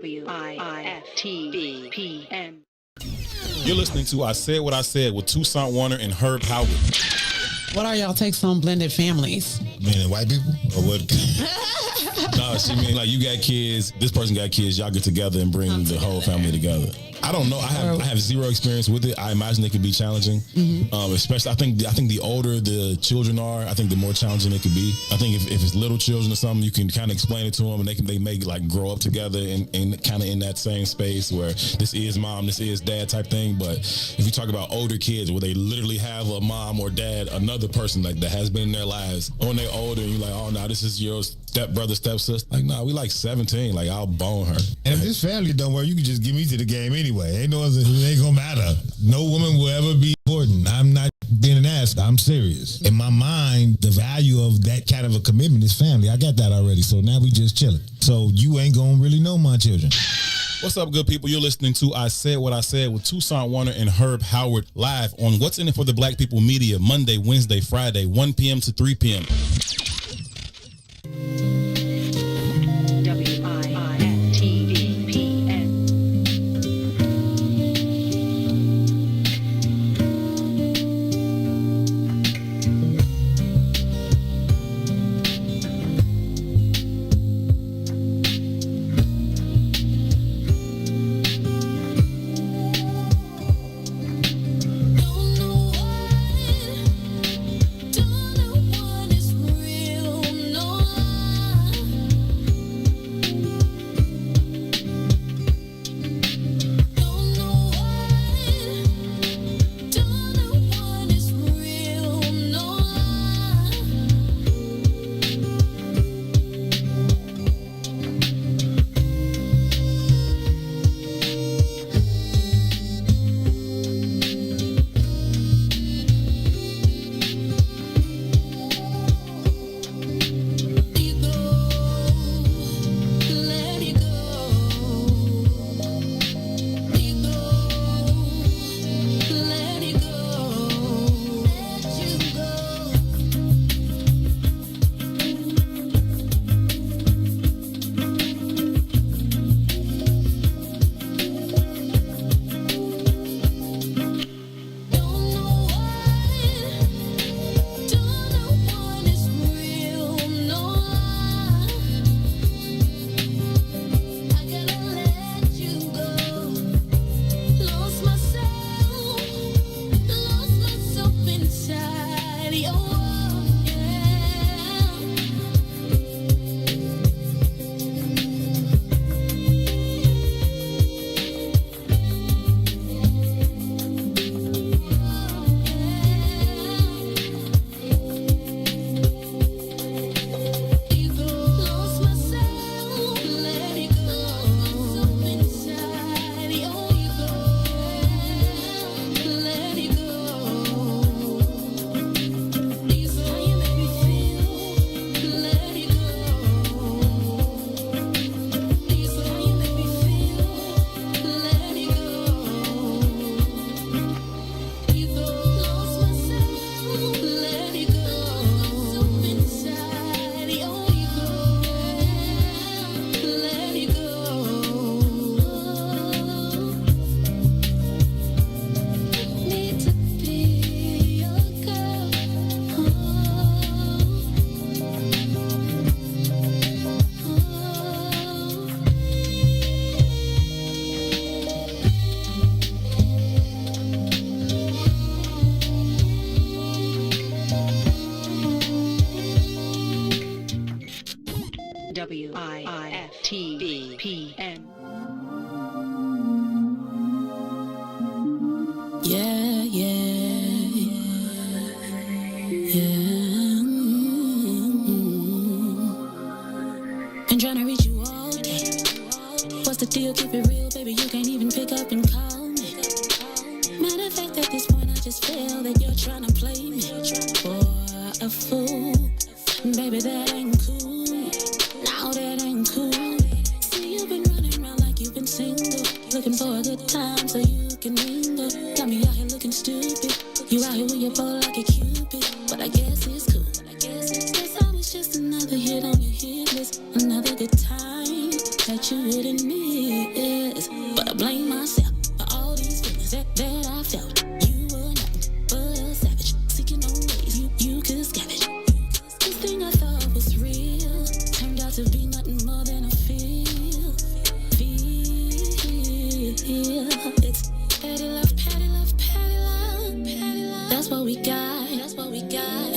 WIIFTBP. You're listening to I Said What I Said with Toussaint Warner and Herb Howard. What are y'all takes on blended families? Meaning white people? Or what? No, she mean like you got kids, this person got kids, y'all get together and bring the whole family together. I don't know. I have zero experience with it. I imagine it could be challenging. Especially, I think the older the children are, I think the more challenging it could be. I think if it's little children or something, you can kind of explain it to them, and they may like grow up together and kind of in that same space where this is mom, this is dad type thing. But if you talk about older kids where they literally have a mom or dad, another person like that has been in their lives, when they're older, and you're like, oh no, this is your stepbrother, stepsister. Like, nah, we like 17. Like, I'll bone her. And if this family don't work, you can just give me to the game anyway. Ain't gonna matter. No woman will ever be important. I'm not being an ass. I'm serious. In my mind, the value of that kind of a commitment is family. I got that already. So now we just chilling. So you ain't gonna really know my children. What's up, good people? You're listening to I Said What I Said with Toussaint Warner and Herb Howard live on What's In It for the Black People Media, Monday, Wednesday, Friday, 1 p.m. to 3 p.m. WIIFTBP. Been trying to reach you all day. What's the deal? Keep it real, baby. You can't even pick up and call me. Matter of fact, at this point, I just feel that you're trying to play me for a fool. Baby, that ain't cool. No, that ain't cool. See, you've been running around like you've been single, looking for a good time so you can mingle. Got me out here looking stupid. You out here with your bow like a cupid, but I guess it's cool. Guess I was just another hit on your hit list, another good time that you wouldn't miss. That's what we got. That's what we got.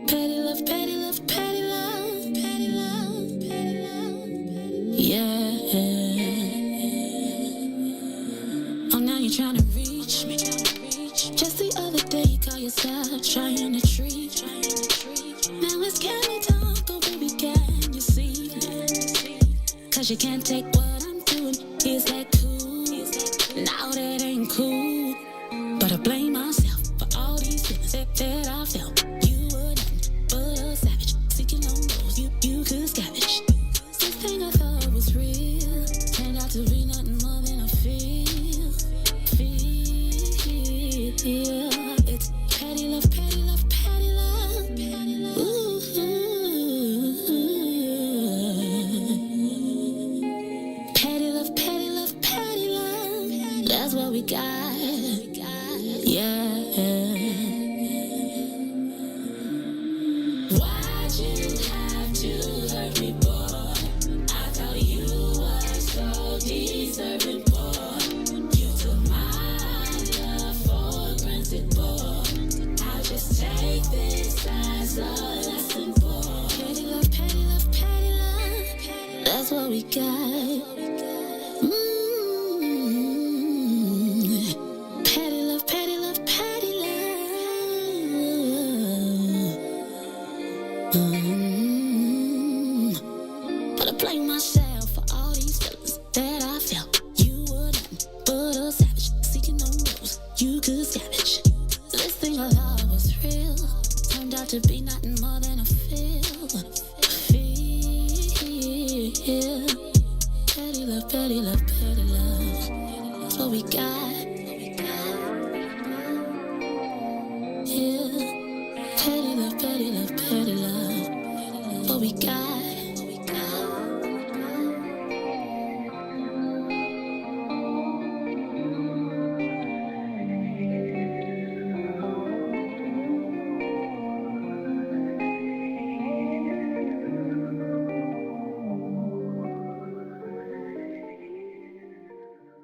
Petty love, petty love, petty love, petty love, petty love, yeah. Oh, now you're trying to reach me. Just the other day you call yourself trying to treat. Now it's candy time, go baby, can you see me? Cause you can't take what I'm doing. Is that cool? Now that ain't cool. But I blame myself for all these feelings that I felt. You were nothing but a savage, seeking on those you could scavenge. This thing I thought was real turned out to be nothing more than a feel. It's petty love, petty love, petty love, petty love. Ooh. Petty love, petty love, petty love. That's what we got. Yeah. Why'd you have to hurt me, boy? I thought you were so deserving, boy. You took my love for granted, boy. I'll just take this as a lesson, boy. Petty love, petty love, petty love. That's what we got. Petty love, petty love, petty love. But I blame myself for all these feelings that I felt. You were nothing but a savage, seeking on those you could scavenge. This thing I thought was real turned out to be nothing more than a feel. Petty love, petty love, petty love. That's what we got. Yeah. Petty love, petty love, petty love. What we got.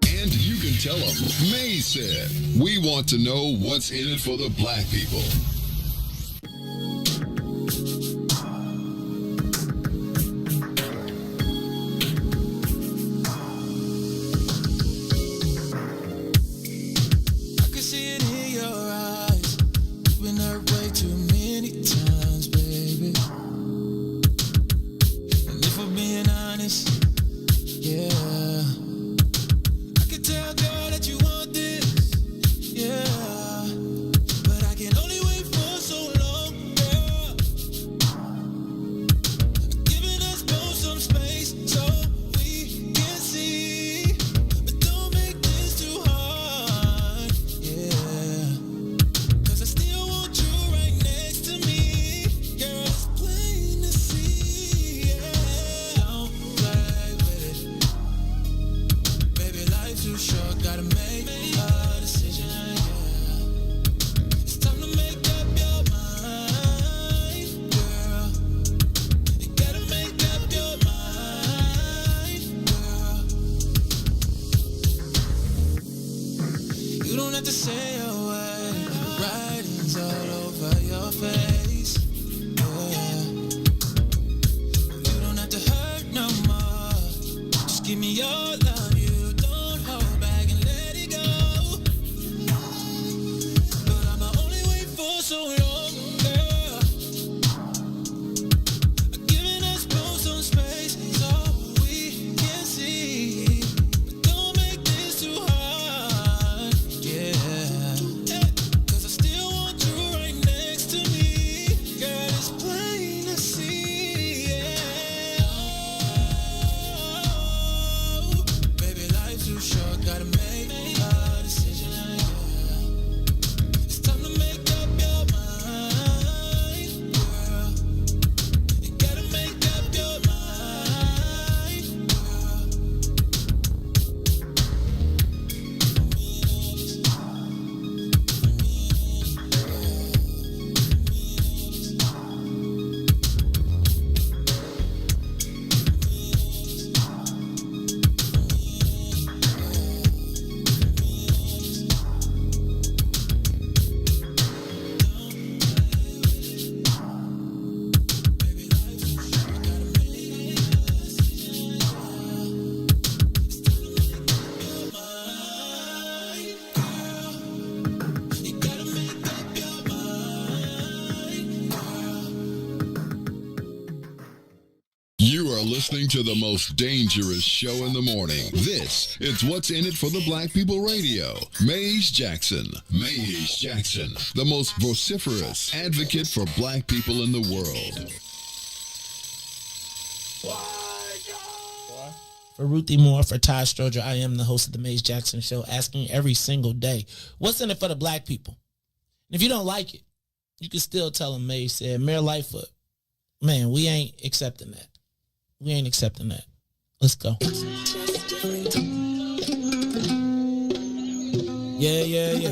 And you can tell them, May said, we want to know what's in it for the black people. I can see it in your eyes. You've been hurt way too many times, baby. And if I'm being honest, yeah. I can tell, girl, that you want this, yeah. But I can only wait for so long, girl. Giving us both some space so we can see. But don't make this too hard, yeah. Cause I still want you right next to me. Girl, it's plain to see, yeah. Don't play with it. Baby, life's too short, gotta make a decision, yeah. It's time to make up your mind, girl. You gotta make up your mind, girl. You don't have to say a word. Writing's all over your face, yeah. You don't have to hurt no more. Just give me your love. You don't hold back and let it go. But I'ma only wait for so long, girl. Giving us both some space so we can see. But don't make this too hard, yeah. Cause I still want you right next to me. Girl, it's plain to see, yeah. listening to the most dangerous show in the morning. This is What's in It for the Black People Radio. Maze Jackson. Maze Jackson, the most vociferous advocate for black people in the world. For Ruthie Moore, for Todd Stroger, I am the host of the Maze Jackson Show, asking every single day, what's in it for the black people? And if you don't like it, you can still tell them Maze said, Mayor Lightfoot, man, we ain't accepting that. We ain't accepting that. Let's go. Yeah.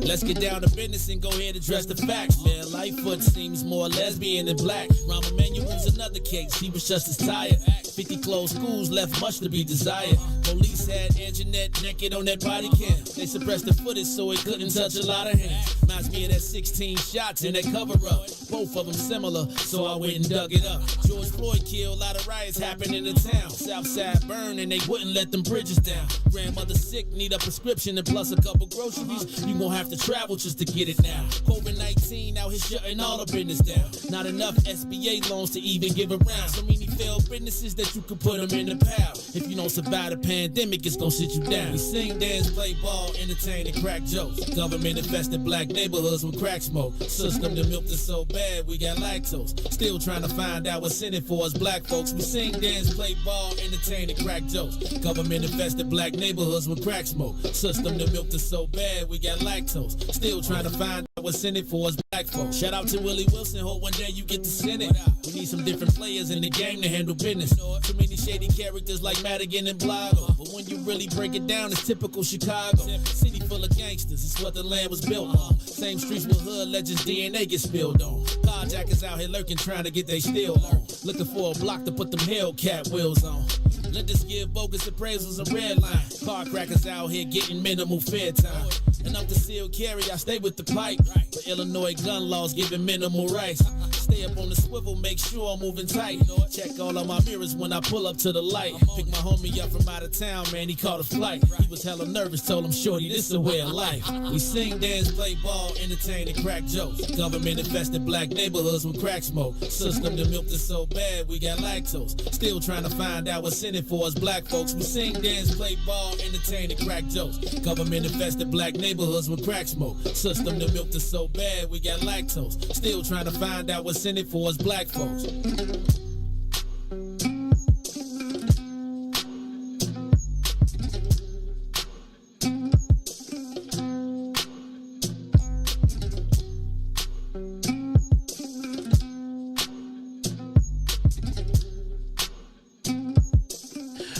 Let's get down to business and go ahead and address the facts. Man, Lightfoot seems more lesbian than black. Rahm Emanuel's another case. He was just as tired. 50 closed schools left much to be desired. Police had Anjanette naked on that body cam. They suppressed the footage so it couldn't touch a lot of hands. Reminds me of that 16 shots in that cover-up. Both of them similar, so I went and dug it up. George Floyd killed, a lot of riots happened in the town. Southside burned and they wouldn't let them bridges down. Grandmother sick, need a prescription and plus a couple groceries. You gon' have to travel just to get it now. COVID-19 out here shutting all the business down. Not enough SBA loans to even give around. So many failed businesses that you could put them in the pile. If you don't survive the pandemic, it's gonna sit you down. We sing, dance, play ball, entertain, and crack jokes. Government infested black neighborhoods with crack smoke. System that milked us so bad, we got lactose. Still trying to find out what's in it for us black folks. We sing, dance, play ball, entertain, and crack jokes. Government infested black neighborhoods with crack smoke. System that milked us so bad, we got lactose. Still trying to find out what's in it for us black folks. Shout out to Willie Wilson, hope one day you get to Senate. We need some different players in the game to handle business. Too many shady characters like Madigan and Blago. But when you really break it down, it's typical Chicago. City full of gangsters, it's what the land was built on. Same streets with hood legends, DNA gets spilled on. Carjackers out here lurking, trying to get they steal on. Looking for a block to put them Hellcat wheels on. Let us give bogus appraisals a red line. Car crackers out here getting minimal fair time. And up to seal carry, I stay with the pipe. But Illinois gun laws giving minimal rights. Stay up on the swivel, make sure I'm moving tight. Check all of my mirrors when I pull up to the light. Pick my homie up from out of town, man, he caught a flight. He was hella nervous, told him, shorty, this a way of life. We sing, dance, play ball, entertain, and crack jokes. Government infested black neighborhoods with crack smoke. System that milked us so bad, we got lactose. Still trying to find out what's in it for us black folks. We sing, dance, play ball, entertain, and crack jokes. Government infested black neighborhoods with crack smoke. System that milked us so bad, we got lactose. Still trying to find out what's in it for us black folks.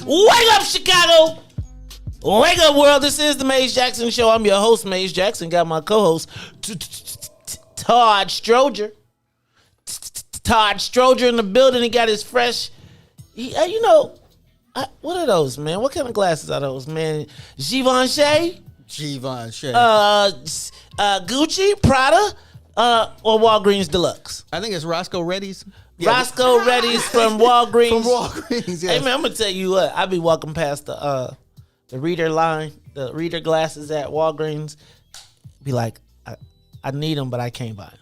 Wake up, Chicago! Wake up, world. This is the Maze Jackson Show. I'm your host, Maze Jackson. Got my co-host, Todd Stroger. Todd Stroger in the building. He got his fresh... what are those, man? What kind of glasses are those, man? Givenchy? Givenchy. Gucci, Prada, or Walgreens Deluxe? I think it's Roscoe Reddy's. Roscoe Reddy's from Walgreens. From Walgreens, yes. Hey, man, I'm going to tell you what. I be walking past the reader line, the reader glasses at Walgreens. Be like, I need them, but I can't buy them.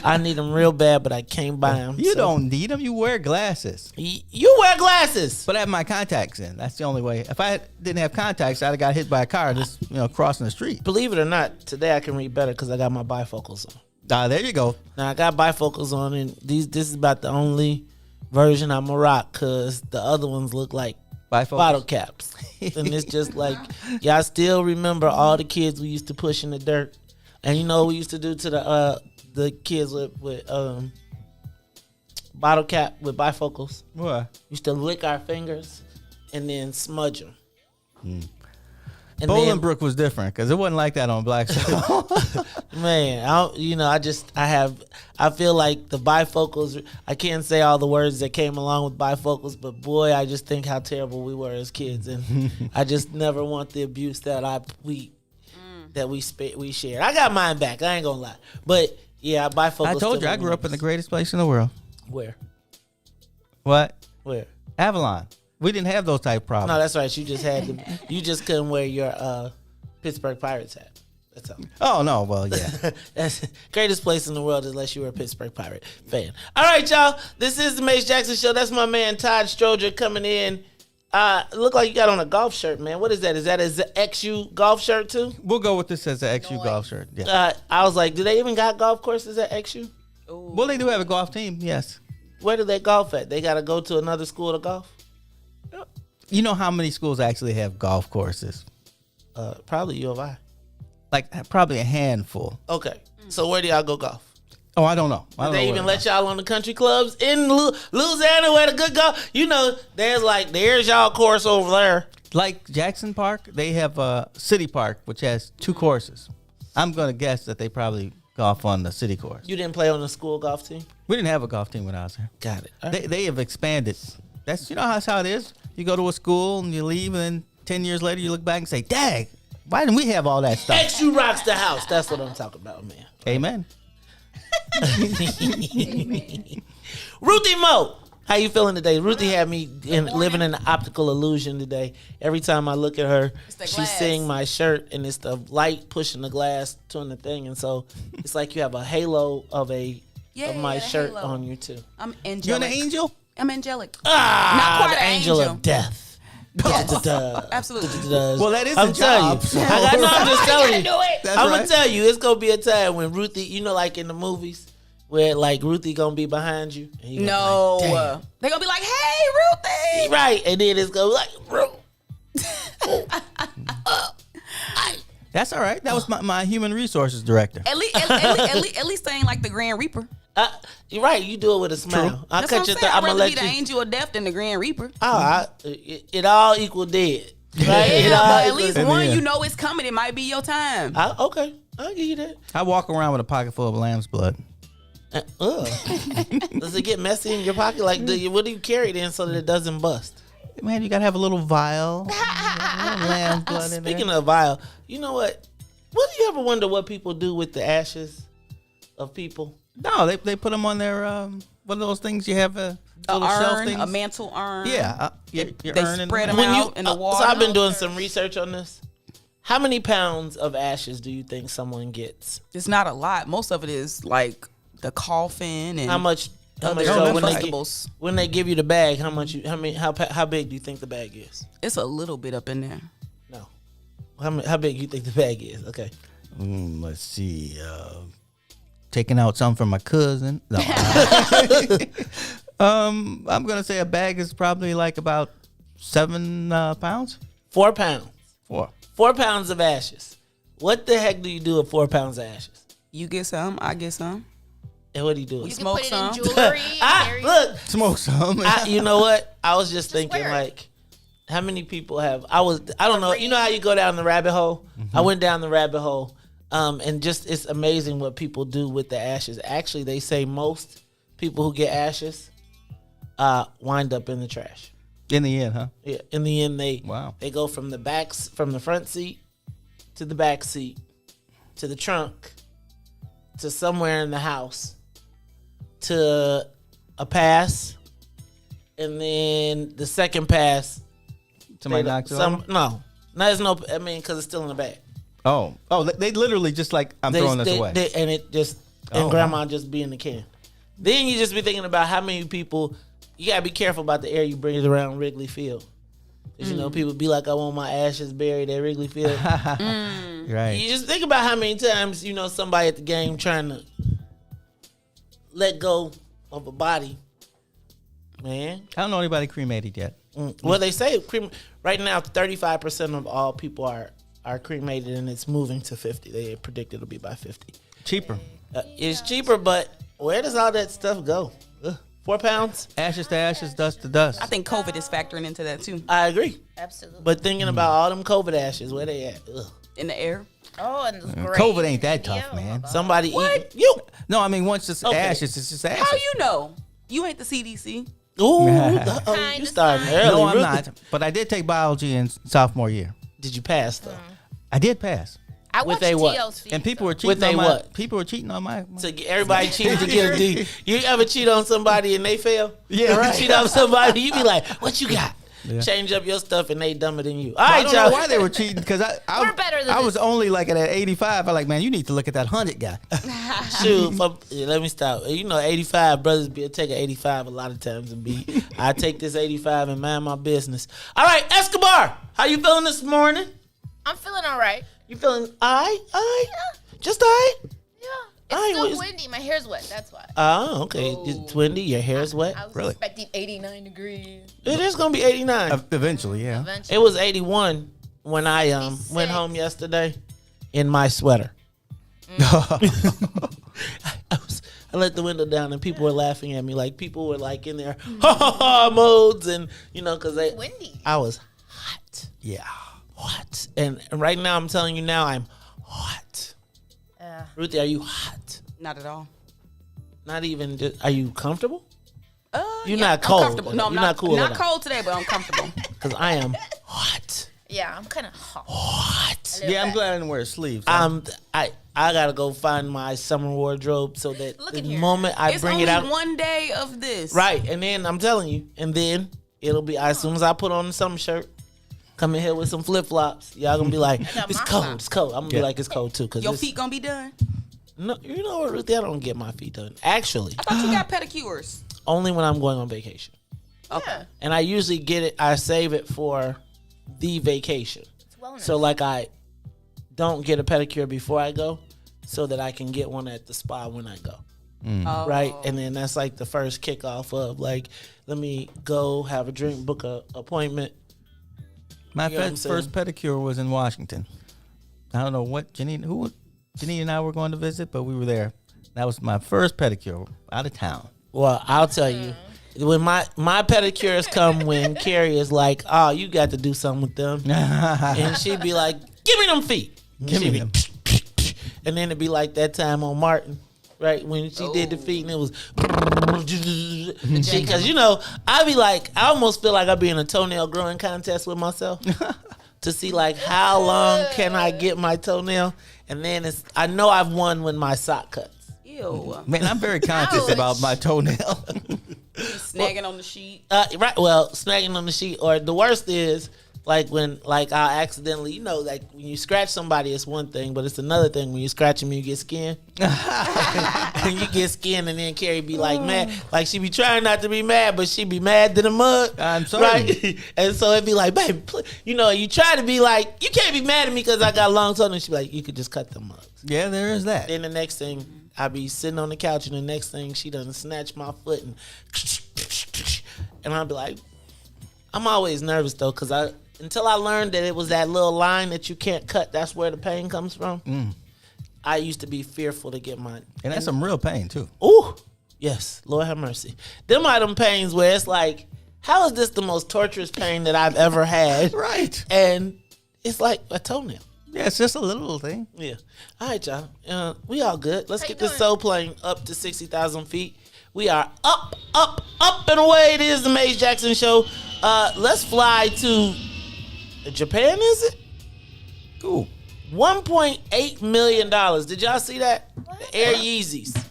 I need them real bad, but I can't buy them. You don't need them. You wear glasses. You wear glasses. But I have my contacts in. That's the only way. If I didn't have contacts, I'd have got hit by a car just crossing the street. Believe it or not, today I can read better because I got my bifocals on. There you go. Now I got bifocals on, and this is about the only version I'm gonna rock because the other ones look like bifocals? Bottle caps, and it's just like y'all still remember all the kids we used to push in the dirt, and you know what we used to do to the kids with bottle cap with bifocals. What? Used to lick our fingers and then smudge them. And Bolingbrook was different because it wasn't like that on Black Soil. Man, I feel like the bifocals, I can't say all the words that came along with bifocals, but boy, I just think how terrible we were as kids, and I just never want the abuse that we shared. I got mine back. I ain't gonna lie, but yeah, bifocals. I told you I grew up in the greatest place in the world. Where? What? Where? Avalon. We didn't have those type of problems. No, that's right. You just couldn't wear your Pittsburgh Pirates hat. That's all. Oh no, well yeah. That's the greatest place in the world unless you were a Pittsburgh Pirate fan. All right, y'all. This is the Mace Jackson Show. That's my man Todd Stroger coming in. Look like you got on a golf shirt, man. What is that? Is that his XU golf shirt too? We'll go with this as an XU golf shirt. Yeah. I was like, do they even got golf courses at XU? Well, they do have a golf team. Yes. Where do they golf at? They got to go to another school to golf? You know how many schools actually have golf courses? Probably U of I. Like probably a handful. Okay. So where do y'all go golf? Oh, I don't know. Do they even let y'all on the country clubs in Louisiana where the good golf? You know, there's y'all course over there. Like Jackson Park, they have a city park, which has 2 courses. I'm going to guess that they probably golf on the city course. You didn't play on the school golf team? We didn't have a golf team when I was there. Got it. They have expanded. That's how it is. You go to a school and you leave, and then 10 years later you look back and say, "Dang, why didn't we have all that stuff?" XU rocks the house. That's what I'm talking about, man. Amen. Ruthie Mo, how you feeling today? Ruthie had me living in an optical illusion today. Every time I look at her, she's seeing my shirt, and it's the light pushing the glass to the thing, and so it's like you have a halo of my shirt halo on you too. I'm angelic. You're an angel? I'm angelic. Not quite the an angel angel. of death. Absolutely. Well, that is I'm a telling job. you. I'm just telling you. That's I'm right. gonna tell you, it's gonna be a time when Ruthie, you know, like in the movies, where like Ruthie gonna be behind you. And you No. gonna be like, damn. They're going to be like, "Hey, Ruthie." Right, and then it's gonna be like, That's all right. That was my human resources director. At least they ain't like the Grand Reaper. you're right. You do it with a smile. I'll That's cut what your I'm saying. throat. I'm I'd gonna rather let be the you. angel of death than the Grand Reaper. It all equal dead. Right? Yeah, It all but at equal- least In the one, end. you know it's coming. It might be your time. Okay, I'll give you that. I walk around with a pocket full of lamb's blood. Does it get messy in your pocket? Like, what do you carry it in so that it doesn't bust? Man, you gotta have a little vial, lamb's blood in there. Speaking of vial, you know what? What do you ever wonder what people do with the ashes of people? No, they put them on their one of those things you have A little shelf urn, things. a mantle urn. Yeah, your They urn in spread there. them out in the water. So I've been doing some research on this. How many pounds of ashes do you think someone gets? It's not a lot. Most of it is like the coffin and How much? other So vegetables. when they give you the bag, how big do you think the bag is? It's a little bit up in there. No. How big do you think the bag is? Okay. Let's see. Taking out some from my cousin. No. I'm gonna say a bag is probably like about 7 pounds. 4 pounds. 4. 4 pounds of ashes. What the heck do you do with 4 pounds of ashes? You get some, I get some. And what do you do? We with it? smoke some. Look, Smoke some. you know what? I was just thinking, wear it. like, how many people have? I don't know. You know how you go down the rabbit hole? I went down the rabbit hole, and just it's amazing what people do with the ashes. Actually, they say most people who get ashes wind up in the trash. In the end, huh? Yeah. In the end, they go from the front seat to the back seat to the trunk to somewhere in the house to a pass, and then the second pass. Somebody knocks it over? No, there's no. I mean, because it's still in the bag. Oh, they literally just like I'm throwing this away. And it just grandma just be in the can. Then you just be thinking about how many people. You gotta be careful about the air you bring around Wrigley Field. Because you know people be like, I want my ashes buried at Wrigley Field. Right. You just think about how many times somebody at the game trying to let go of a body. Man, I don't know anybody cremated yet. Well, they say right now 35% of all people are cremated, and it's moving to 50. They predict it'll be by 50. Cheaper. It's cheaper, but where does all that stuff go? 4 pounds? Ashes to ashes, dust to dust. I think COVID is factoring into that too. I agree. Absolutely. But thinking about all them COVID ashes, where they at? Ugh. In the air. Oh, and the grave. COVID ain't that tough, man. Somebody eat you. No, I mean once it's ashes, it's just ashes. How you know? You ain't the CDC. Ooh, you starting early. No, I'm Ruthie. not. But I did take biology in sophomore year. Did you pass though? I did pass. I With watched a what? TLC. And people were cheating With on a my what? people were cheating on my So everybody cheated to get a D. You ever cheat on somebody and they fail? Yeah, right. You cheat on somebody, you be like, "What you got? change up your stuff and they dumber than you. All I right, don't know y'all. why they were cheating because We're better than I this. was only like at 85. I'm like, man, you need to look at that 100 guy. Shoot, let me stop. You know, 85 brothers be take an 85 a lot of times and be. I take this 85 and mind my business. All right, Escobar, how you feeling this morning? I'm feeling all right. You feeling all right? Just all right? Yeah. All It's right, still windy. My hair's wet. That's why. Oh, okay. It's windy. Your hair's wet. I was Really? expecting 89 degrees. It is gonna be 89. Eventually, yeah. Eventually. It was 81 when I went home yesterday in my sweater. I let the window down and people were laughing at me. Like people were like in their ha ha ha modes and because they. Windy. I was hot. Yeah. Hot. And right now I'm telling you now I'm hot. Ruthie, are you hot? Not at all. Not even. Are you comfortable? You're Yeah, not cold. I'm comfortable. No, I'm You're not cool. Not cold today, but I'm comfortable. Because I am hot. Yeah, I'm kind of hot. Hot. Yeah, I'm glad I didn't wear sleeves. I gotta go find my summer wardrobe so that Look the in here. moment I It's bring only it out, one day of this. right? And then I'm telling you, and then it'll be as soon as I put on the summer shirt, come in here with some flip flops, y'all gonna be like, got it's my cold, flops. it's cold. I'm gonna be like, it's cold too, cause Your it's- feet gonna be done? No, you know what, Ruthie? I don't get my feet done. Actually, I thought you got pedicures. only when I'm going on vacation, Okay. and I usually get it. I save it for the vacation. It's wellness. So like I don't get a pedicure before I go, so that I can get one at the spa when I go. Oh. Right, and then that's like the first kickoff of like, let me go have a drink, book a appointment. My You know what I'm first pedicure was in Washington. I don't know what Janine and I were going to visit, but we were there. That was my first pedicure out of town. Well, I'll tell you, when my pedicures come when Carrie is like, oh, you got to do something with them, and she'd be like, give me them feet, Give me She'd be, them. and then it'd be like that time on Martin. Right, when she did the feet and it was because I be like, I almost feel like I be in a toenail growing contest with myself to see like how long can I get my toenail, and then I know I've won when my sock cuts. Ew. Man, I'm very conscious Ouch. about my toenail. Snagging on the sheet. Right, well, snagging on the sheet, or the worst is like when I accidentally, like when you scratch somebody, it's one thing, but it's another thing when you scratch them, you get skin. And you get skin, and then Carrie be like mad, like she be trying not to be mad, but she be mad to the mug. I'm sorry. Right? And so it'd be like, baby, you try to be like, you can't be mad at me because I got long toenails. And she be like, you could just cut them mugs. Yeah, there is that. Then the next thing, I be sitting on the couch, and the next thing she done snatch my foot, and I'll be like, I'm always nervous though, because until I learned that it was that little line that you can't cut, that's where the pain comes from. I used to be fearful to get mine. And that's some real pain too. Ooh, yes, Lord have mercy. Them are them pains where it's like, how is this the most torturous pain that I've ever had? Right. And it's like a toenail. Yeah, it's just a little thing. Yeah. All right, y'all. We all good. Let's How get you this doing? soul plane up to 60,000 feet. We are up and away. It is the Maze Jackson Show. Let's fly to Japan, is it? Cool. $1.8 million. Did y'all see that? The Air Yeezys.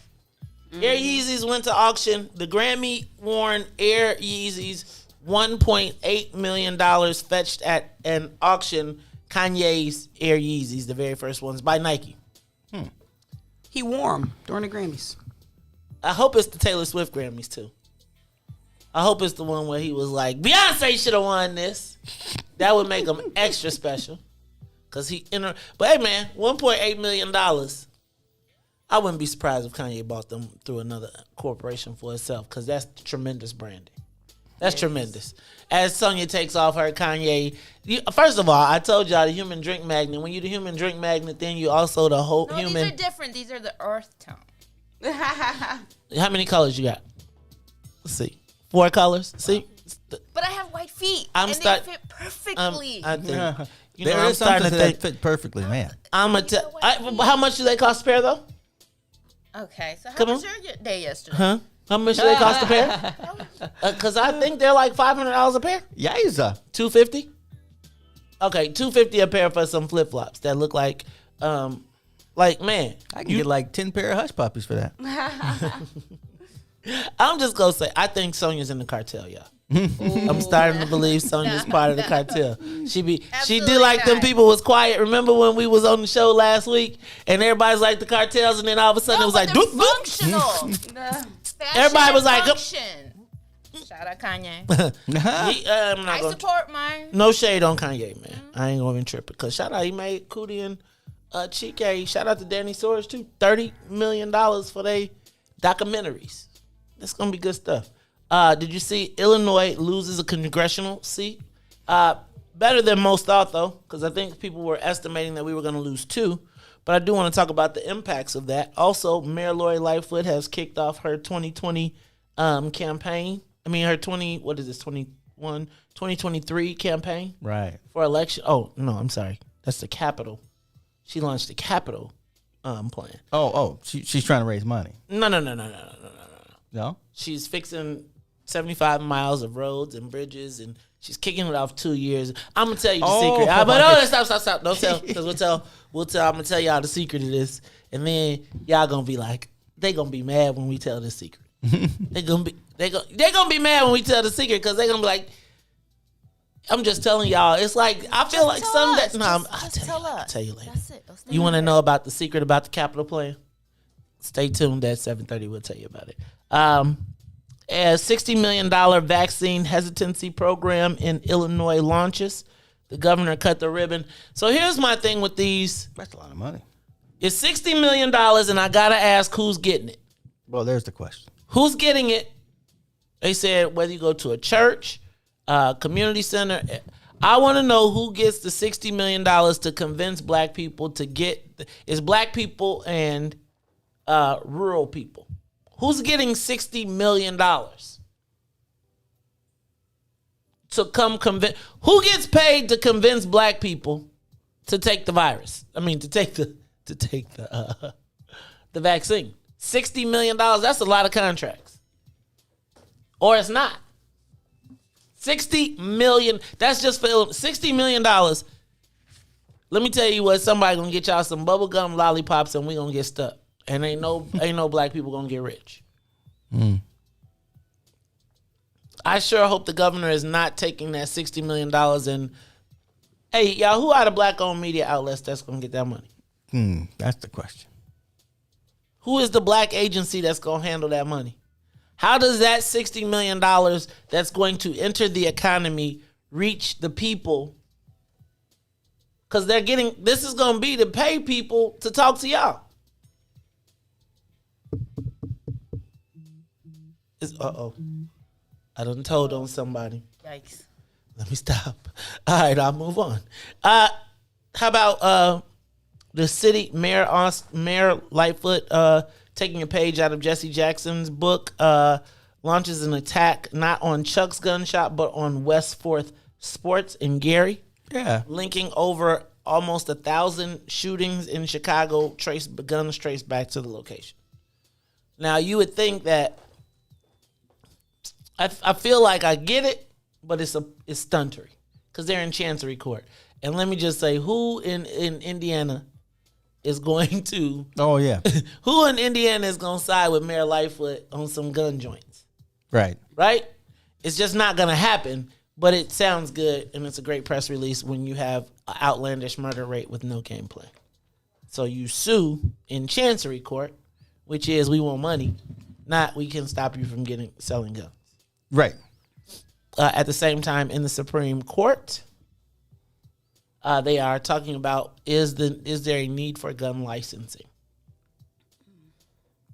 Air Yeezys went to auction. The Grammy-worn Air Yeezys, $1.8 million fetched at an auction. Kanye's Air Yeezys, the very first ones by Nike. He wore 'em during the Grammys. I hope it's the Taylor Swift Grammys too. I hope it's the one where he was like, Beyonce should have won this. That would make him extra special. But hey man, $1.8 million. I wouldn't be surprised if Kanye bought them through another corporation for itself, because that's tremendous branding. That's tremendous. As Sonia takes off her Kanye, first of all, I told y'all the human drink magnet. When you the human drink magnet, then you also the whole No, human. these are different. These are the earth tone. How many colors you got? Let's see. 4 colors. See. But I have white feet. I'm and start- they fit perfectly. I think There I'm is starting something to that think. fit perfectly, man. I'm gonna how much do they cost a pair though? Okay, so how Come was on. your day yesterday? Huh? How much do they cost a pair? Because I think they're like $500 a pair. Yowza. $250. Okay, $250 a pair for some flip flops that look like man. I can get like 10 pair of hush puppies for that. I'm just gonna say I think Sonia's in the cartel, y'all. I'm starting to believe Sonia's part of the cartel. She did like them people was quiet. Remember when we was on the show last week and everybody's like the cartels, and then all of a sudden it was like doop, doop. Functional. Everybody was like, function. Shout out Kanye. I support mine. No shade on Kanye, man. I ain't gonna even trip it. Cause shout out, he made Cootie and Chike. Shout out to Danny Soares too. $30 million for they documentaries. That's gonna be good stuff. Did you see Illinois loses a congressional seat? Better than most thought, though, because I think people were estimating that we were going to lose 2. But I do want to talk about the impacts of that. Also, Mayor Lori Lightfoot has kicked off her 2020 campaign. I mean, her 2023 campaign. Right. For election. Oh, no, I'm sorry. That's the Capitol. She launched the Capitol plan. She's trying to raise money. No. No? She's fixing 75 miles of roads and bridges, and she's kicking it off 2 years. I'm gonna tell you the secret. Stop! Don't tell, because we'll tell. I'm gonna tell y'all the secret of this, and then y'all gonna be like, they gonna be mad when we tell this secret. they gonna be mad when we tell the secret, because they gonna be like, I'm just telling y'all. It's like I feel like some that. No, I'll tell you later. That's it. You want to know about the secret about the Capitol plan? Stay tuned at 7:30. We'll tell you about it. A $60 million vaccine hesitancy program in Illinois launches. The governor cut the ribbon. So here's my thing with these. That's a lot of money. It's $60 million, and I got to ask who's getting it. Well, there's the question. Who's getting it? They said whether you go to a church, community center. I want to know who gets the $60 million to convince black people to get. It's black people and rural people. Who's getting $60 million to come convince? Who gets paid to convince black people to take the virus? I mean, to take the vaccine. $60 million. That's a lot of contracts. Or it's not. $60 million. That's just for $60 million. Let me tell you what. Somebody gonna get y'all some bubblegum lollipops, and we gonna get stuck. And ain't no black people gonna get rich. I sure hope the governor is not taking that $60 million and, hey, y'all, who are the black-owned media outlets that's gonna get that money? That's the question. Who is the black agency that's gonna handle that money? How does that $60 million that's going to enter the economy reach the people? Because this is gonna be to pay people to talk to y'all. I done told on somebody. Yikes. Let me stop. All right, I'll move on. How about the city mayor Lightfoot taking a page out of Jesse Jackson's book, launches an attack not on Chuck's gun shop but on West 4th Sports in Gary. Yeah. Linking over almost 1,000 shootings in Chicago, guns traced back to the location. Now, you would think that I feel like I get it, but it's stuntery because they're in Chancery Court. And let me just say, who in Indiana is going to? Oh yeah. Who in Indiana is going to side with Mayor Lightfoot on some gun joints? Right. It's just not going to happen. But it sounds good, and it's a great press release when you have an outlandish murder rate with no game plan. So you sue in Chancery Court, which is we want money, not we can stop you from selling guns. Right. At the same time, in the Supreme Court, they are talking about is there a need for gun licensing?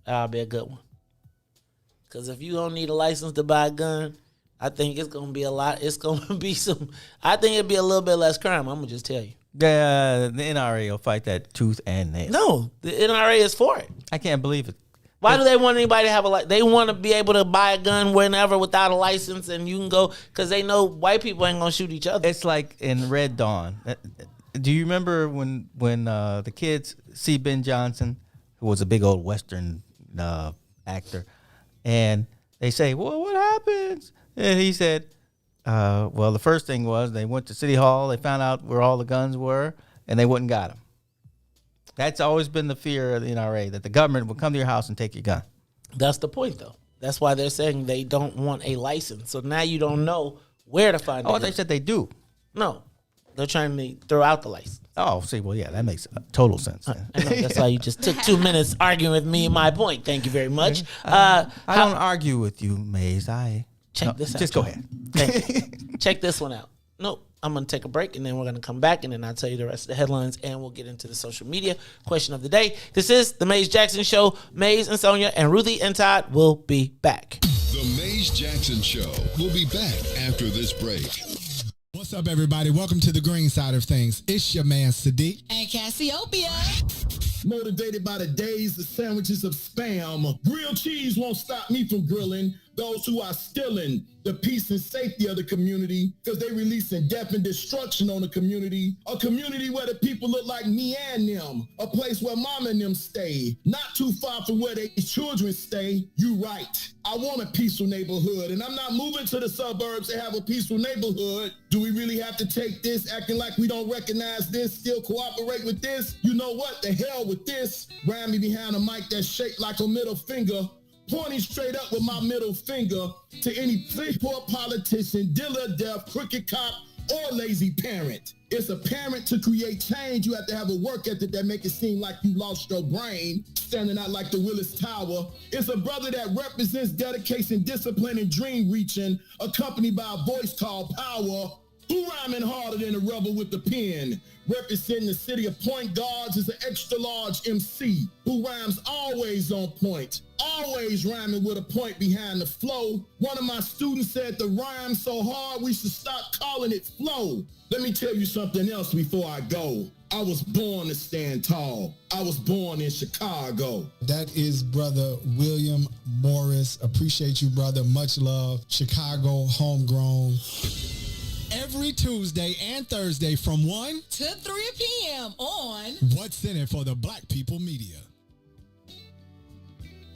That'll be a good one. Because if you don't need a license to buy a gun, I think it's going to be a lot. It's going to be I think it'd be a little bit less crime. I'm going to just tell you. The NRA will fight that tooth and nail. No, the NRA is for it. I can't believe it. Why do they want anybody to have they want to be able to buy a gun whenever without a license, and you can go because they know white people ain't going to shoot each other. It's like in Red Dawn. Do you remember when the kids see Ben Johnson, who was a big old Western actor, and they say, well, what happens? And he said, well, the first thing was they went to City Hall, they found out where all the guns were, and they went and got them. That's always been the fear of the NRA, that the government will come to your house and take your gun. That's the point, though. That's why they're saying they don't want a license. So now you don't know where to find it. Oh, they said they do. No, they're trying to throw out the license. Oh, see, well, yeah, that makes total sense. I know, that's why you just took 2 minutes arguing with me and my point. Thank you very much. I don't argue with you, Maze. Check this out. Just go ahead. Check this one out. Nope. I'm going to take a break, and then we're going to come back, and then I'll tell you the rest of the headlines, and we'll get into the social media question of the day. This is the Maze Jackson Show. Maze and Sonia and Ruthie and Todd will be back. The Maze Jackson Show will be back after this break. What's up, everybody? Welcome to the green side of things. It's your man, Sadiq. And Cassiopeia. Motivated by the days, the sandwiches of spam. Grilled cheese won't stop me from grilling those who are stealing the peace and safety of the community because they releasing death and destruction on the community. A community where the people look like me and them. A place where mama and them stay. Not too far from where their children stay. You right. I want a peaceful neighborhood, and I'm not moving to the suburbs to have a peaceful neighborhood. Do we really have to take this, acting like we don't recognize this, still cooperate with this? You know what? The hell with this. Ram me behind a mic that's shaped like a middle finger, pointing straight up with my middle finger to any poor politician, dealer, deaf, crooked cop, or lazy parent. It's apparent to create change, you have to have a work ethic that make it seem like you lost your brain, standing out like the Willis Tower. It's a brother that represents dedication, discipline, and dream reaching, accompanied by a voice called power. Who rhyming harder than a rebel with the pen? Representing the city of Point Guards is an extra large MC who rhymes always on point, always rhyming with a point behind the flow. One of my students said the rhyme so hard we should stop calling it flow. Let me tell you something else before I go. I was born to stand tall. I was born in Chicago. That is Brother William Morris. Appreciate you, brother. Much love. Chicago, homegrown. Every Tuesday and Thursday from 1 to 3 p.m. on What's in It for the Black People Media.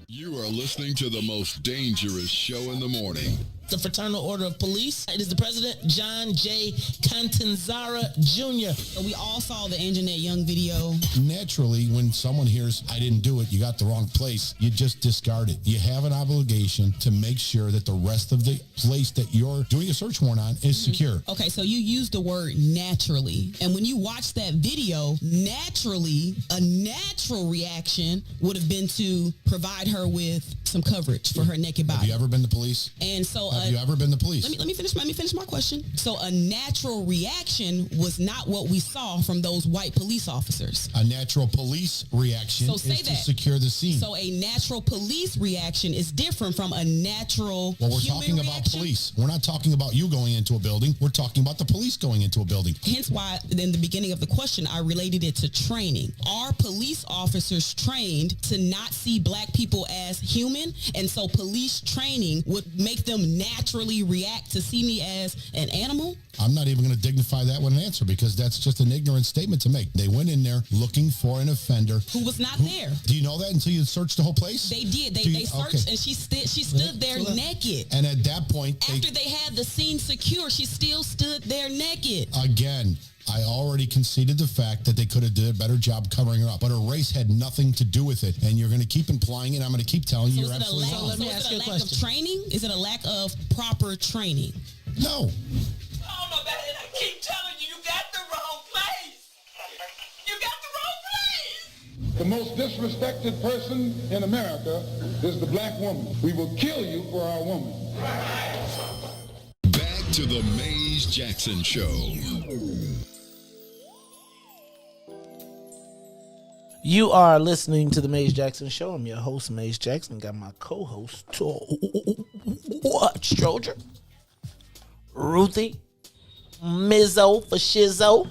You are listening to the most dangerous show in the morning. The Fraternal Order of Police. It is the President, John J. Catanzara Jr. We all saw the Anjanette Young video. Naturally, when someone hears, I didn't do it, you got the wrong place, you just discard it. You have an obligation to make sure that the rest of the place that you're doing a search warrant on is secure. Okay, so you used the word naturally. And when you watch that video, naturally, a natural reaction would have been to provide her with some coverage for her naked body. Have you ever been to police? And so have you ever been to police? Let me finish my question. So a natural reaction was not what we saw from those white police officers. A natural police reaction is to secure the scene. So a natural police reaction is different from a natural Well, we're human talking reaction. about police. We're not talking about you going into a building. We're talking about the police going into a building. Hence why in the beginning of the question, I related it to training. Are police officers trained to not see black people as human? And so police training would make them naturally react to see me as an animal? I'm not even going to dignify that with an answer because that's just an ignorant statement to make. They went in there looking for an offender. Who was not there. Do you know that until you searched the whole place? They did. They searched and she stood there naked. And at that point... After they had the scene secure, she still stood there naked. Again, I already conceded the fact that they could have did a better job covering her up, but her race had nothing to do with it. And you're going to keep implying it. I'm going to keep telling you you're absolutely wrong. Let me ask you a question. Of training? Is it a lack of proper training? No. Oh, no, I keep telling you, you got the wrong place. You got the wrong place. The most disrespected person in America is the black woman. We will kill you for our woman. Back to the Maze Jackson Show. You are listening to the Maze Jackson Show. I'm your host, Maze Jackson. Got my co-host, Stroger, Ruthie, Mizzo for Shizzo.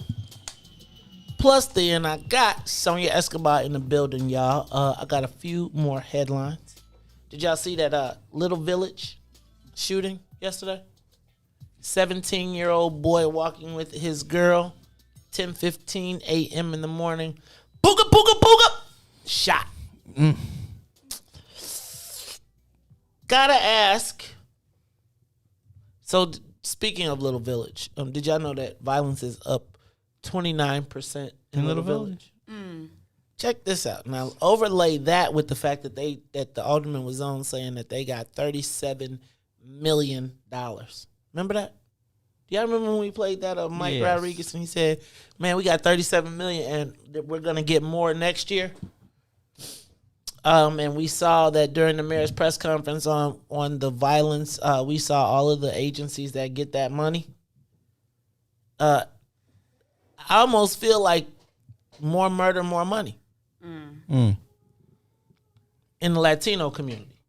Plus then I got Sonia Escobar in the building, y'all. I got a few more headlines. Did y'all see that Little Village shooting yesterday? 17-year-old boy walking with his girl, 10:15 a.m. in the morning. Booga, booga, booga. Shot. Gotta ask. So, speaking of Little Village, did y'all know that violence is up 29% in Little Village? check this out. Now overlay that with the fact that the alderman was on saying that they got $37 million. Remember that? Do y'all remember when we played that Mike Rodriguez and he said, "Man, we got $37 million and we're gonna get more next year." And we saw that during the mayor's press conference on the violence, we saw all of the agencies that get that money. I almost feel like more murder, more money in the Latino community.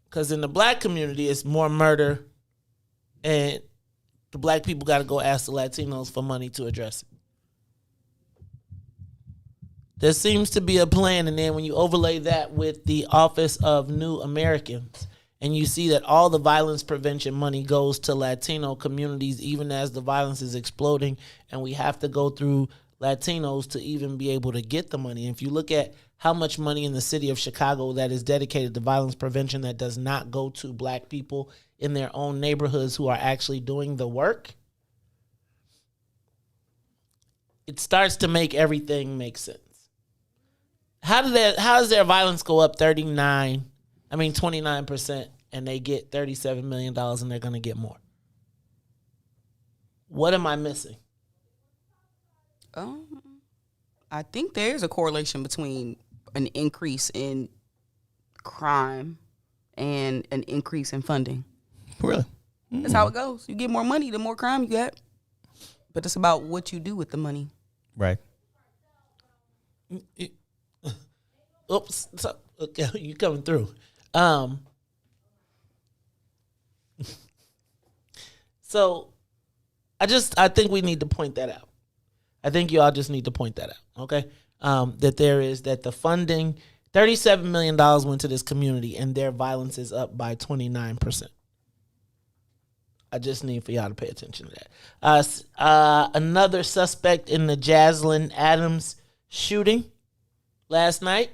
Because in the black community, it's more murder, and the black people got to go ask the Latinos for money to address it. There seems to be a plan, and then when you overlay that with the Office of New Americans, and you see that all the violence prevention money goes to Latino communities, even as the violence is exploding, and we have to go through Latinos to even be able to get the money. And if you look at how much money in the city of Chicago that is dedicated to violence prevention that does not go to black people in their own neighborhoods who are actually doing the work, it starts to make everything make sense. How does their violence go up 29%, and they get $37 million and they're going to get more? What am I missing? I think there's a correlation between an increase in crime and an increase in funding. Really? That's how it goes. You get more money, the more crime you get. But it's about what you do with the money. Right. Oops. So, okay, you coming through. So I think we need to point that out. I think you all just need to point that out, okay? That the funding, $37 million went to this community, and their violence is up by 29%. I just need for y'all to pay attention to that. Another suspect in the Jaslyn Adams shooting last night.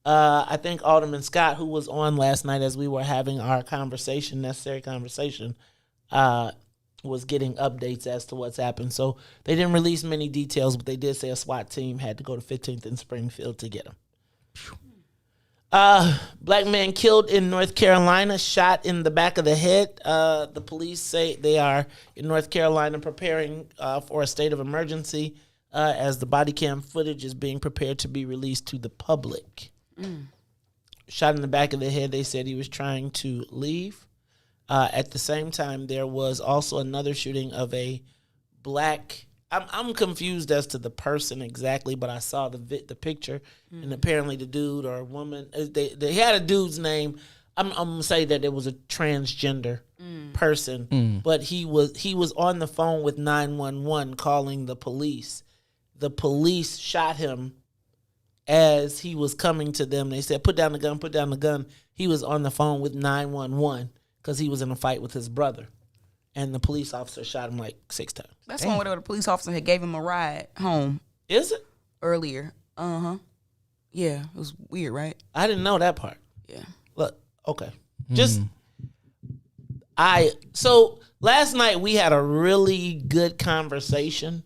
I think Alderman Scott, who was on last night as we were having our necessary conversation, was getting updates as to what's happened. So they didn't release many details, but they did say a SWAT team had to go to 15th and Springfield to get him. Black man killed in North Carolina, shot in the back of the head. The police say they are in North Carolina preparing for a state of emergency as the body cam footage is being prepared to be released to the public. Shot in the back of the head. They said he was trying to leave. At the same time, there was also another shooting of a black. I'm confused as to the person exactly, but I saw the picture, and apparently the dude or woman, they had a dude's name. I'm gonna say that it was a transgender person, but he was on the phone with 911 calling the police. The police shot him as he was coming to them. They said, "Put down the gun, put down the gun." He was on the phone with 911 because he was in a fight with his brother. And the police officer shot him like 6 times. That's one where the police officer had gave him a ride home. Is it? Earlier. Uh-huh. Yeah, it was weird, right? I didn't know that part. Yeah. Look, okay. So last night we had a really good conversation.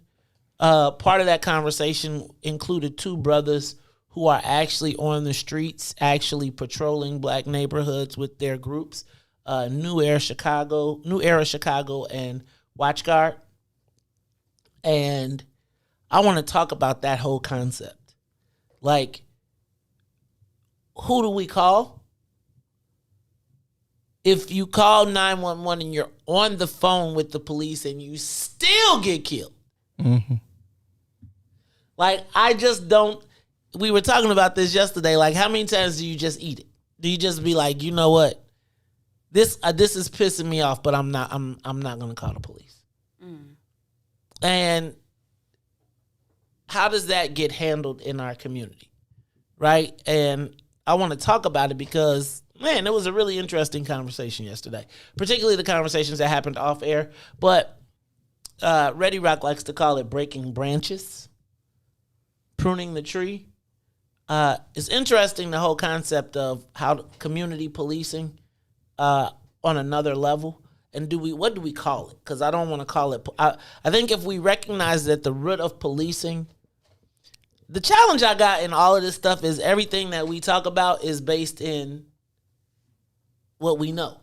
Part of that conversation included 2 brothers who are actually on the streets, actually patrolling black neighborhoods with their groups. New Era Chicago, and Watch Guard. And I want to talk about that whole concept. Like, who do we call? If you call 911 and you're on the phone with the police and you still get killed. Mm-hmm. Like, I just don't. We were talking about this yesterday. Like, how many times do you just eat it? Do you just be like, you know what? This is pissing me off, but I'm not gonna call the police. And how does that get handled in our community, right? And I want to talk about it because, man, it was a really interesting conversation yesterday, particularly the conversations that happened off air. But Ready Rock likes to call it breaking branches, pruning the tree. It's interesting, the whole concept of how community policing on another level. And what do we call it? Because I don't want to call it. I think if we recognize that the root of policing the challenge I got in all of this stuff is everything that we talk about is based in what we know.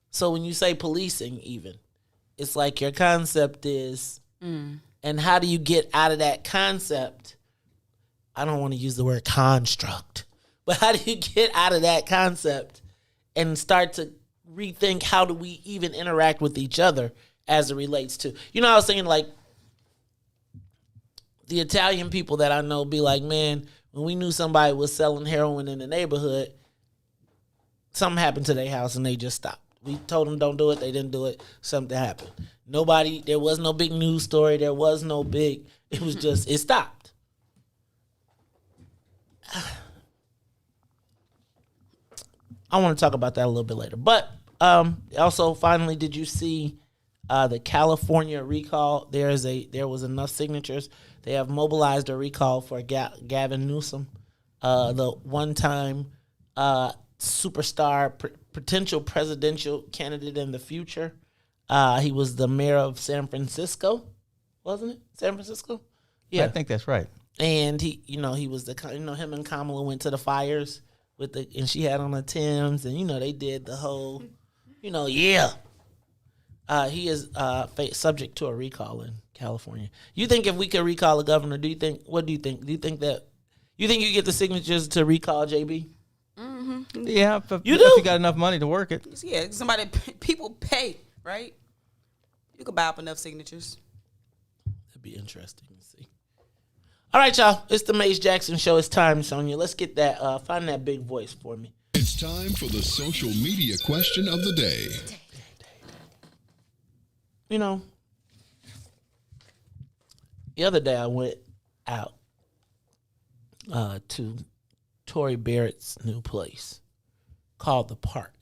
So when you say policing, even, it's like your concept is, and how do you get out of that concept? I don't want to use the word construct, but how do you get out of that concept and start to rethink how do we even interact with each other as it relates to, I was saying, like, the Italian people that I know be like, man, when we knew somebody was selling heroin in the neighborhood, something happened to their house and they just stopped. We told them don't do it. They didn't do it. Something happened. There was no big news story. There was no big, it was just, it stopped. I want to talk about that a little bit later. But also, finally, did you see the California recall? There was enough signatures. They have mobilized a recall for Gavin Newsom, the one-time superstar, potential presidential candidate in the future. He was the mayor of San Francisco, wasn't it? San Francisco? Yeah, I think that's right. And he was him and Kamala went to the fires and she had on a Timbs, and they did the whole, yeah. He is subject to a recall in California. You think if we could recall a governor, what do you think? Do you think you get the signatures to recall JB? Mm-hmm. Yeah, if you you got enough money to work it. Yeah, people pay, right? You could buy up enough signatures. That'd be interesting to see. All right, y'all. It's the Mace Jackson Show. It's time, Sonia. Let's get that. Find that big voice for me. It's time for the social media question of the day. The other day I went out to Tory Barrett's new place called The Park.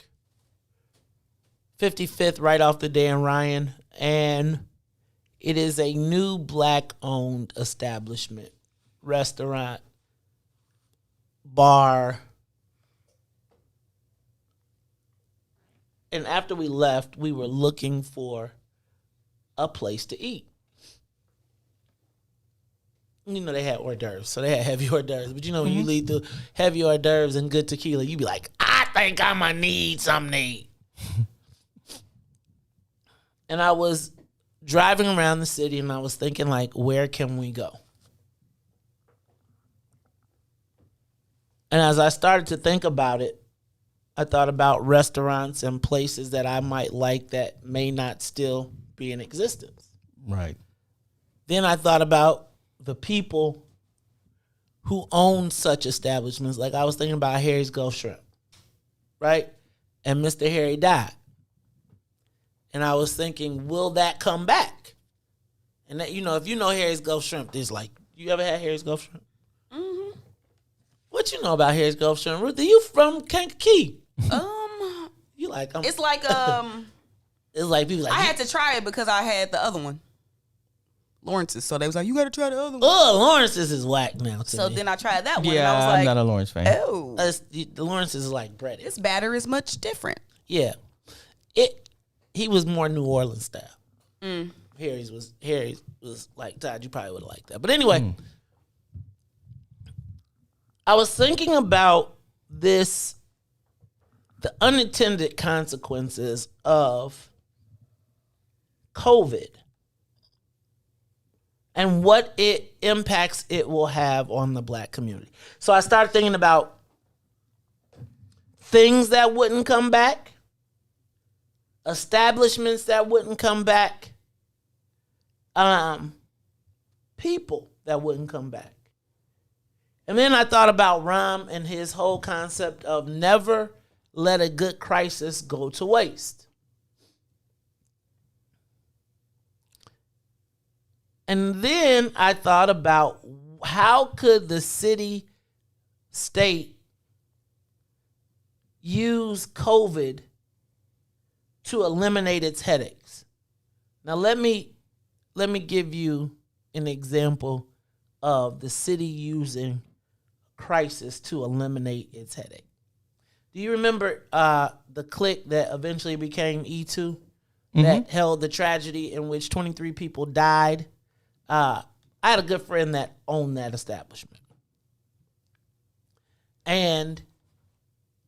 55th right off the Dan Ryan, and it is a new black-owned establishment, restaurant, bar. And after we left, we were looking for a place to eat. They had hors d'oeuvres, so they had heavy hors d'oeuvres. But when you lead through heavy hors d'oeuvres and good tequila, you be like, I think I'm going to need something to eat. And I was driving around the city and I was thinking, like, where can we go? And as I started to think about it, I thought about restaurants and places that I might like that may not still be in existence. Right. Then I thought about the people who own such establishments. Like I was thinking about Harry's Gulf Shrimp, right? And Mr. Harry died. And I was thinking, will that come back? And that, if you know Harry's Gulf Shrimp, there's like, you ever had Harry's Gulf Shrimp? Mm-hmm. What you know about Harry's Gulf Shrimp, Ruthie? You from Kankakee? You like? It's like It's like people like I had to try it because I had the other one, Lawrence's. So they was like, you got to try the other one. Oh, Lawrence's is whack now. So then I tried that one. Yeah, and I was like, I'm not a Lawrence fan. Oh, the Lawrence's is like breaded. This batter is much different. Yeah, he was more New Orleans style. Harry's was like, Todd, you probably would have liked that. But anyway, I was thinking about the unintended consequences of COVID and what impacts it will have on the black community. So I started thinking about things that wouldn't come back, establishments that wouldn't come back, people that wouldn't come back. And then I thought about Rahm and his whole concept of never let a good crisis go to waste. And then I thought about how could the city, state use COVID to eliminate its headaches. Now let me give you an example of the city using crisis to eliminate its headache. Do you remember the clique that eventually became E2 that held the tragedy in which 23 people died? I had a good friend that owned that establishment. And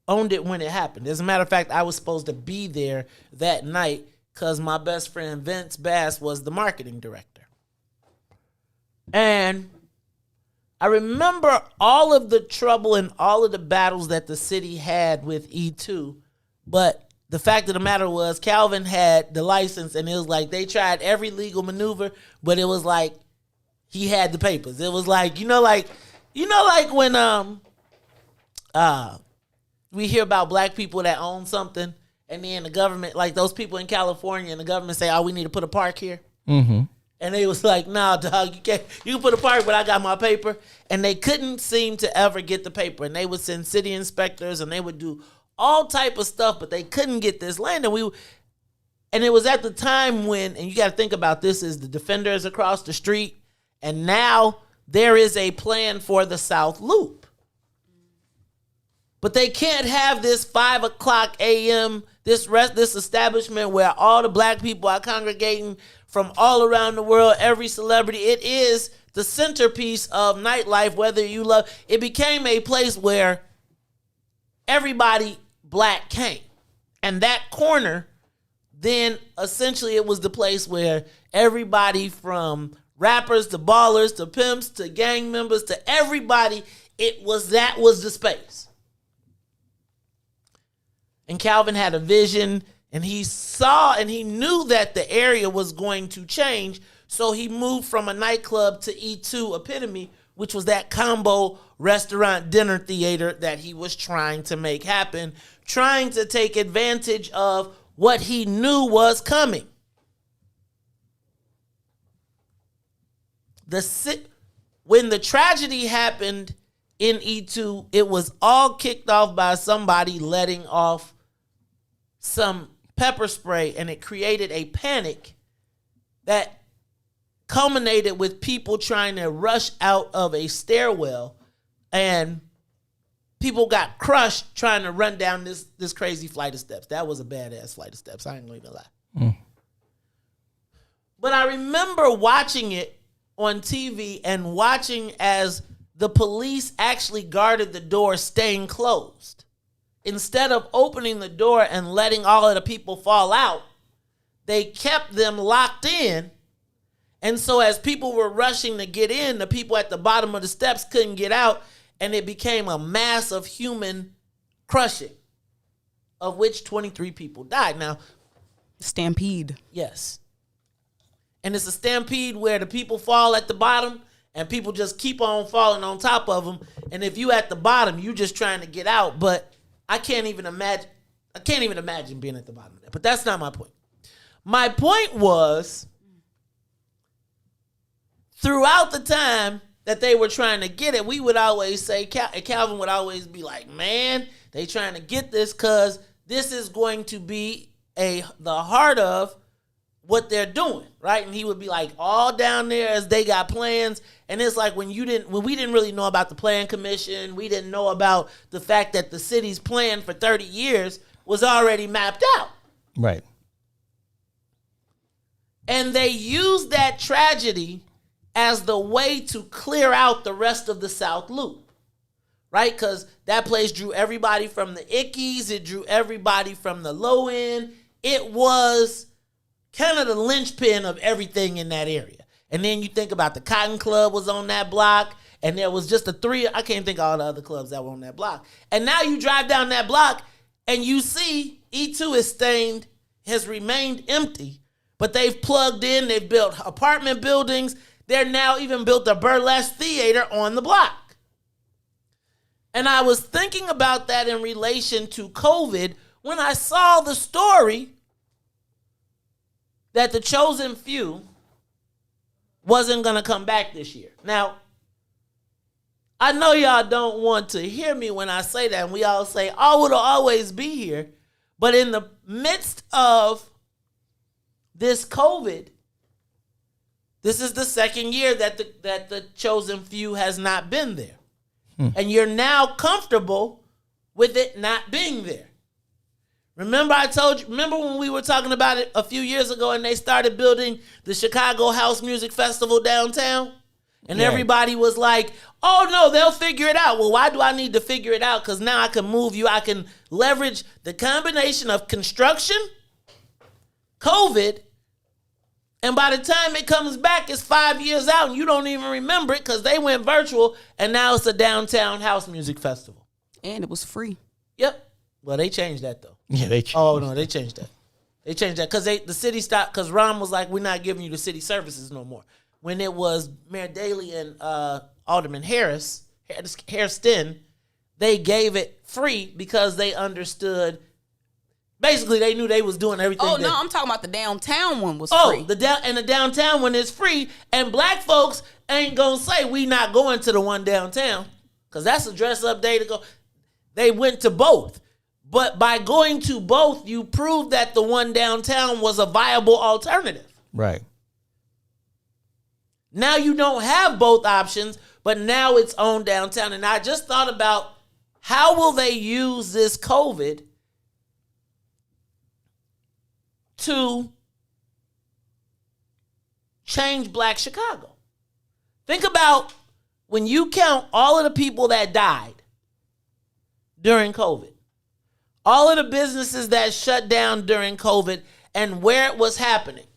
owned it when it happened. As a matter of fact, I was supposed to be there that night because my best friend Vince Bass was the marketing director. And I remember all of the trouble and all of the battles that the city had with E2. But the fact of the matter was Calvin had the license, and it was like they tried every legal maneuver, but it was like he had the papers. It was like, like when we hear about black people that own something, and then the government, like those people in California, and the government say, "Oh, we need to put a park here." Mm-hmm. And they was like, "Nah, dog, you can't. You can put a park, but I got my paper." And they couldn't seem to ever get the paper. And they would send city inspectors, and they would do all type of stuff, but they couldn't get this land. And it was at the time when, and you got to think about this, is the Defenders across the street, and now there is a plan for the South Loop. But they can't have this 5 o'clock a.m., this establishment where all the black people are congregating from all around the world, every celebrity. It is the centerpiece of nightlife, whether you love. It became a place where everybody black came. And that corner, then essentially it was the place where everybody from rappers to ballers to pimps to gang members to everybody, that was the space. And Calvin had a vision, and he saw and he knew that the area was going to change. So he moved from a nightclub to E2 Epitome, which was that combo restaurant dinner theater that he was trying to make happen, trying to take advantage of what he knew was coming. When the tragedy happened in E2, it was all kicked off by somebody letting off some pepper spray, and it created a panic that culminated with people trying to rush out of a stairwell, and people got crushed trying to run down this crazy flight of steps. That was a badass flight of steps. I ain't gonna even lie. But I remember watching it on TV and watching as the police actually guarded the door staying closed. Instead of opening the door and letting all of the people fall out, they kept them locked in. And so as people were rushing to get in, the people at the bottom of the steps couldn't get out, and it became a mass of human crushing, of which 23 people died. Now, stampede. Yes. And it's a stampede where the people fall at the bottom and people just keep on falling on top of them. And if you at the bottom, you just trying to get out. But I can't even imagine being at the bottom of that. But that's not my point. My point was, throughout the time that they were trying to get it, we would always say, Calvin would always be like, man, they trying to get this because this is going to be the heart of what they're doing, right? And he would be like, all down there as they got plans. And it's like when we didn't really know about the plan commission, we didn't know about the fact that the city's plan for 30 years was already mapped out. Right. And they used that tragedy as the way to clear out the rest of the South Loop, right? Because that place drew everybody from the Ickies. It drew everybody from the low end. It was kind of the linchpin of everything in that area. And then you think about the Cotton Club was on that block, and there was just I can't think of all the other clubs that were on that block. And now you drive down that block, and you see E2 has remained empty, but they've plugged in, they've built apartment buildings. They're now even built a burlesque theater on the block. And I was thinking about that in relation to COVID when I saw the story that the chosen few wasn't going to come back this year. Now, I know y'all don't want to hear me when I say that, and we all say, oh, it'll always be here. But in the midst of this COVID, this is the second year that the chosen few has not been there. And you're now comfortable with it not being there. Remember when we were talking about it a few years ago and they started building the Chicago House Music Festival downtown? And Yeah. everybody was like, oh, no, they'll figure it out. Well, why do I need to figure it out? Because now I can move you. I can leverage the combination of construction, COVID, and by the time it comes back, it's 5 years out, and you don't even remember it because they went virtual, and now it's a downtown house music festival. And it was free. Yep. Well, they changed that, though. Yeah, they changed. Oh, no, they changed that. They changed that because the city stopped, because Ron was like, we're not giving you the city services no more. When it was Mayor Daley and Alderman Hairston, they gave it free because they understood. Basically, they knew they was doing everything. Oh, no, I'm talking about the downtown one was Oh, free. the downtown one is free, and black folks ain't gonna say we not going to the one downtown because that's a dress up day to go. They went to both, but by going to both, you proved that the one downtown was a viable alternative. Right. Now you don't have both options, but now it's on downtown. And I just thought about how will they use this COVID to change Black Chicago. Think about when you count all of the people that died during COVID, all of the businesses that shut down during COVID, and where it was happening,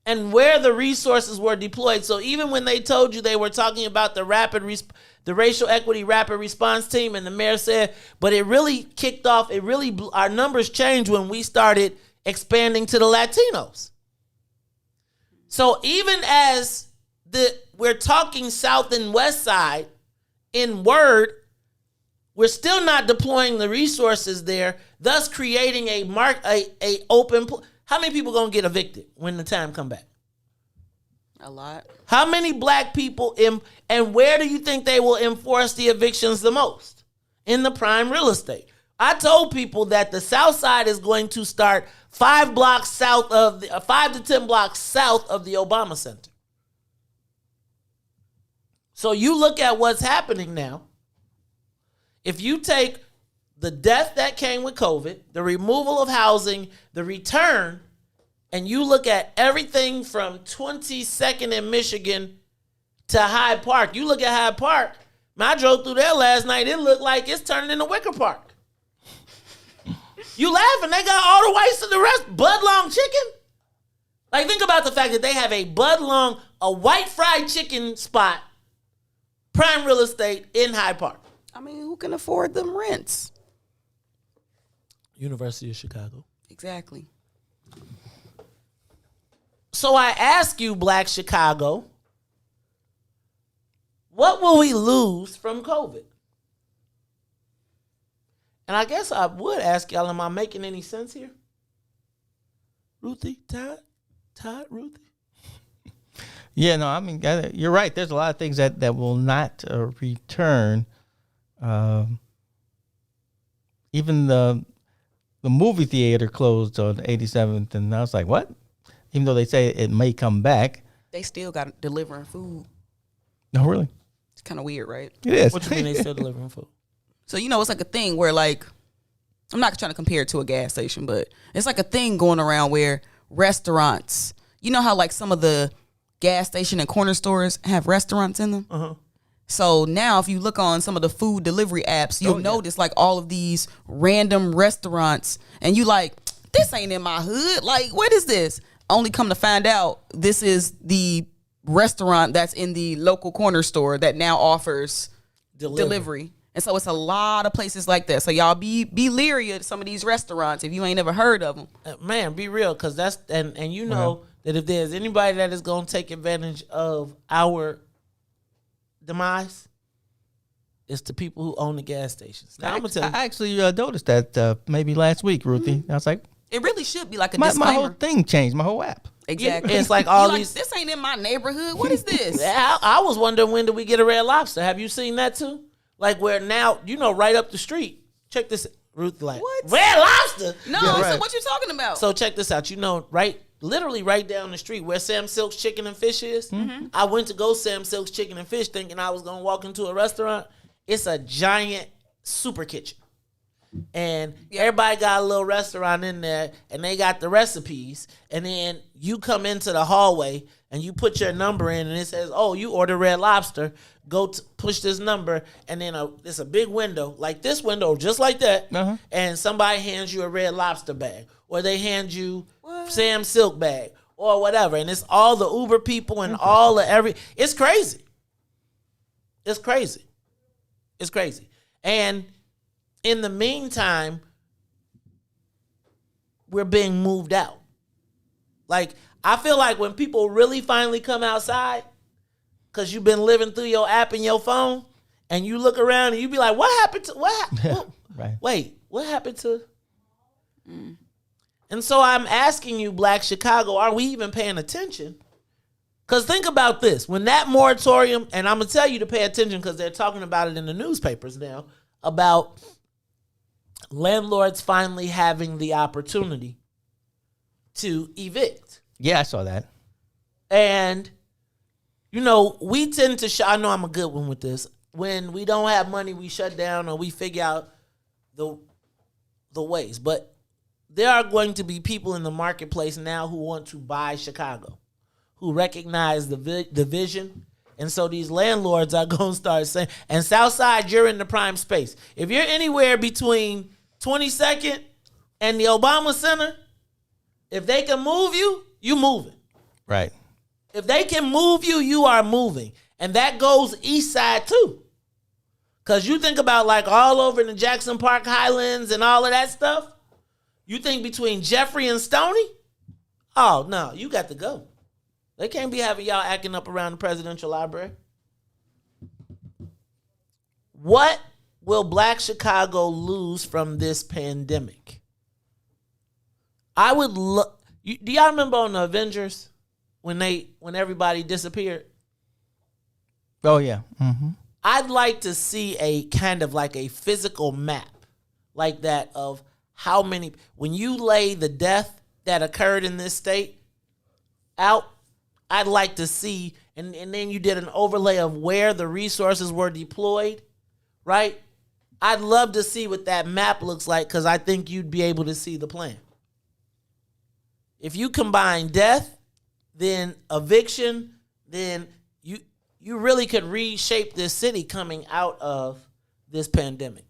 and where the resources were deployed. So even when they told you they were talking about the racial equity rapid response team, and the mayor said, but it really kicked off, our numbers changed when we started expanding to the Latinos. So even as we're talking South and West Side in word, we're still not deploying the resources there, thus creating a open. How many people gonna get evicted when the time come back? A lot. How many black people and where do you think they will enforce the evictions the most? In the prime real estate. I told people that the South Side is going to start 5 to 10 blocks south of the Obama Center. So you look at what's happening now. If you take the death that came with COVID, the removal of housing, the return, and you look at everything from 22nd in Michigan to Hyde Park. You look at Hyde Park. I drove through there last night. It looked like it's turning into Wicker Park. You laughing? They got all the whites and the rest. Bud Long chicken? Like, think about the fact that they have a Bud Long, a white fried chicken spot, prime real estate in Hyde Park. I mean, who can afford them rents? University of Chicago. Exactly. So I ask you, Black Chicago, what will we lose from COVID? And I guess I would ask y'all, am I making any sense here? Ruthie, Todd, Ruthie? Yeah, no, I mean, you're right. There's a lot of things that will not return. Even the movie theater closed on 87th, and I was like, what? Even though they say it may come back. They still got delivering food. No, really? It's kind of weird, right? It is. What you mean they still delivering food? So, it's like a thing where, like, I'm not trying to compare it to a gas station, but it's like a thing going around where restaurants, you know how, like, some of the gas station and corner stores have restaurants in them? Uh-huh. So now if you look on some of the food delivery apps, you'll notice, like, all of these random restaurants, and you like, this ain't in my hood. Like, what is this? Only come to find out this is the restaurant that's in the local corner store that now offers delivery. And so it's a lot of places like that. So y'all be leery of some of these restaurants if you ain't never heard of them. Man, be real, because that's and you know that if there's anybody that is going to take advantage of our demise, it's the people who own the gas stations. Now, I'm gonna tell you, I actually noticed that maybe last week, Ruthie. Mm-hmm. I was like, it really should be like a my disclaimer. whole thing changed, my whole app. Exactly. It's like all these. This ain't in my neighborhood. What is this? I was wondering, when do we get a Red Lobster? Have you seen that too? Like, where now, right up the street. Check this, Ruth. Like, what? Red Lobster? No, so what you talking about? So check this out. Literally right down the street where Sam Silk's Chicken and Fish is. Mm-hmm. I went to go Sam Silk's Chicken and Fish thinking I was gonna walk into a restaurant. It's a giant super kitchen. and everybody got a little restaurant in there, and they got the recipes, and then you come into the hallway and you put your number in, and it says, "Oh, you order Red Lobster. Go push this number," and then it's a big window, like this window, just like that, and somebody hands you a Red Lobster bag, or they hand you Sam Silk bag, or whatever, and it's all the Uber people and all the it's crazy. It's crazy. It's crazy. And in the meantime, we're being moved out. Like, I feel like when people really finally come outside, because you've been living through your app and your phone, and you look around and you be like, what happened to, Right. Wait, what happened to? And so I'm asking you, Black Chicago, are we even paying attention? Because think about this. When that moratorium, and I'm going to tell you to pay attention because they're talking about it in the newspapers now, about landlords finally having the opportunity to evict. Yeah, I saw that. And, you know, we tend to, I know I'm a good one with this. When we don't have money, we shut down or we figure out the ways. But there are going to be people in the marketplace now who want to buy Chicago, who recognize the vision. And so these landlords are going to start saying, and Southside, you're in the prime space. If you're anywhere between 22nd and the Obama Center, if they can move you, you moving. Right. If they can move you, you are moving. And that goes east side too. Because you think about like all over in the Jackson Park Highlands and all of that stuff. You think between Jeffrey and Stony? Oh, no, you got to go. They can't be having y'all acting up around the presidential library. What will Black Chicago lose from this pandemic? I would look. Do y'all remember on the Avengers when everybody disappeared? Oh yeah. Mm-hmm. I'd like to see a kind of like a physical map like that of how many, when you lay the death that occurred in this state out, I'd like to see, and then you did an overlay of where the resources were deployed, right? I'd love to see what that map looks like because I think you'd be able to see the plan. If you combine death, then eviction, then you really could reshape this city coming out of this pandemic.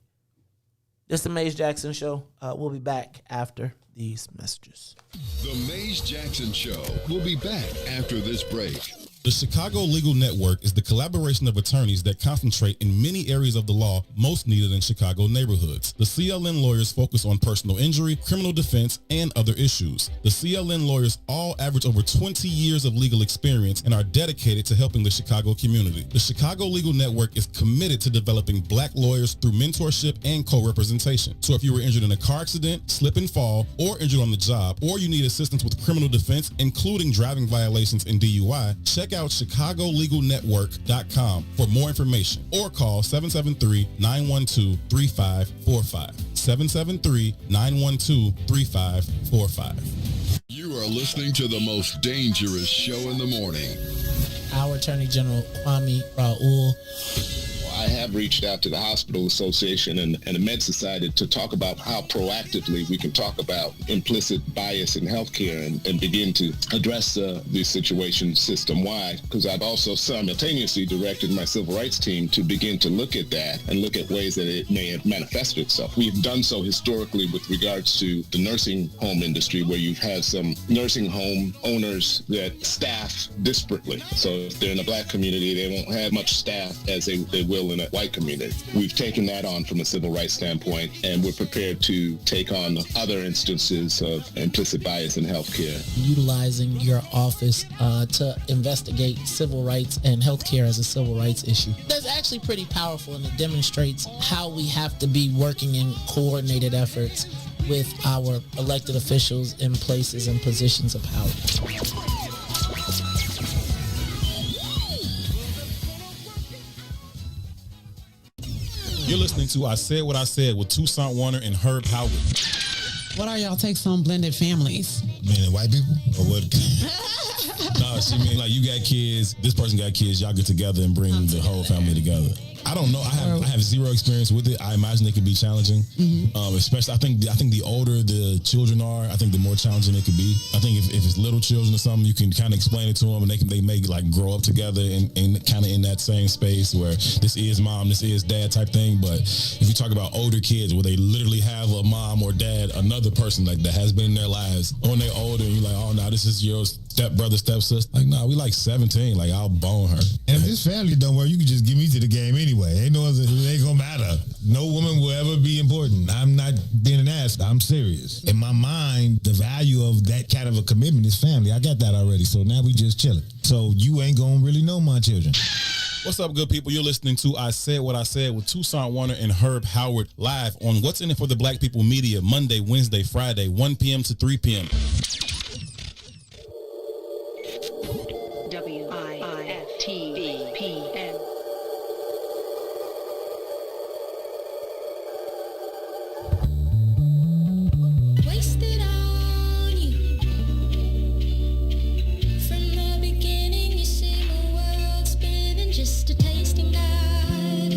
This is the Maze Jackson Show. We'll be back after these messages. The Maze Jackson Show. We'll be back after this break. The Chicago Legal Network is the collaboration of attorneys that concentrate in many areas of the law most needed in Chicago neighborhoods. The CLN lawyers focus on personal injury, criminal defense, and other issues. The CLN lawyers all average over 20 years of legal experience and are dedicated to helping the Chicago community. The Chicago Legal Network is committed to developing Black lawyers through mentorship and co-representation. So if you were injured in a car accident, slip and fall, or injured on the job, or you need assistance with criminal defense, including driving violations and DUI, check out ChicagoLegalNetwork.com for more information or call 773-912-3545. 773-912-3545. You are listening to the most dangerous show in the morning. Our Attorney General Kwame Raoul. I have reached out to the Hospital Association and the Med Society to talk about how proactively we can talk about implicit bias in healthcare and begin to address the situation system-wide, because I've also simultaneously directed my civil rights team to begin to look at that and look at ways that it may have manifested itself. We've done so historically with regards to the nursing home industry, where you've had some nursing home owners that staff disparately. So if they're in a Black community, they won't have much staff as they will in a white community. We've taken that on from a civil rights standpoint, and we're prepared to take on other instances of implicit bias in healthcare. Utilizing your office to investigate civil rights and healthcare as a civil rights issue. That's actually pretty powerful, and it demonstrates how we have to be working in coordinated efforts with our elected officials in places and positions of power. You're listening to I Said What I Said with Toussaint Warner and Herb Howard. What are y'all takes on blended families? Meaning white people? Or what? No, she mean like you got kids, this person got kids, y'all get together and bring the whole family together. I don't know. I have zero experience with it. I imagine it could be challenging. Especially, I think the older the children are, I think the more challenging it could be. I think if it's little children or something, you can kind of explain it to them, and they may like grow up together and kind of in that same space where this is mom, this is dad type thing. But if you talk about older kids where they literally have a mom or dad, another person like that has been in their lives, or when they're older, and you're like, oh, now this is your step brother, step sister. Like, nah, we like 17. Like, I'll bone her. And if this family don't work, you can just give me to the game anyway. It ain't gonna matter. No woman will ever be important. I'm not being an ass. I'm serious. In my mind, the value of that kind of a commitment is family. I got that already. So now we just chilling. So you ain't gonna really know my children. What's up, good people? You're listening to I Said What I Said with Tucson Warner and Herb Howard live on What's In It for the Black People Media, Monday, Wednesday, Friday, 1 p.m. to 3 p.m. WIIFTBP. Wasted on you. From the beginning, you see my world spinning, just a tasting guide.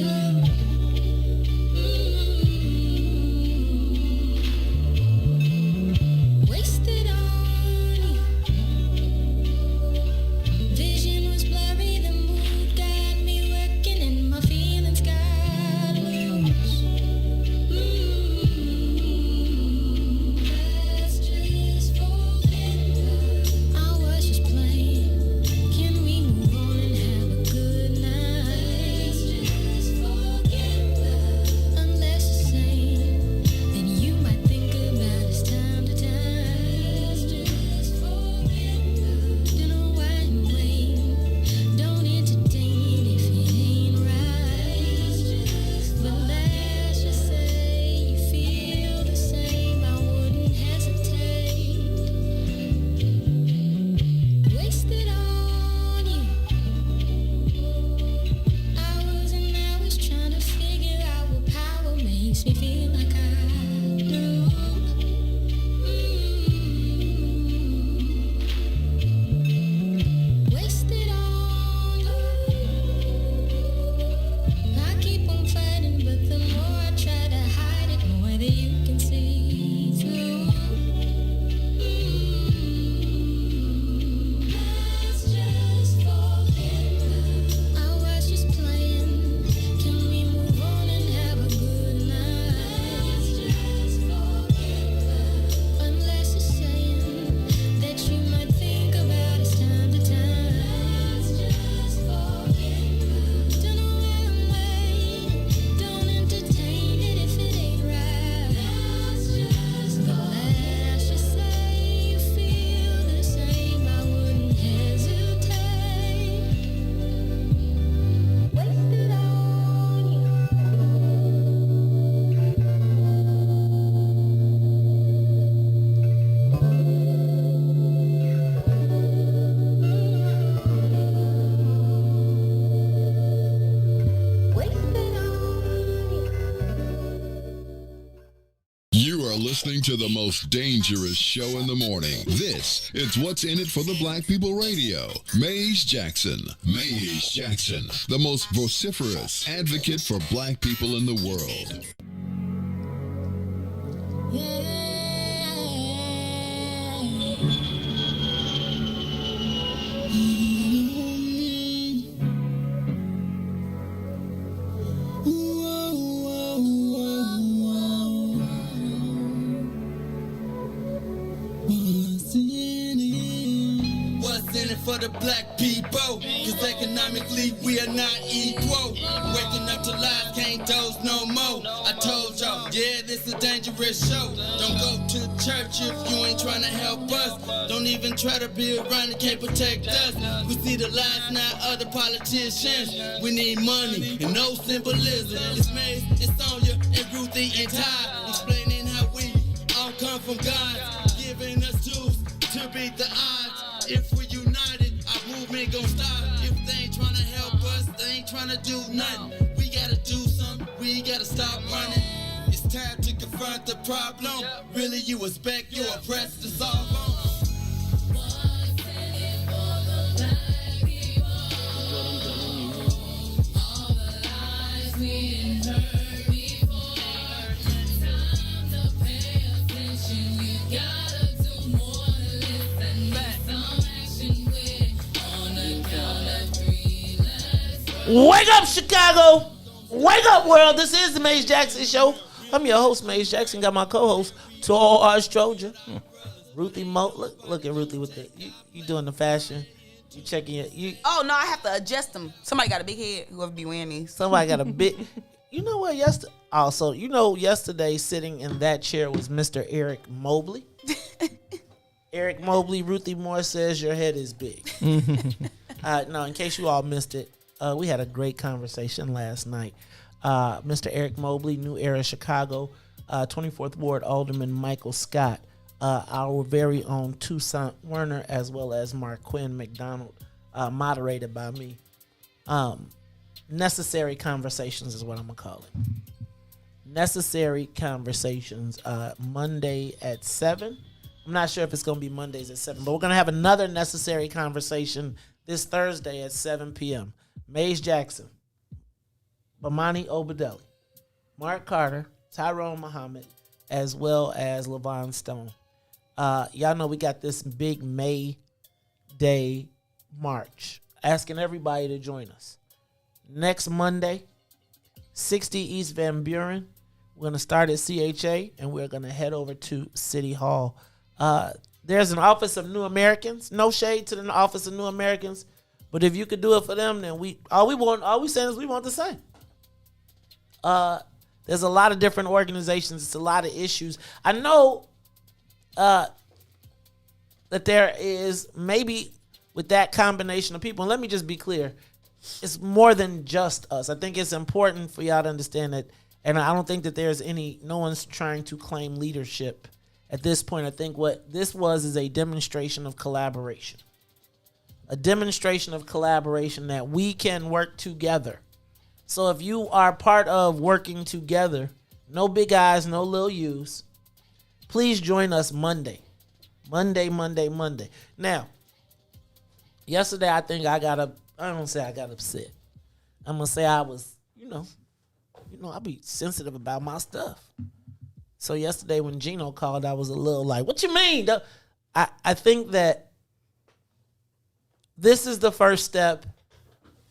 Wasted on you. Vision was blurry, the mood got me working, and my feelings got loose. Let's just forget I was just playing. Can we move on and have a good night? Let's just forget unless you're saying, then you might think about it's time to time. Let's just forget. Don't know why I'm waiting. Don't entertain if it ain't right. But let's just say you feel the same. I wouldn't hesitate. Wasted on you. Hours and hours trying to figure out what power makes me feel like I do. Wasted on you. I keep on fighting, but the more I try to hide it, more that you can see through. Let's just forget I was just playing. Can we move on and have a good night? Let's just forget unless you're saying that you might think about it's time to time. Let's just forget. Don't know where I'm waiting. Don't entertain it if it ain't right. Let's just say you feel the same. I wouldn't hesitate. Wasted on you. Wasted on you. You are listening to the most dangerous show in the morning. This is What's In It for the Black People Radio. Maze Jackson. Maze Jackson, the most vociferous advocate for black people in the world. What's in it for the black people? Cause economically we are not equal. Waking up to lies, can't doze no more. I told y'all, yeah, this is a dangerous show. Don't go to church if you ain't trying to help us. Don't even try to be around that can't protect us. We see the lies, not other politicians. We need money and no symbolism. It's Maze, it's Sonia, and Ruthie, and Todd. Explaining how we all come from God. Giving us tools to beat the odds. If we united, our movement gon' stop. If they ain't tryna help us, they ain't tryna do nothing. We gotta do something, we gotta stop running. It's time to confront the problem. Really, you expect your oppressed to solve on. Wake up, Chicago. Wake up, world. This is the Maze Jackson Show. I'm your host, Maze Jackson. Got my co-host, Todd Stroger. Ruthie Mo. Look at Ruthie with the. You doing the fashion. You checking it. Oh, no, I have to adjust them. Somebody got a big head, whoever be wearing these. Somebody got a big. You know what? Yesterday sitting in that chair was Mr. Eric Mobley. Eric Mobley, Ruthie Moore says your head is big. No, in case you all missed it, we had a great conversation last night. Mr. Eric Mobley, New Era Chicago, 24th Ward Alderman Michael Scott, our very own Toussaint Werner, as well as Marquin McDonald, moderated by me. Necessary Conversations is what I'm going to call it. Necessary Conversations, Monday at 7. I'm not sure if it's going to be Mondays at 7, but we're going to have another Necessary Conversation this Thursday at 7 p.m. Maze Jackson, Bomani Obedelli, Mark Carter, Tyrone Muhammad, as well as LaVon Stone. Y'all know we got this big May Day march. Asking everybody to join us. Next Monday, 60 East Van Buren. We're going to start at CHA, and we're going to head over to City Hall. There's an Office of New Americans. No shade to the Office of New Americans, but if you could do it for them, then all we saying is we want the same. There's a lot of different organizations. It's a lot of issues. I know that there is maybe with that combination of people, and let me just be clear, it's more than just us. I think it's important for y'all to understand that, and I don't think that no one's trying to claim leadership at this point. I think what this was is a demonstration of collaboration. A demonstration of collaboration that we can work together. So if you are part of working together, no big eyes, no little U's, please join us Monday. Monday. Now, yesterday I think I don't say I got upset. I'm going to say I was, I be sensitive about my stuff. So yesterday when Gino called, I was a little like, what you mean? I think that this is the first step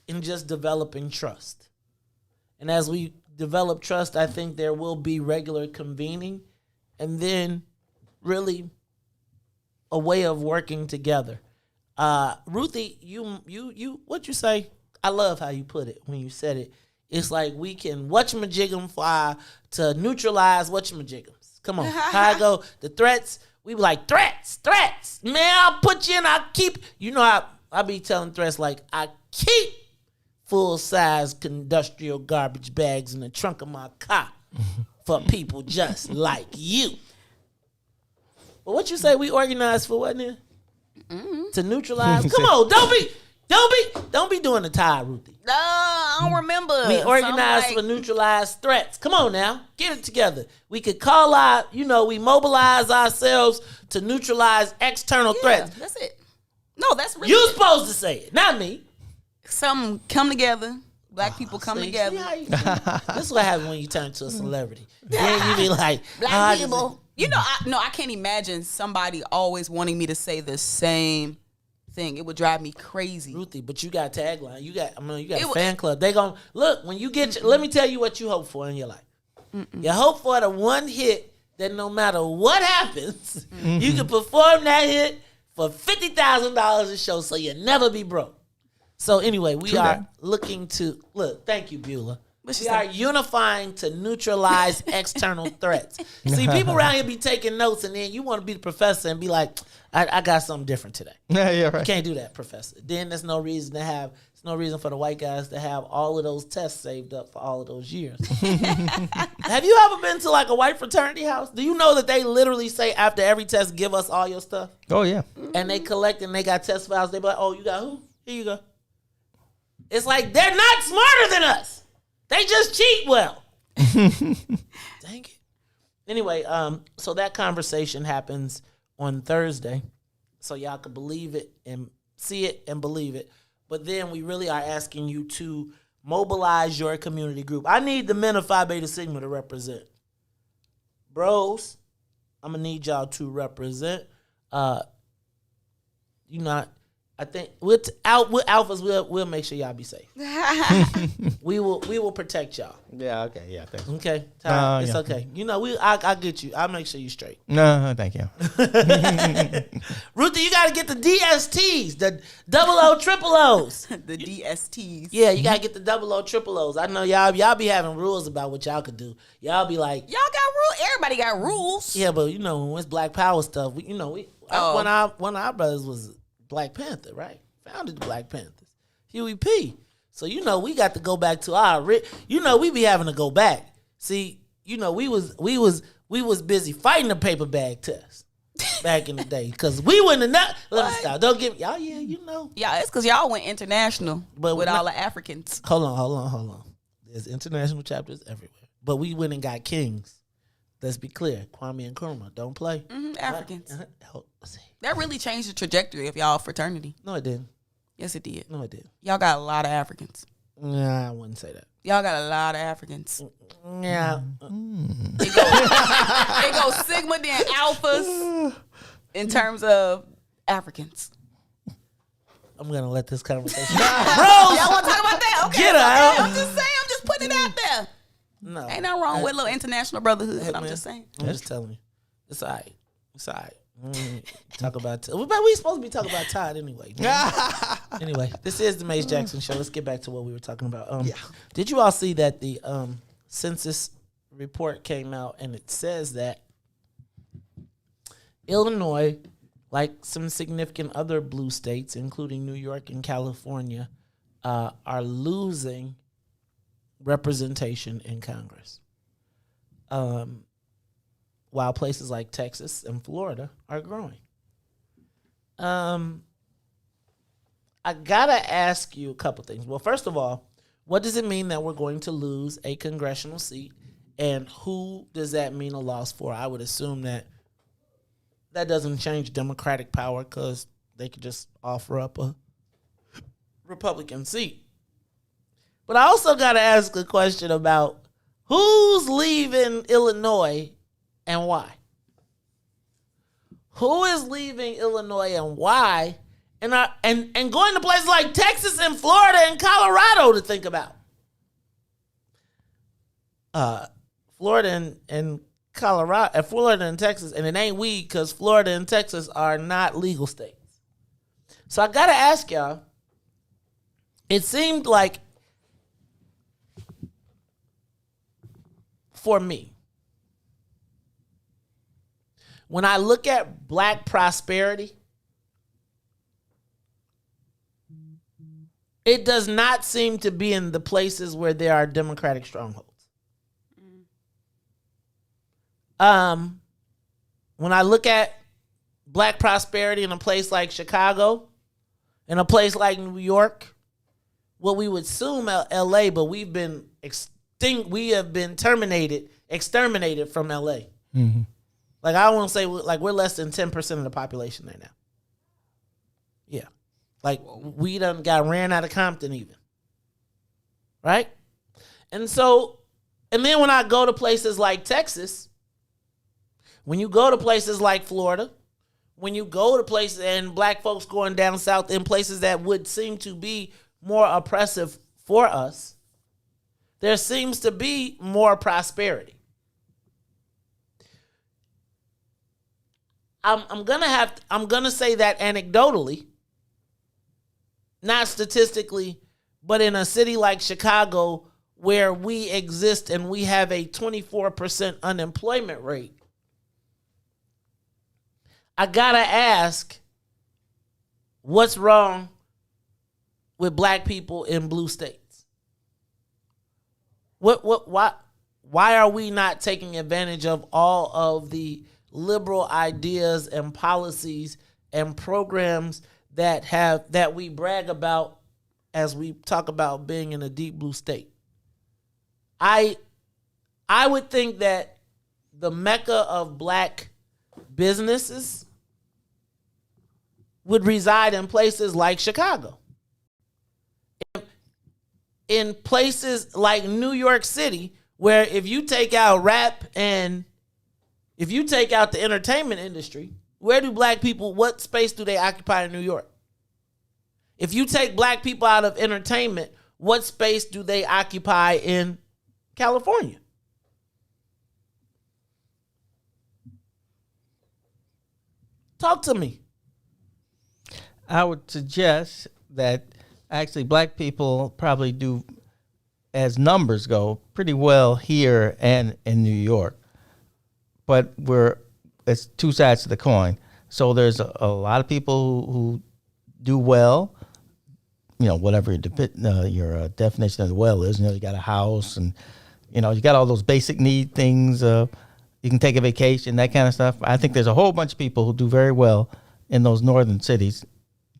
in just developing trust. And as we develop trust, I think there will be regular convening and then really a way of working together. Ruthie, you what you say? I love how you put it when you said it. It's like we can whatchamajig'em fly to neutralize whatchamajig'ems. Come on. How I go, the threats, we be like, threats. Man, I'll put you in, I'll keep, I be telling threats like, I keep full-size industrial garbage bags in the trunk of my car for people just like you. But what you say we organized for, wasn't it? Mm-hmm. To neutralize? Come on, don't be doing the tie, Ruthie. No, I don't remember. We organized for neutralize threats. Come on now, get it together. We could call out, we mobilize ourselves to neutralize external threats. That's it. No, that's really you supposed to say it, not me. Some come together. Black people come together. This is what happens when you turn to a celebrity. Then you be like, black people. I can't imagine somebody always wanting me to say the same thing. It would drive me crazy. Ruthie, but you got a tagline. You got a fan club. They gon' look when you get. Let me tell you what you hope for in your life. You hope for the one hit that no matter what happens, you can perform that hit for $50,000 a show, so you never be broke. So anyway, we are looking to look. Thank you, Beulah. We are unifying to neutralize external threats. See, people around here be taking notes, and then you want to be the professor and be like, I got something different today. Yeah, right. You can't do that, professor. Then there's no reason for the white guys to have all of those tests saved up for all of those years. Have you ever been to like a white fraternity house? Do you know that they literally say after every test, give us all your stuff? Oh, yeah. And they collect and they got test files. They be like, oh, you got who? Here you go. It's like they're not smarter than us. They just cheat well. Dang it. Anyway, so that conversation happens on Thursday. So y'all can believe it and see it and believe it. But then we really are asking you to mobilize your community group. I need the men of Phi Beta Sigma to represent. Bros, I'm going to need y'all to represent. I think with alphas, we'll make sure y'all be safe. we will protect y'all. Yeah. Okay. Yeah. Thanks. Okay, Todd, it's okay. You know, I get you. I'll make sure you straight. No, thank you. Ruthie, you got to get the DSTs, the double O triple O's. The DSTs. Yeah, you got to get the double O triple O's. I know y'all be having rules about what y'all could do. Y'all be like, y'all got rules. Everybody got rules. Yeah, but you know when it's Black Power stuff, one of our brothers was Black Panther, right? Founded the Black Panthers, Huey P. So you know we got to go back to our. We be having to go back. See, we was busy fighting the paper bag test back in the day because we wouldn't have. Let me stop. Don't give y'all. Yeah, Yeah, it's because y'all went international with all the Africans. Hold on. There's international chapters everywhere, but we went and got kings. Let's be clear. Kwame Nkrumah, don't play. Africans. That really changed the trajectory of y'all fraternity. No, it didn't. Yes, it did. No, it did. Y'all got a lot of Africans. Nah, I wouldn't say that. Y'all got a lot of Africans. Yeah. It goes Sigma then Alphas in terms of Africans. I'm gonna let this conversation. Bro, y'all want to talk about that? Okay, get out. I'm just saying. I'm just putting it out there. No, ain't nothing wrong with a little international brotherhood. I'm just saying. I'm just telling you, it's all right. It's all right. Talk about, but we supposed to be talking about Todd anyway. Anyway, this is the Mace Jackson Show. Let's get back to what we were talking about. Did you all see that the census report came out and it says that Illinois, like some significant other blue states, including New York and California, are losing representation in Congress. While places like Texas and Florida are growing. I gotta ask you a couple things. Well, first of all, what does it mean that we're going to lose a congressional seat, and who does that mean a loss for? I would assume that doesn't change Democratic power because they could just offer up a Republican seat. But I also gotta ask a question about who's leaving Illinois and why? Who is leaving Illinois and why? And going to places like Texas and Florida and Colorado to think about. Florida and Colorado, Florida and Texas, and it ain't weed because Florida and Texas are not legal states. So I gotta ask y'all, it seemed like for me, when I look at black prosperity, it does not seem to be in the places where there are Democratic strongholds. When I look at black prosperity in a place like Chicago, in a place like New York, what we would assume LA, but we've been we have been exterminated from LA. Mm-hmm. Like, I want to say, like, we're less than 10% of the population there now. Yeah. Like, we done got ran out of Compton even. Right? And then when I go to places like Texas, when you go to places like Florida, when you go to places and black folks going down south in places that would seem to be more oppressive for us, there seems to be more prosperity. I'm gonna say that anecdotally, not statistically, but in a city like Chicago where we exist and we have a 24% unemployment rate, I gotta ask, what's wrong with black people in blue states? Why are we not taking advantage of all of the liberal ideas and policies and programs that we brag about as we talk about being in a deep blue state? I would think that the mecca of black businesses would reside in places like Chicago. In places like New York City, where if you take out rap and if you take out the entertainment industry, where do black people, what space do they occupy in New York? If you take black people out of entertainment, what space do they occupy in California? Talk to me. I would suggest that actually black people probably do, as numbers go, pretty well here and in New York. But it's two sides to the coin. So there's a lot of people who do well, whatever your definition of well is. You got a house and, you got all those basic need things. You can take a vacation, that kind of stuff. I think there's a whole bunch of people who do very well in those northern cities.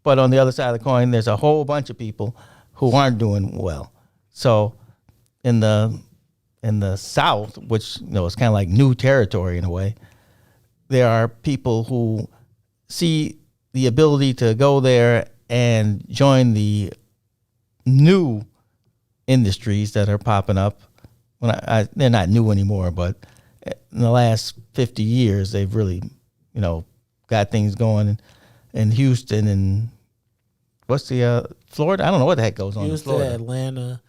But on the other side of the coin, there's a whole bunch of people who aren't doing well. So in the South, which is kind of like new territory in a way, there are people who see the ability to go there and join the new industries that are popping up. They're not new anymore, but in the last 50 years, they've really, got things going in Houston and what's the Florida? I don't know what the heck goes on Houston, in Florida. Atlanta,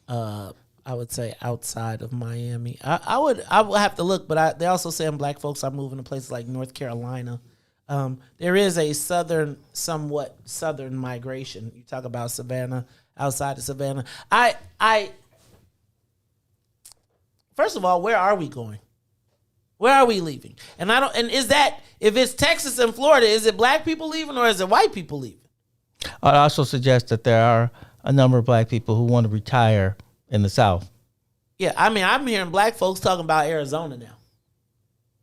I would say outside of Miami. I would have to look, but they also saying black folks are moving to places like North Carolina. There is a somewhat southern migration. You talk about Savannah, outside of Savannah. First of all, where are we going? Where are we leaving? And is that, if it's Texas and Florida, is it black people leaving or is it white people leaving? I'd also suggest that there are a number of black people who want to retire in the South. Yeah, I'm hearing black folks talking about Arizona now.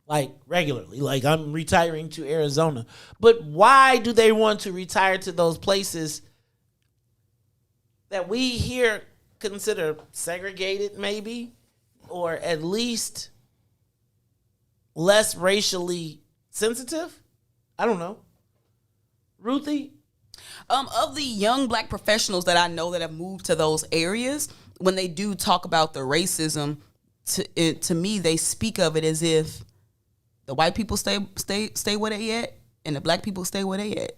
Like regularly. Like, I'm retiring to Arizona. But why do they want to retire to those places that we here consider segregated maybe? Or at least less racially sensitive? I don't know. Ruthie? Of the young black professionals that I know that have moved to those areas, when they do talk about the racism, to me, they speak of it as if the white people stay where they at and the black people stay where they at.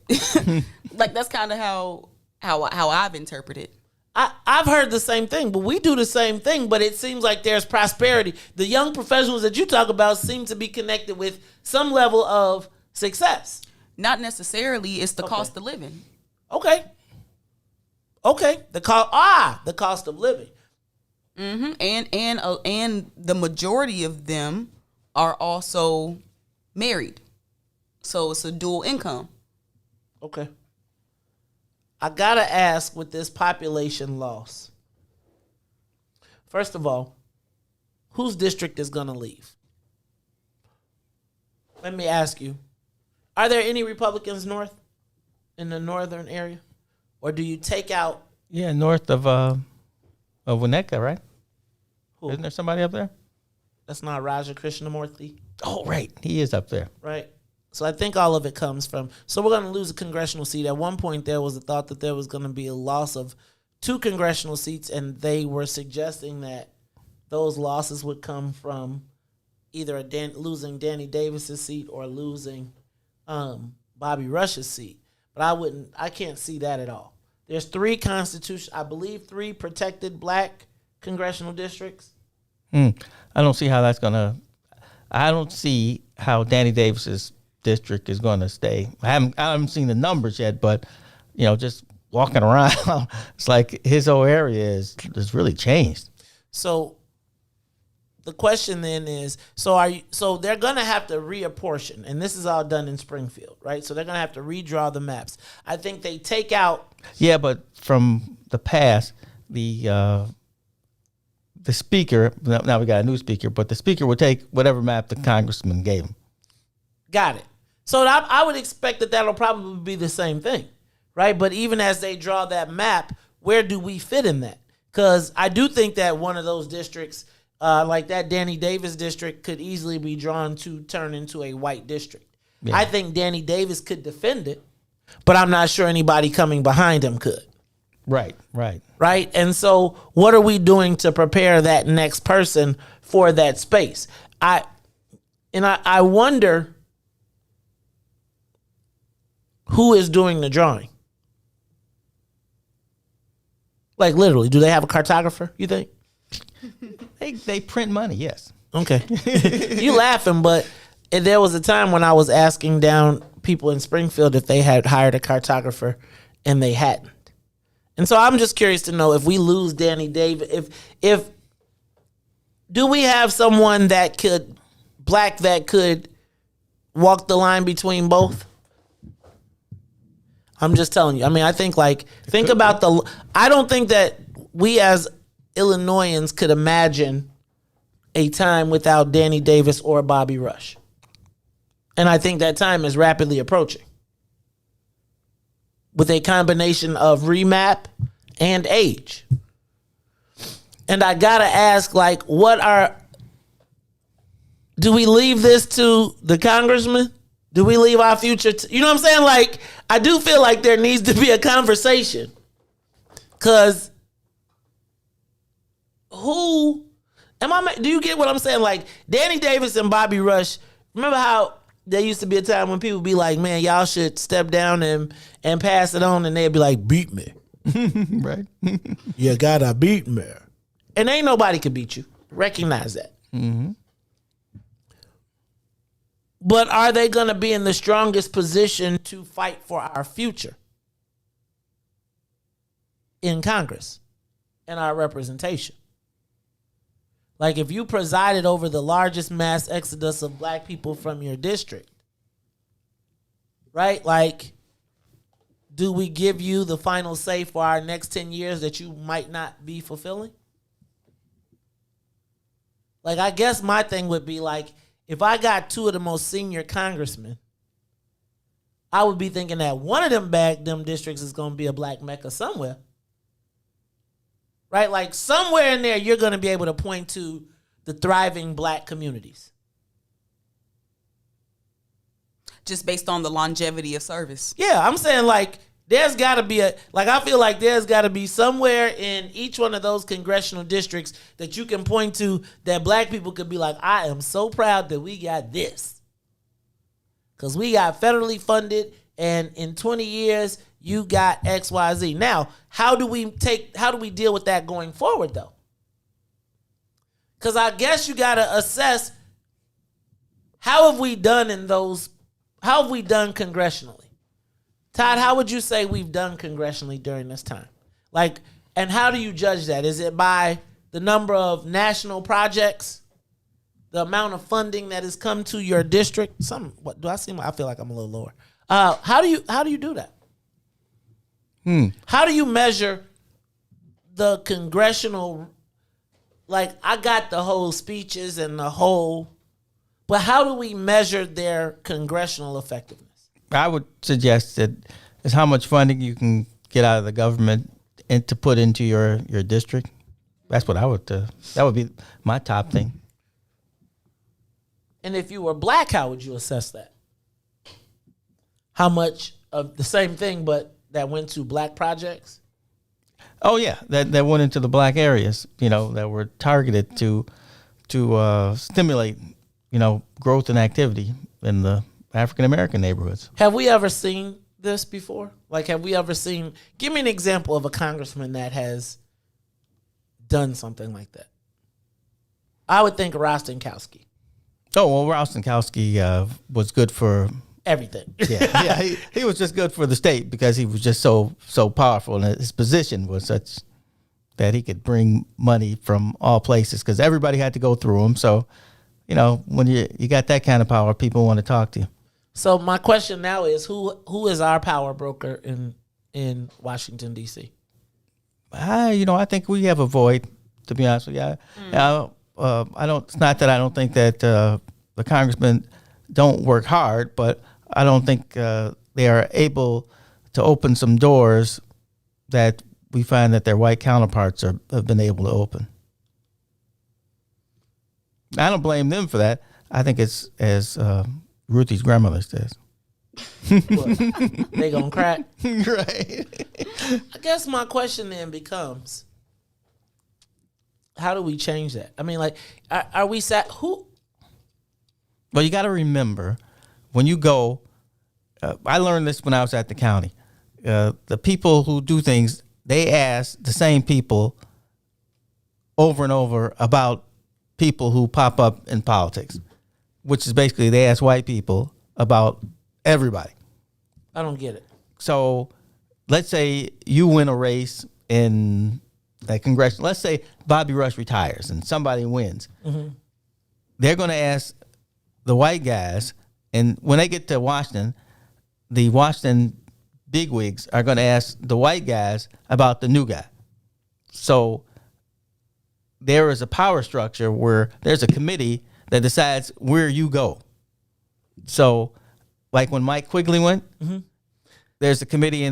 Like, that's kind of how I've interpreted. I've heard the same thing, but we do the same thing, but it seems like there's prosperity. The young professionals that you talk about seem to be connected with some level of success. Not necessarily. It's the cost of living. Okay. The cost of living. Mm-hmm. And the majority of them are also married. So it's a dual income. Okay. I gotta ask, with this population loss, first of all, whose district is gonna leave? Let me ask you, are there any Republicans in the northern area? Or do you take out? Yeah, north of Winnetka, right? Who? Isn't there somebody up there? That's not Raja Krishnamurthy. Oh, right. He is up there. Right. So I think all of it comes from, so we're going to lose a congressional seat. At one point, there was a thought that there was going to be a loss of 2 congressional seats, and they were suggesting that those losses would come from either losing Danny Davis's seat or losing Bobby Rush's seat. But I can't see that at all. There's 3 protected black congressional districts. I don't see how that's going to, I don't see how Danny Davis's district is going to stay. I haven't seen the numbers yet, but just walking around, it's like his whole area is really changed. So the question then is, so they're going to have to reapportion, and this is all done in Springfield, right? So they're going to have to redraw the maps. I think they take out. Yeah, but from the past, the speaker, now we got a new speaker, but the speaker would take whatever map the congressman gave him. Got it. So I would expect that that'll probably be the same thing, right? But even as they draw that map, where do we fit in that? Because I do think that one of those districts, like that Danny Davis district, could easily be drawn to turn into a white district. Yeah. I think Danny Davis could defend it, but I'm not sure anybody coming behind him could. Right. And so what are we doing to prepare that next person for that space? I wonder who is doing the drawing. Like literally, do they have a cartographer? You think? They print money, yes. Okay. You laughing, but there was a time when I was asking down people in Springfield if they had hired a cartographer, and they hadn't. And so I'm just curious to know if we lose Danny Davis, if do we have someone that could walk the line between both? I'm just telling you. I mean, I think I don't think that we as Illinoisans could imagine a time without Danny Davis or Bobby Rush. And I think that time is rapidly approaching. With a combination of remap and age. And I gotta ask, do we leave this to the congressman? Do we leave our future to, you know what I'm saying? Like, I do feel like there needs to be a conversation. Cause do you get what I'm saying? Like, Danny Davis and Bobby Rush, remember how there used to be a time when people be like, man, y'all should step down and pass it on, and they'd be like, beat me. Right. You gotta beat me. And ain't nobody can beat you. Recognize that. Mm-hmm. But are they going to be in the strongest position to fight for our future in Congress and our representation? Like, if you presided over the largest mass exodus of black people from your district, right? Like, do we give you the final say for our next 10 years that you might not be fulfilling? Like, I guess my thing would be like, if I got two of the most senior congressmen, I would be thinking that one of them districts is going to be a black mecca somewhere. Right? Like, somewhere in there, you're going to be able to point to the thriving black communities. Just based on the longevity of service. Yeah, I'm saying, like, there's got to be I feel like there's got to be somewhere in each one of those congressional districts that you can point to that black people could be like, I am so proud that we got this. Because we got federally funded, and in 20 years, you got X, Y, Z. Now, how do we deal with that going forward, though? Because I guess you got to assess, how have we done congressionally? Todd, how would you say we've done congressionally during this time? Like, and how do you judge that? Is it by the number of national projects, the amount of funding that has come to your district? I feel like I'm a little lower. How do you do that? How do you measure the congressional? Like, I got the whole speeches and but how do we measure their congressional effectiveness? I would suggest that is how much funding you can get out of the government and to put into your district. That's what I would do. That would be my top thing. And if you were black, how would you assess that? How much of the same thing, but that went to black projects? Oh yeah, that went into the black areas, that were targeted to stimulate, growth and activity in the African American neighborhoods. Have we ever seen this before? Like, give me an example of a congressman that has done something like that. I would think Rostenkowski. Oh, well, Rostenkowski was good for everything. Yeah, he was just good for the state because he was just so powerful, and his position was such that he could bring money from all places because everybody had to go through him. So, when you got that kind of power, people want to talk to you. So my question now is, who is our power broker in Washington, D.C.? I think we have a void, to be honest with you. It's not that I don't think that the congressmen don't work hard, but I don't think they are able to open some doors that we find that their white counterparts have been able to open. I don't blame them for that. I think it's as Ruthie's grandmother says. They gonna crack? Right. I guess my question then becomes, how do we change that? I mean, like, are we who? Well, you got to remember, when you go, I learned this when I was at the county. The people who do things they ask the same people over and over about people who pop up in politics, which is basically they ask white people about everybody. I don't get it. So let's say you win a race in that congressional. Let's say Bobby Rush retires and somebody wins. Mm-hmm. They're going to ask the white guys, and when they get to Washington, the Washington bigwigs are going to ask the white guys about the new guy. So there is a power structure where there's a committee that decides where you go. So, like when Mike Quigley went, there's a committee,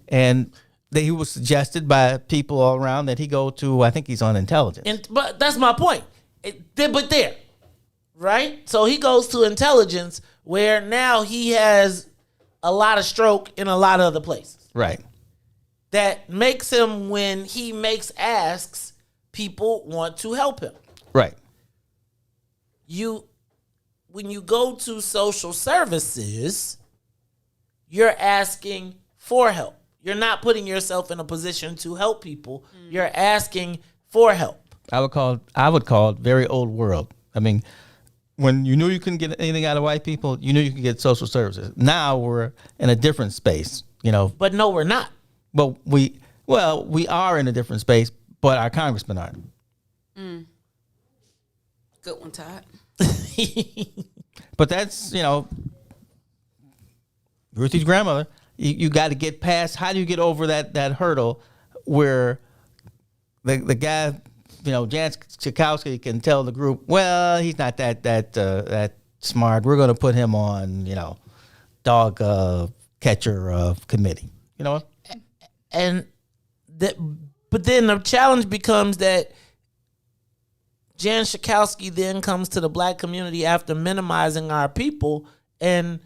and he was suggested by people all around that he go to, I think he's on intelligence. But that's my point. Right? So he goes to intelligence where now he has a lot of stroke in a lot of other places. Right. That makes him, when he makes asks, people want to help him. Right. When you go to social services, you're asking for help. You're not putting yourself in a position to help people. You're asking for help. I would call it very old world. I mean, when you knew you couldn't get anything out of white people, you knew you could get social services. Now we're in a different space, you know. But no, we're not. But we are in a different space, but our congressmen aren't. Good one, Todd. But that's, you know, Ruthie's grandmother. You got to get past. How do you get over that hurdle where the guy, you know, Jan Schakowsky can tell the group, well, he's not that smart. We're going to put him on, you know, dog catcher committee. You know what? But then the challenge becomes that Jan Schakowsky then comes to the black community after minimizing our people and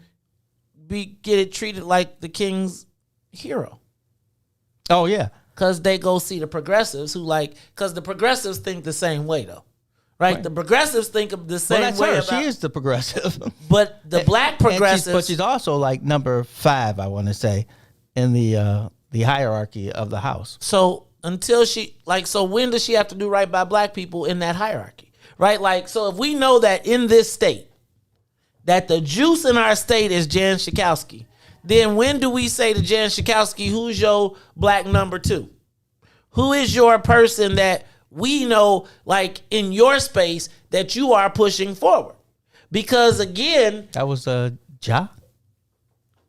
get it treated like the king's hero. Oh, yeah. Because they go see the progressives because the progressives think the same way, though. Right? The progressives think of the same way. Her. She is the progressive. But the black progressives. But she's also like number 5, I want to say, in the hierarchy of the House. So until so when does she have to do right by black people in that hierarchy? Right? Like, so if we know that in this state, that the juice in our state is Jan Schakowsky, then when do we say to Jan Schakowsky, who's your black number 2? Who is your person that we know, like, in your space that you are pushing forward? Because, again... That was Ja?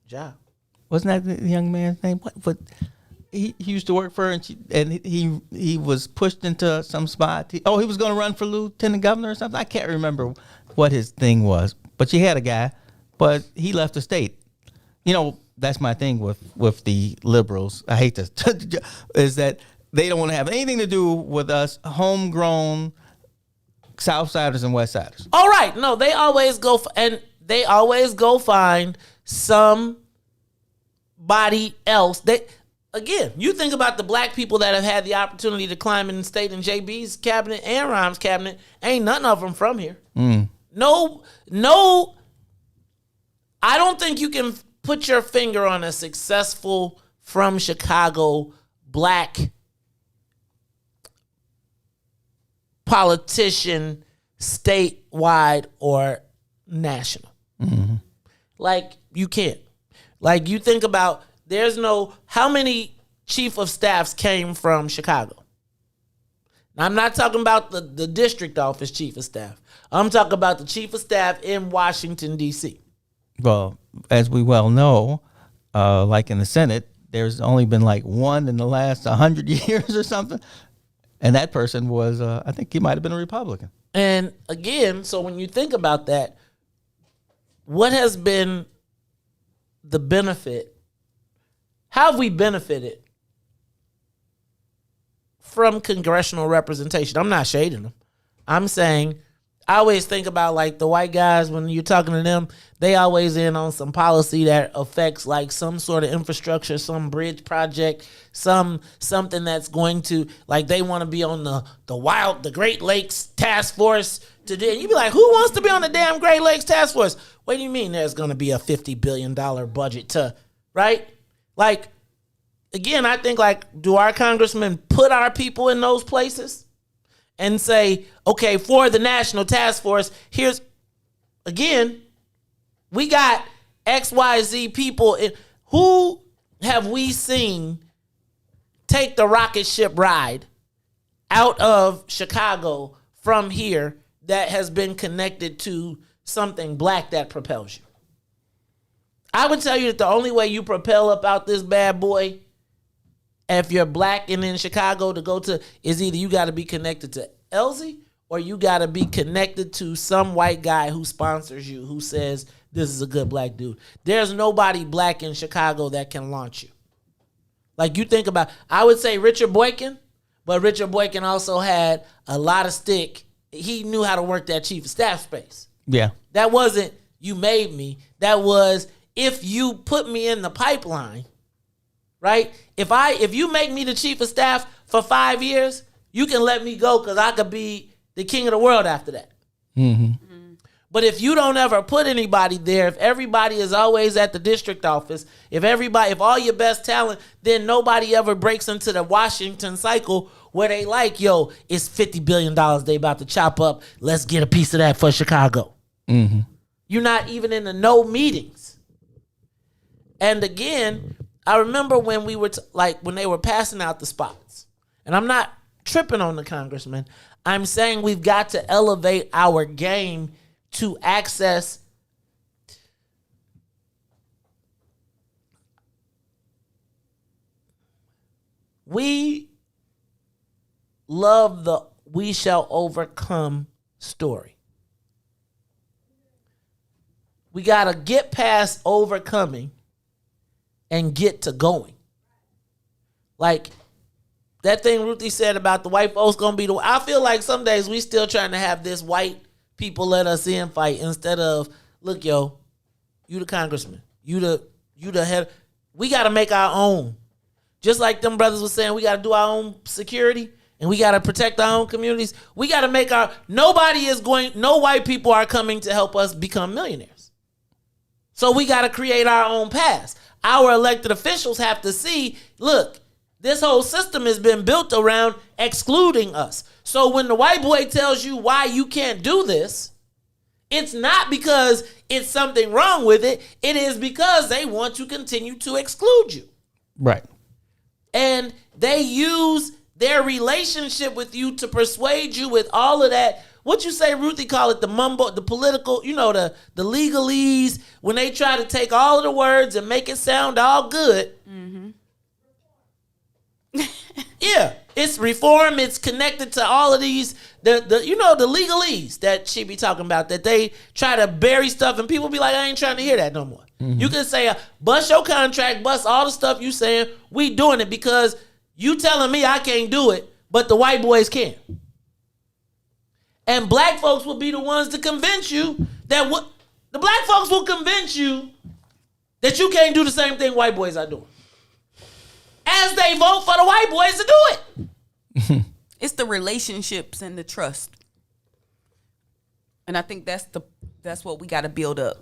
Ja. Wasn't that the young man's name? What? He used to work for her, and he was pushed into some spot. He was going to run for lieutenant governor or something. I can't remember what his thing was. But she had a guy, but he left the state. You know, that's my thing with the liberals. I hate this, is that they don't want to have anything to do with us homegrown Southsiders and Westsiders. All right. No, they always go find somebody else. Again, you think about the black people that have had the opportunity to climb in the state in JB's cabinet and Rhymes' cabinet. Ain't none of them from here. No, I don't think you can put your finger on a successful from Chicago black politician statewide or national. Like, you can't. Like, you think about, how many chief of staffs came from Chicago? Now, I'm not talking about the district office chief of staff. I'm talking about the chief of staff in Washington, D.C. Well, as we well know, like in the Senate, there's only been like one in the last 100 years or something. And that person was, I think he might have been a Republican. And again, so when you think about that, what has been the benefit? How have we benefited from congressional representation? I'm not shading them. I'm saying, I always think about like the white guys, when you're talking to them, they always in on some policy that affects like some sort of infrastructure, some bridge project, something that's going to, like, they want to be on the Great Lakes Task Force today. And you be like, who wants to be on the damn Great Lakes Task Force? What do you mean there's going to be a $50 billion budget to, right? Like, again, I think like, do our congressmen put our people in those places and say, okay, for the national task force, here's, again, we got XYZ people. Who have we seen take the rocket ship ride out of Chicago from here that has been connected to something black that propels you? I would tell you that the only way you propel up out this bad boy, if you're black and in Chicago to go to, is either you got to be connected to Elsie or you got to be connected to some white guy who sponsors you, who says this is a good black dude. There's nobody black in Chicago that can launch you. Like you think about, I would say Richard Boykin, but Richard Boykin also had a lot of stick. He knew how to work that chief of staff space. Yeah. That wasn't, you made me. That was, if you put me in the pipeline, right? If you make me the chief of staff for 5 years, you can let me go because I could be the king of the world after that. Mm-hmm. But if you don't ever put anybody there, if everybody is always at the district office, if all your best talent, then nobody ever breaks into the Washington cycle where they like, yo, it's $50 billion they about to chop up. Let's get a piece of that for Chicago. Mm-hmm. You're not even in the no meetings. And again, I remember when we were when they were passing out the spots, and I'm not tripping on the congressman. I'm saying we've got to elevate our game to access we love the "we shall overcome" story. We got to get past overcoming and get to going. Like that thing Ruthie said about the white folks gonna be I feel like some days we still trying to have this white people let us in fight instead of, look, yo, you the congressman. You the head. We got to make our own. Just like them brothers were saying, we got to do our own security and we got to protect our own communities. We got to make no white people are coming to help us become millionaires. So we got to create our own paths. Our elected officials have to see, look, this whole system has been built around excluding us. So when the white boy tells you why you can't do this, it's not because it's something wrong with it. It is because they want to continue to exclude you. Right. And they use their relationship with you to persuade you with all of that. What you say, Ruthie, call it the mumbo, the political, the legalese, when they try to take all of the words and make it sound all good. Mm-hmm. Yeah, it's reform. It's connected to all of these, the legalese that she be talking about, that they try to bury stuff and people be like, I ain't trying to hear that no more. Mm-hmm. You can say, bust your contract, bust all the stuff you saying. We doing it because you telling me I can't do it, but the white boys can. And black folks will be the ones to convince you that the black folks will convince you that you can't do the same thing white boys are doing, as they vote for the white boys to do it. It's the relationships and the trust. And I think that's what we got to build up.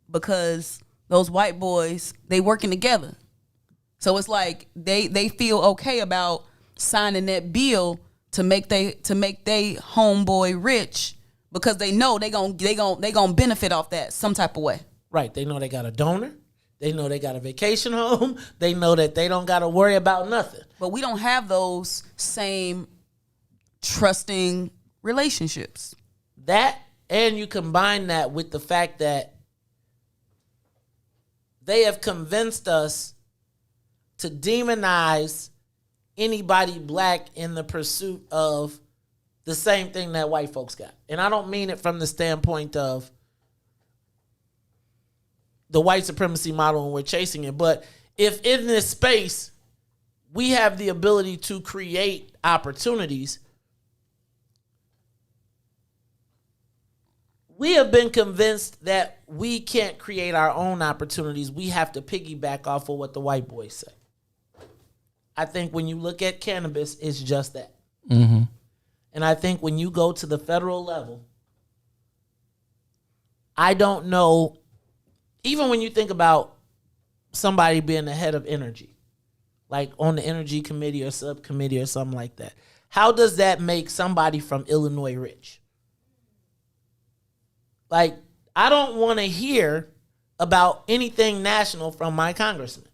Because those white boys, they working together. So it's like they feel okay about signing that bill to make they homeboy rich, because they know they gonna benefit off that some type of way. Right. They know they got a donor. They know they got a vacation home. They know that they don't got to worry about nothing. But we don't have those same trusting relationships. That, and you combine that with the fact that they have convinced us to demonize anybody black in the pursuit of the same thing that white folks got. And I don't mean it from the standpoint of the white supremacy model and we're chasing it. But if in this space we have the ability to create opportunities, we have been convinced that we can't create our own opportunities. We have to piggyback off of what the white boys say. I think when you look at cannabis, it's just that. Mm-hmm. And I think when you go to the federal level, I don't know, even when you think about somebody being the head of energy, like on the energy committee or subcommittee or something like that. How does that make somebody from Illinois rich? Like, I don't want to hear about anything national from my congressman.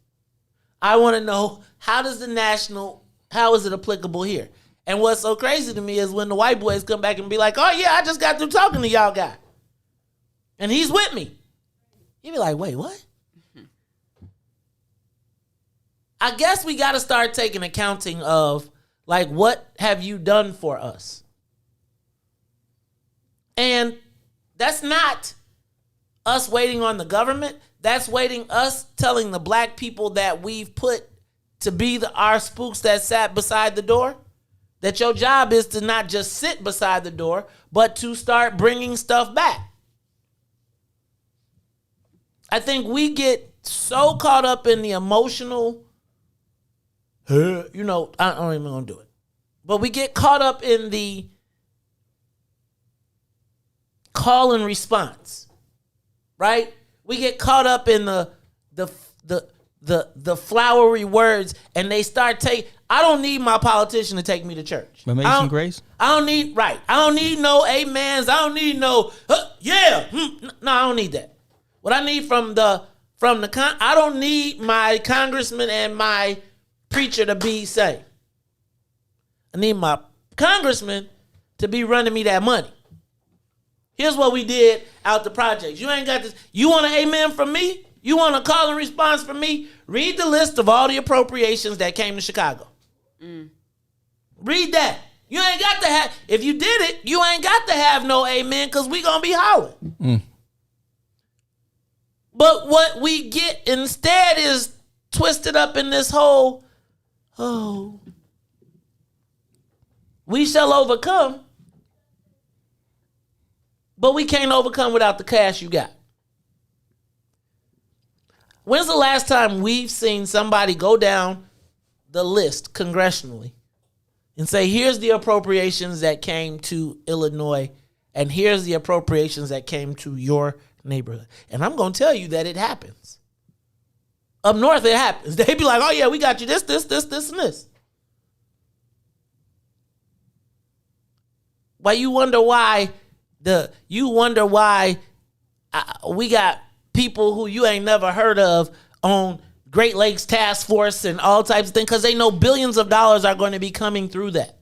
I want to know, how is it applicable here? And what's so crazy to me is when the white boys come back and be like, oh yeah, I just got through talking to y'all guy. And he's with me. You be like, wait, what? I guess we got to start taking accounting of, like, what have you done for us? And that's not us waiting on the government. That's us telling the black people that we've put to be our spooks that sat beside the door, that your job is to not just sit beside the door, but to start bringing stuff back. I think we get so caught up in the emotional, I don't even gonna do it. But we get caught up in the call and response, right? We get caught up in the flowery words, and they start I don't need my politician to take me to church. Amazing Grace? I don't need no amens. I don't need no, yeah. No, I don't need that. What I need I don't need my congressman and my preacher to be saved. I need my congressman to be running me that money. Here's what we did out the projects. You ain't got this. You want an amen from me? You want a call and response from me? Read the list of all the appropriations that came to Chicago. Read that. You ain't got to have, if you did it, you ain't got to have no amen, because we going to be hollering. But what we get instead is twisted up in this whole, we shall overcome, but we can't overcome without the cash you got. When's the last time we've seen somebody go down the list congressionally and say, here's the appropriations that came to Illinois, and here's the appropriations that came to your neighborhood? And I'm going to tell you that it happens. Up north, it happens. They be like, oh yeah, we got you this, and this. Why you wonder why we got people who you ain't never heard of on Great Lakes Task Force and all types of things, because they know billions of dollars are going to be coming through that.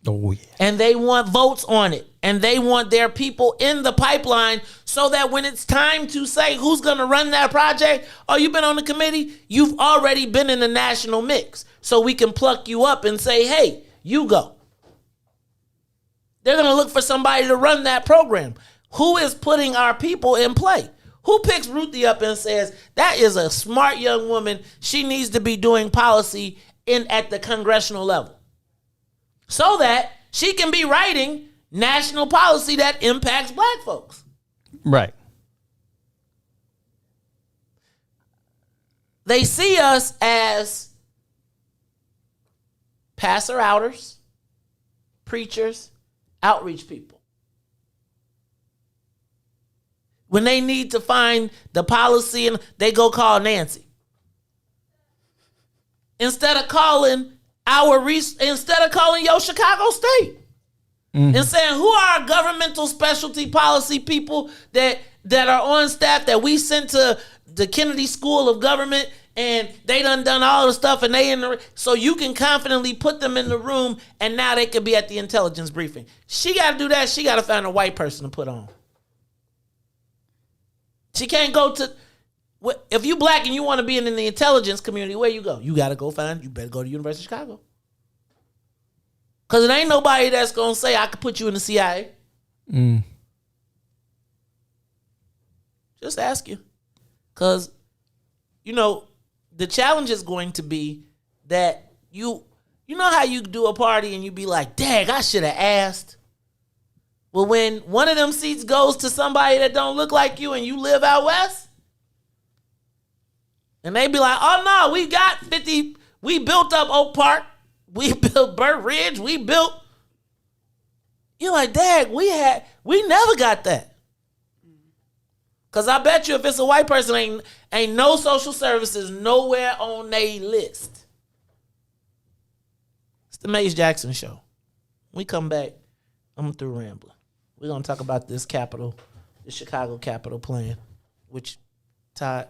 Oh, yeah. And they want votes on it. And they want their people in the pipeline so that when it's time to say who's going to run that project, oh, you've been on the committee, you've already been in the national mix. So we can pluck you up and say, hey, you go. They're going to look for somebody to run that program. Who is putting our people in play? Who picks Ruthie up and says, that is a smart young woman, she needs to be doing policy at the congressional level, so that she can be writing national policy that impacts black folks? Right. They see us as passer-outers, preachers, outreach people. When they need to find the policy, and they go call Nancy. Instead of calling your Chicago State. And saying, who are our governmental specialty policy people that are on staff that we sent to the Kennedy School of Government, and they done all the stuff, and so you can confidently put them in the room, and now they could be at the intelligence briefing. She got to do that. She got to find a white person to put on. She can't go to, if you black and you want to be in the intelligence community, where you go? You better go to University of Chicago. Because it ain't nobody that's going to say, I could put you in the CIA. Just ask you. Because, the challenge is going to be that you know how you do a party and you be like, dang, I should have asked. Well, when one of them seats goes to somebody that don't look like you and you live out west, and they be like, oh no, we got 50, we built up Oak Park, we built Burt Ridge, you're like, dang, we never got that. Because I bet you if it's a white person, ain't no social services nowhere on their list. It's the Maze Jackson Show. When we come back, I'm through rambling. We're going to talk about this Chicago Capitol plan, which, Todd,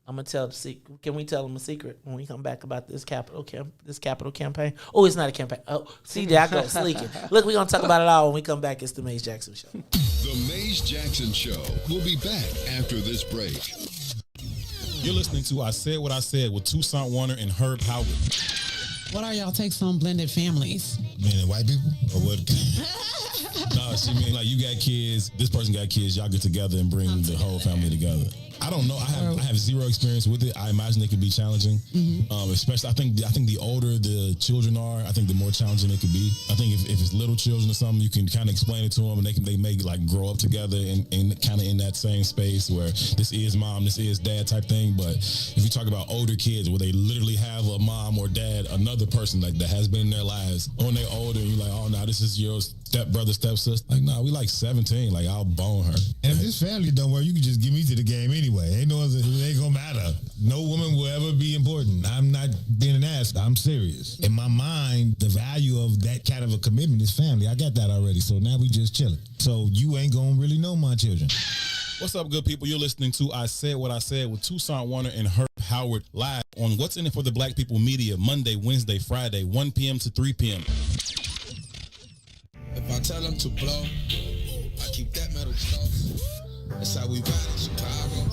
I'm going to tell the secret. Can we tell them a secret when we come back about this Capitol campaign? Oh, it's not a campaign. Oh, see, there I go, sleeking. Look, we're going to talk about it all when we come back. It's the Maze Jackson Show. The Maze Jackson Show. We'll be back after this break. You're listening to I Said What I Said with Toussaint Warner and Herb Howard. What are y'all takes on blended families? Meaning white people? Or what? No, she mean like you got kids, this person got kids, y'all get together and bring the whole family together. I don't know. I have zero experience with it. I imagine it could be challenging. Especially, I think the older the children are, I think the more challenging it could be. I think if it's little children or something, you can kind of explain it to them, and they may like grow up together and kind of in that same space where this is mom, this is dad type thing. But if you talk about older kids where they literally have a mom or dad, another person like that has been in their lives, when they're older, and you're like, oh no, this is your stepbrother, stepsister. Like, nah, we like 17. Like, I'll bone her. And if this family don't work, you can just give me to the game anyway. It ain't gonna matter. No woman will ever be important. I'm not being an ass. I'm serious. In my mind, the value of that kind of a commitment is family. I got that already. So now we just chilling. So you ain't gonna really know my children. What's up, good people? You're listening to I Said What I Said with Toussaint Warner and Herb Howard live on What's In It for the Black People Media, Monday, Wednesday, Friday, 1 p.m. to 3 p.m. If I tell them to blow, I keep that metal close. That's how we ride in Chicago.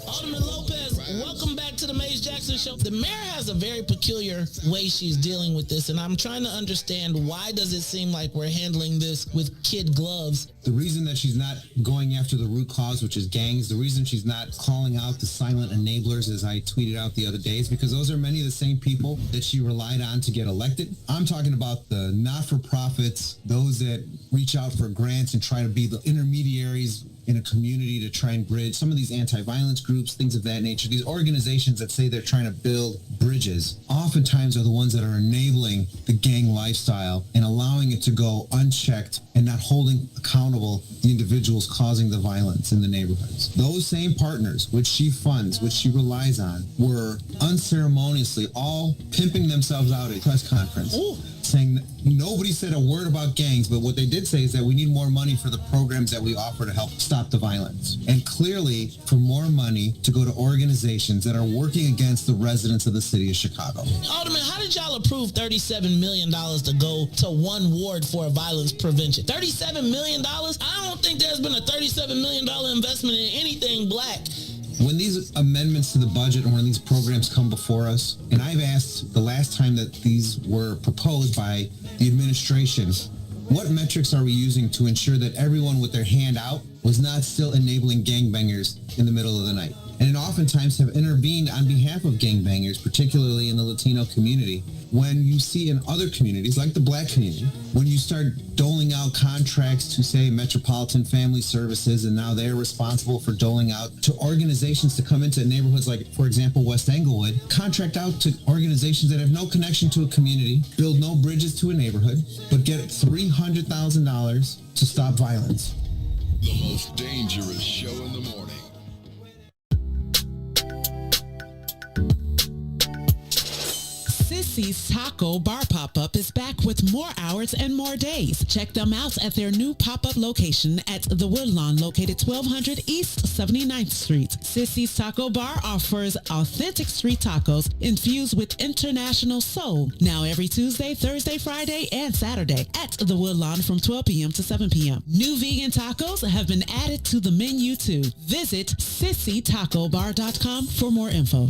Alderman Lopez, welcome back to the Maze Jackson Show. The mayor has a very peculiar way she's dealing with this, and I'm trying to understand why does it seem like we're handling this with kid gloves. The reason that she's not going after the root cause, which is gangs, the reason she's not calling out the silent enablers, as I tweeted out the other day, is because those are many of the same people that she relied on to get elected. I'm talking about the not-for-profits, those that reach out for grants and try to be the intermediaries in a community to try and bridge some of these anti-violence groups, things of that nature. These organizations that say they're trying to build bridges oftentimes are the ones that are enabling the gang lifestyle and allowing it to go unchecked and not holding accountable the individuals causing the violence in the neighborhoods. Those same partners, which she funds, which she relies on, were unceremoniously all pimping themselves out at a press conference. Ooh. Saying nobody said a word about gangs, but what they did say is that we need more money for the programs that we offer to help stop the violence. And clearly for more money to go to organizations that are working against the residents of the city of Chicago. Alderman, how did y'all approve $37 million to go to one ward for violence prevention? $37 million? I don't think there's been a $37 million investment in anything black. When these amendments to the budget and when these programs come before us, and I've asked the last time that these were proposed by the administration, what metrics are we using to ensure that everyone with their hand out was not still enabling gangbangers in the middle of the night? And oftentimes have intervened on behalf of gangbangers, particularly in the Latino community. When you see in other communities, like the black community, when you start doling out contracts to, say, Metropolitan Family Services, and now they're responsible for doling out to organizations to come into neighborhoods like, for example, West Englewood, contract out to organizations that have no connection to a community, build no bridges to a neighborhood, but get $300,000 to stop violence. The most dangerous show in the morning. Sissy's Taco Bar Pop-Up is back with more hours and more days. Check them out at their new pop-up location at the Woodlawn, located 1200 East 79th Street. Sissy's Taco Bar offers authentic street tacos infused with international soul. Now every Tuesday, Thursday, Friday, and Saturday at the Woodlawn from 12 p.m. to 7 p.m. New vegan tacos have been added to the menu too. Visit sissytacobar.com for more info.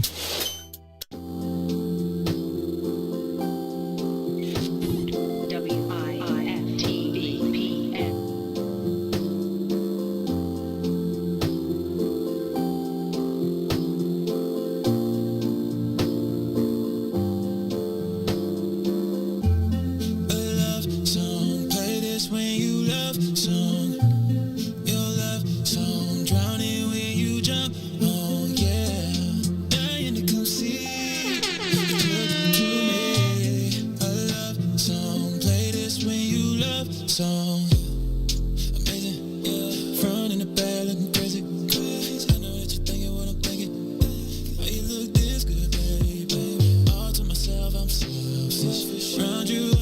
Round you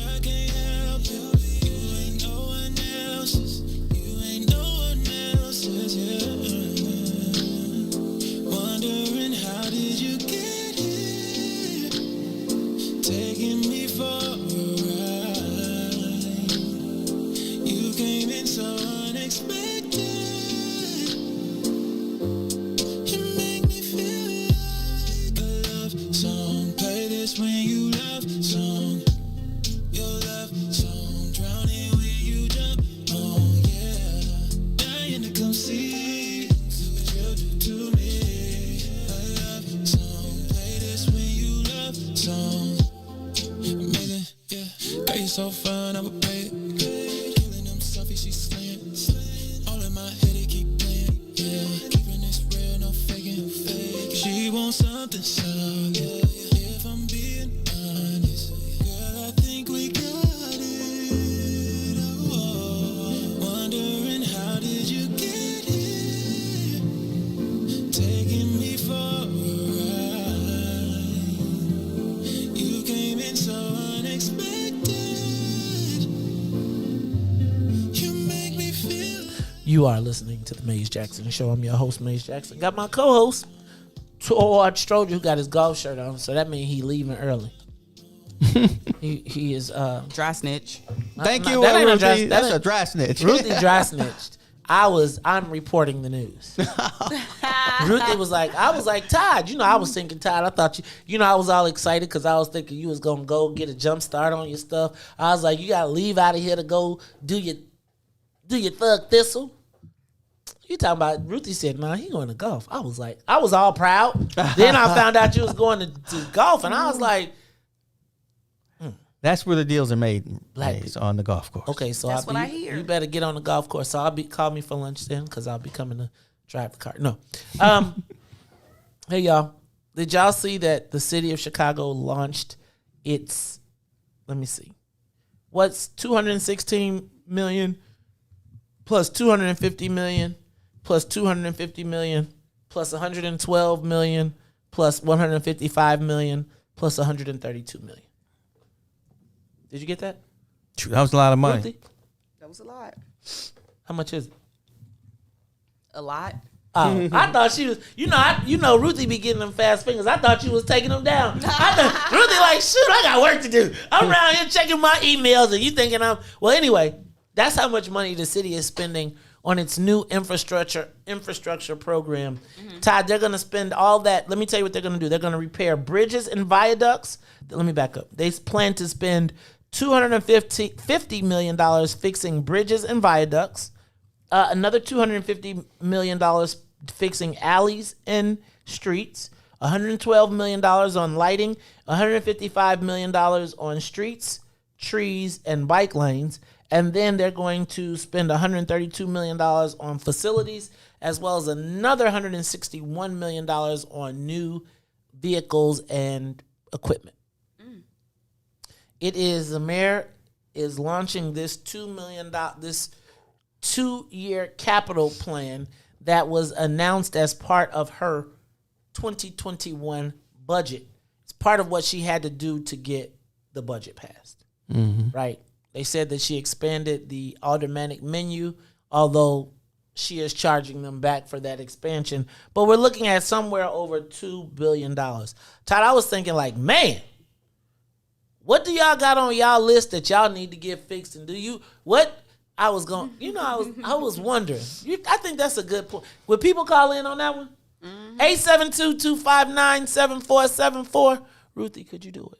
Girl, you so fine, I would pay it. Killing them selfies, she slaying. All in my head, it keep playing. Yeah, keeping this real, no faking. She wants something solid. If I'm being honest, girl, I think we got it. Oh, wondering how did you get here? Taking me for a ride. You came in so unexpected. You make me feel. You are listening to the Maze Jackson Show. I'm your host, Maze Jackson. Got my co-host, Todd Stroger, who got his golf shirt on, so that means he leaving early. he is dry snitch. Thank you, that ain't Ruthie. that That's ain't- a dry snitch. Ruthie dry snitched. I'm reporting the news. Ruthie was like, I was like, Todd, I was thinking, Todd, I thought I was all excited because I was thinking you was going to go get a jump start on your stuff. I was like, you got to leave out of here to go do your thug thistle. You talking about, Ruthie said, nah, he going to golf. I was like, I was all proud. Then I found out you was going to golf, and I was like, That's where the deals are made. Black Maze, on the golf course. okay, so That's what I hear. You better get on the golf course. So call me for lunch then, because I'll be coming to drive the car. No. Hey, y'all. Did y'all see that the city of Chicago launched its, let me see, what's 216 million plus 250 million plus 250 million plus 112 million plus 155 million plus 132 million. Did you get that? That was a lot of money. Ruthie? That was a lot. How much is it? A lot. Oh, I thought she was. Ruthie be getting them fast fingers. I thought you was taking them down. I thought Ruthie like, shoot, I got work to do. I'm around here checking my emails, and you thinking I'm. Well, anyway, that's how much money the city is spending on its new infrastructure program. Todd, they're gonna spend all that. Let me tell you what they're gonna do. They're gonna repair bridges and viaducts. Let me back up. They plan to spend $250 million fixing bridges and viaducts. Another $250 million fixing alleys and streets. $112 million on lighting. $155 million on streets, trees, and bike lanes. And then they're going to spend $132 million on facilities, as well as another $161 million on new vehicles and equipment. It is, the mayor is launching this $2 million, this 2-year capital plan that was announced as part of her 2021 budget. It's part of what she had to do to get the budget passed, right? They said that she expanded the automatic menu, although she is charging them back for that expansion. But we're looking at somewhere over $2 billion. Todd, I was thinking like, man, what do y'all got on y'all list that y'all need to get fixed? And I was wondering. I think that's a good point. Would people call in on that one? 872-259-7474. Ruthie, could you do it?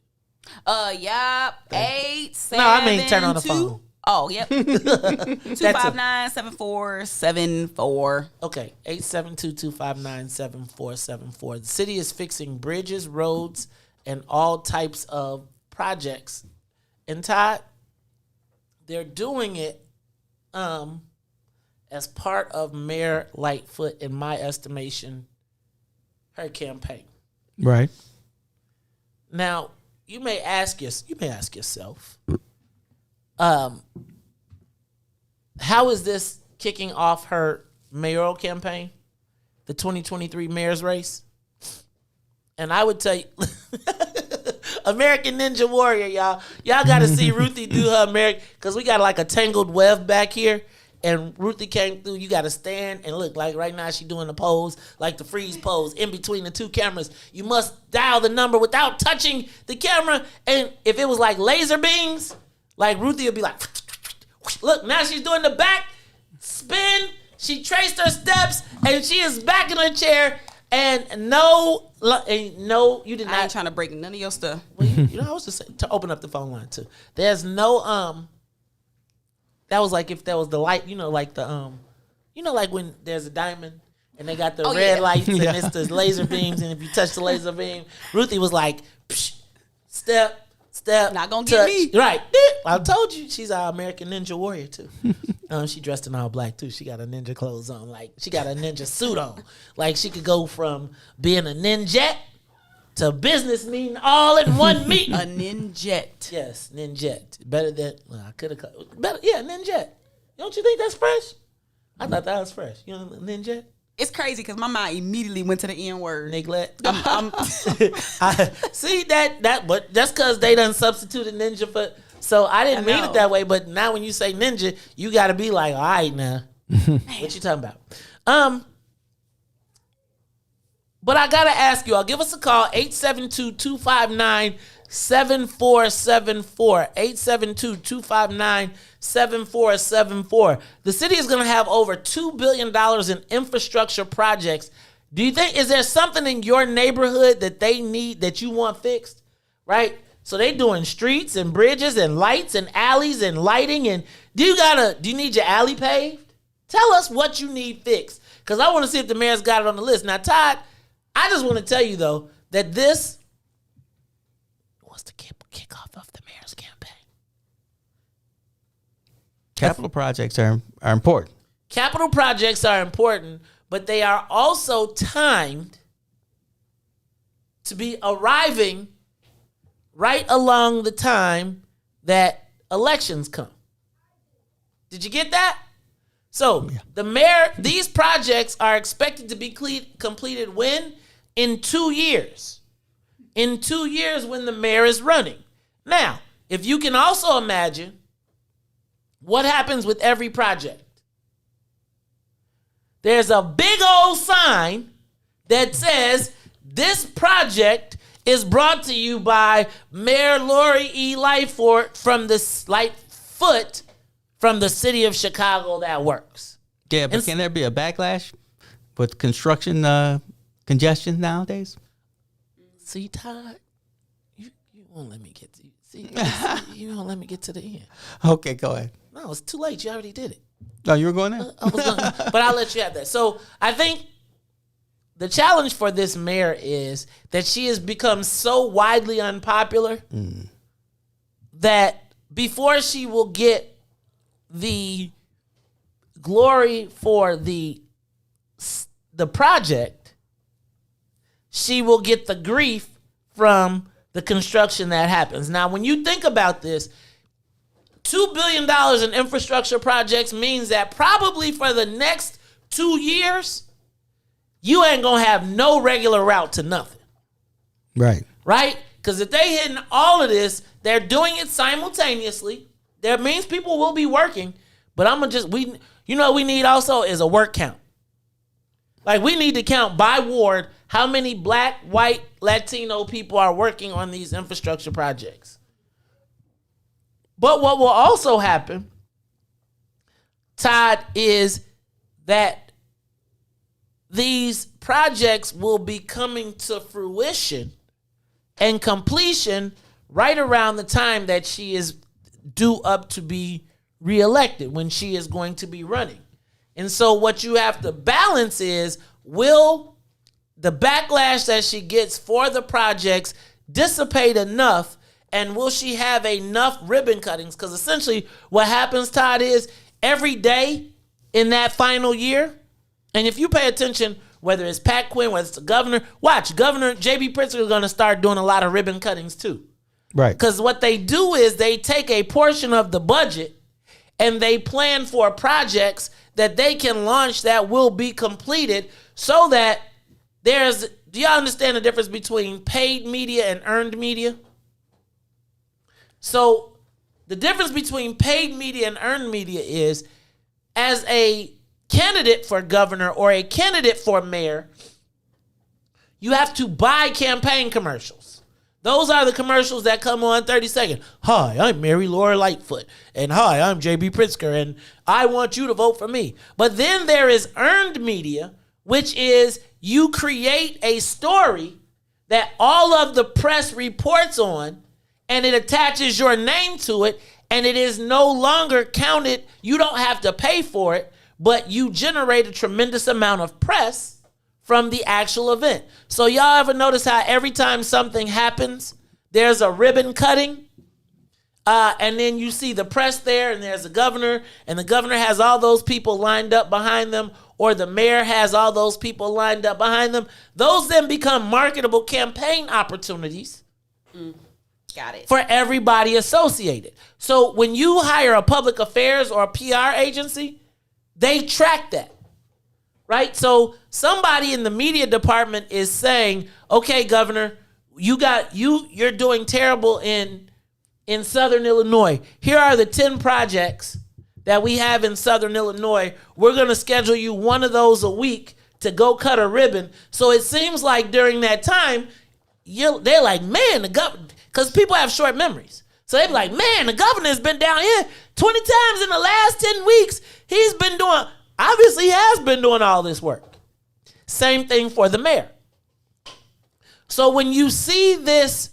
Yep. 872. No, I mean turn on the phone. Oh, yep. 259-7474. Okay, 872-259-7474. The city is fixing bridges, roads, and all types of projects. And Todd, they're doing it as part of Mayor Lightfoot, in my estimation, her campaign. Right. Now, you may ask yourself, how is this kicking off her mayoral campaign, the 2023 mayor's race? And I would tell you, American Ninja Warrior, y'all. Y'all got to see Ruthie do her American, because we got like a tangled web back here. And Ruthie came through. You got to stand and look, like right now she doing the pose, like the freeze pose in between the two cameras. You must dial the number without touching the camera. And if it was like laser beams, like Ruthie would be like, look, now she's doing the back spin. She traced her steps and she is back in her chair. And no, you did not. I ain't trying to break none of your stuff. Well, I was just saying, to open up the phone line too. There's no that was like if there was the light, like the like when there's a diamond and they got the red lights and it's the laser beams, and if you touch the laser beam, Ruthie was like, psh, step, step. Not gonna get me. Right. I told you she's our American Ninja Warrior too. She dressed in all black too. She got a ninja clothes on. Like she got a ninja suit on. Like she could go from being a ninjet to business meeting all in one meeting. A ninjet. Yes, ninjet. Better than I could have. Better, yeah, ninjet. Don't you think that's fresh? I thought that was fresh. You know, ninjet. It's crazy because my mind immediately went to the N word. Neglect. See that, but that's because they done substituted ninja for. So I didn't mean it that way, but now when you say ninja, you got to be like, all right, now, what you talking about? But I gotta ask you all. Give us a call 872-259-7474. 872-259-7474. The city is going to have over $2 billion in infrastructure projects. Do you think, is there something in your neighborhood that they need that you want fixed? Right? So they doing streets and bridges and lights and alleys and lighting. And do you need your alley paved? Tell us what you need fixed. Because I want to see if the mayor's got it on the list. Now, Todd, I just want to tell you, though, that this was the kickoff of the mayor's campaign. Capital projects are important. Capital projects are important, but they are also timed to be arriving right along the time that elections come. Did you get that? So the mayor, these projects are expected to be completed when? In 2 years. In 2 years when the mayor is running. Now, if you can also imagine what happens with every project. There's a big old sign that says this project is brought to you by Mayor Lori E. Lightfoot from the city of Chicago that works. Yeah, but can there be a backlash with construction congestion nowadays? See, Todd, you won't let me get to you don't let me get to the end. Okay, go ahead. No, it's too late. You already did it. Oh, you were going there? I was going, but I'll let you have that. So I think the challenge for this mayor is that she has become so widely unpopular that before she will get the glory for the project, she will get the grief from the construction that happens. Now, when you think about this, $2 billion in infrastructure projects means that probably for the next 2 years, you ain't gonna have no regular route to nothing. Right. Right? Because if they hitting all of this, they're doing it simultaneously. That means people will be working, but we need also is a work count. Like we need to count by ward how many black, white, Latino people are working on these infrastructure projects. But what will also happen, Todd, is that these projects will be coming to fruition and completion right around the time that she is due up to be reelected, when she is going to be running. And so what you have to balance is, will the backlash that she gets for the projects dissipate enough, and will she have enough ribbon cuttings? Because essentially what happens, Todd, is every day in that final year, and if you pay attention, whether it's Pat Quinn, whether it's the governor, watch, Governor J.B. Pritzker is going to start doing a lot of ribbon cuttings too. Right. Because what they do is they take a portion of the budget and they plan for projects that they can launch that will be completed, so that do y'all understand the difference between paid media and earned media? So the difference between paid media and earned media is, as a candidate for governor or a candidate for mayor, you have to buy campaign commercials. Those are the commercials that come on 30 seconds. Hi, I'm Mary Laura Lightfoot. And hi, I'm J.B. Pritzker. And I want you to vote for me. But then there is earned media, which is you create a story that all of the press reports on, and it attaches your name to it, and it is no longer counted. You don't have to pay for it, but you generate a tremendous amount of press from the actual event. So y'all ever notice how every time something happens, there's a ribbon cutting? And then you see the press there, and there's a governor, and the governor has all those people lined up behind them, or the mayor has all those people lined up behind them. Those then become marketable campaign opportunities. Got it. For everybody associated. So when you hire a public affairs or a PR agency, they track that. Right? So somebody in the media department is saying, okay, governor, you're doing terrible in Southern Illinois. Here are the 10 projects that we have in Southern Illinois. We're going to schedule you one of those a week to go cut a ribbon. So it seems like during that time, they're like, man, the governor, because people have short memories. So they be like, man, the governor's been down here 20 times in the last 10 weeks. He's been doing, obviously he has been doing all this work. Same thing for the mayor. So when you see this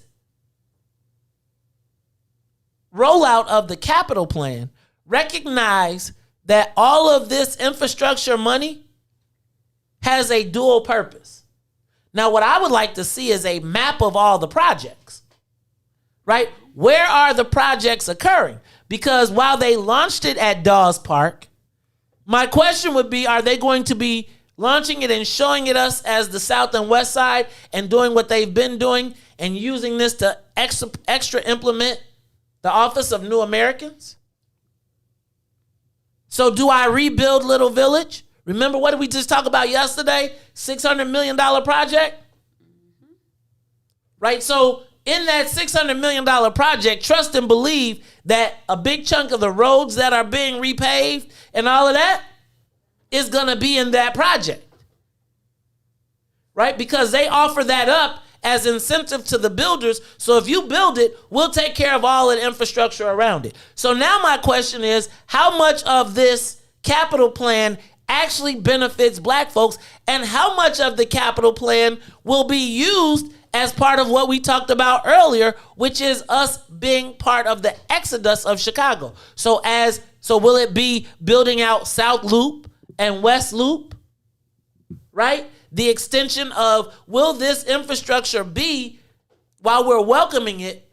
rollout of the capital plan, recognize that all of this infrastructure money has a dual purpose. Now, what I would like to see is a map of all the projects, right? Where are the projects occurring? Because while they launched it at Dawes Park, my question would be, are they going to be launching it and showing it us as the South and West Side and doing what they've been doing and using this to extra implement the Office of New Americans? So do I rebuild Little Village? Remember, what did we just talk about yesterday? $600 million project? Right? So in that $600 million project, trust and believe that a big chunk of the roads that are being repaved and all of that is going to be in that project. Right? Because they offer that up as incentive to the builders. So if you build it, we'll take care of all of the infrastructure around it. So now my question is, how much of this capital plan actually benefits black folks, and how much of the capital plan will be used as part of what we talked about earlier, which is us being part of the exodus of Chicago? So will it be building out South Loop and West Loop, right? The extension of, will this infrastructure be, while we're welcoming it,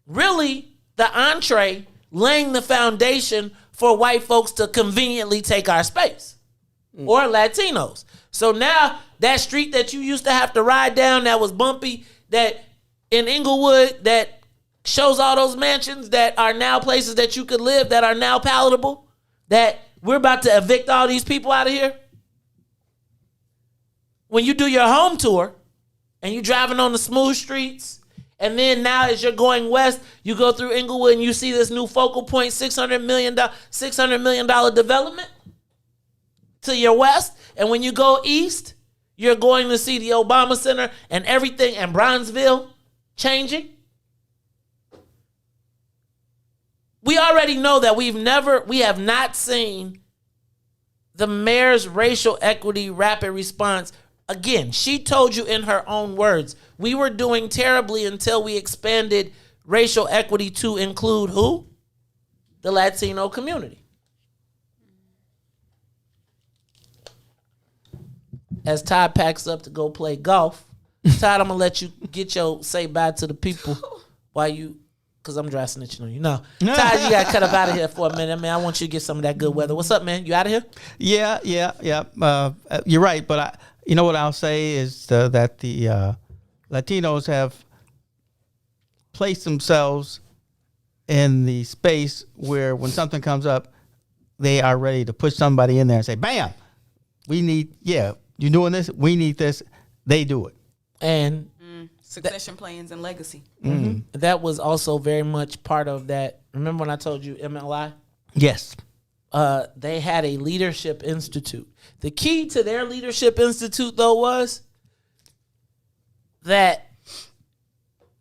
really the entree, laying the foundation for white folks to conveniently take our space, or Latinos? So now that street that you used to have to ride down that was bumpy, that in Inglewood, that shows all those mansions that are now places that you could live, that are now palatable, that we're about to evict all these people out of here. When you do your home tour and you're driving on the smooth streets, and then now as you're going west, you go through Inglewood and you see this new focal point, $600 million development to your west. And when you go east, you're going to see the Obama Center and everything in Bronzeville changing. We already know that we have not seen the mayor's racial equity rapid response. Again, she told you in her own words, we were doing terribly until we expanded racial equity to include who? The Latino community. As Todd packs up to go play golf, Todd, I'm going to let you get your say bye to the people while you, because I'm dry snitching on you. No. Todd, you got to cut up out of here for a minute. Man, I want you to get some of that good weather. What's up, man? You out of here? Yeah. You're right, but you know what I'll say is that the Latinos have placed themselves in the space where when something comes up, they are ready to push somebody in there and say, bam, you're doing this, we need this. They do it. And succession plans and legacy. Mm-hmm. That was also very much part of that. Remember when I told you MLI? Yes. They had a leadership institute. The key to their leadership institute, though, was that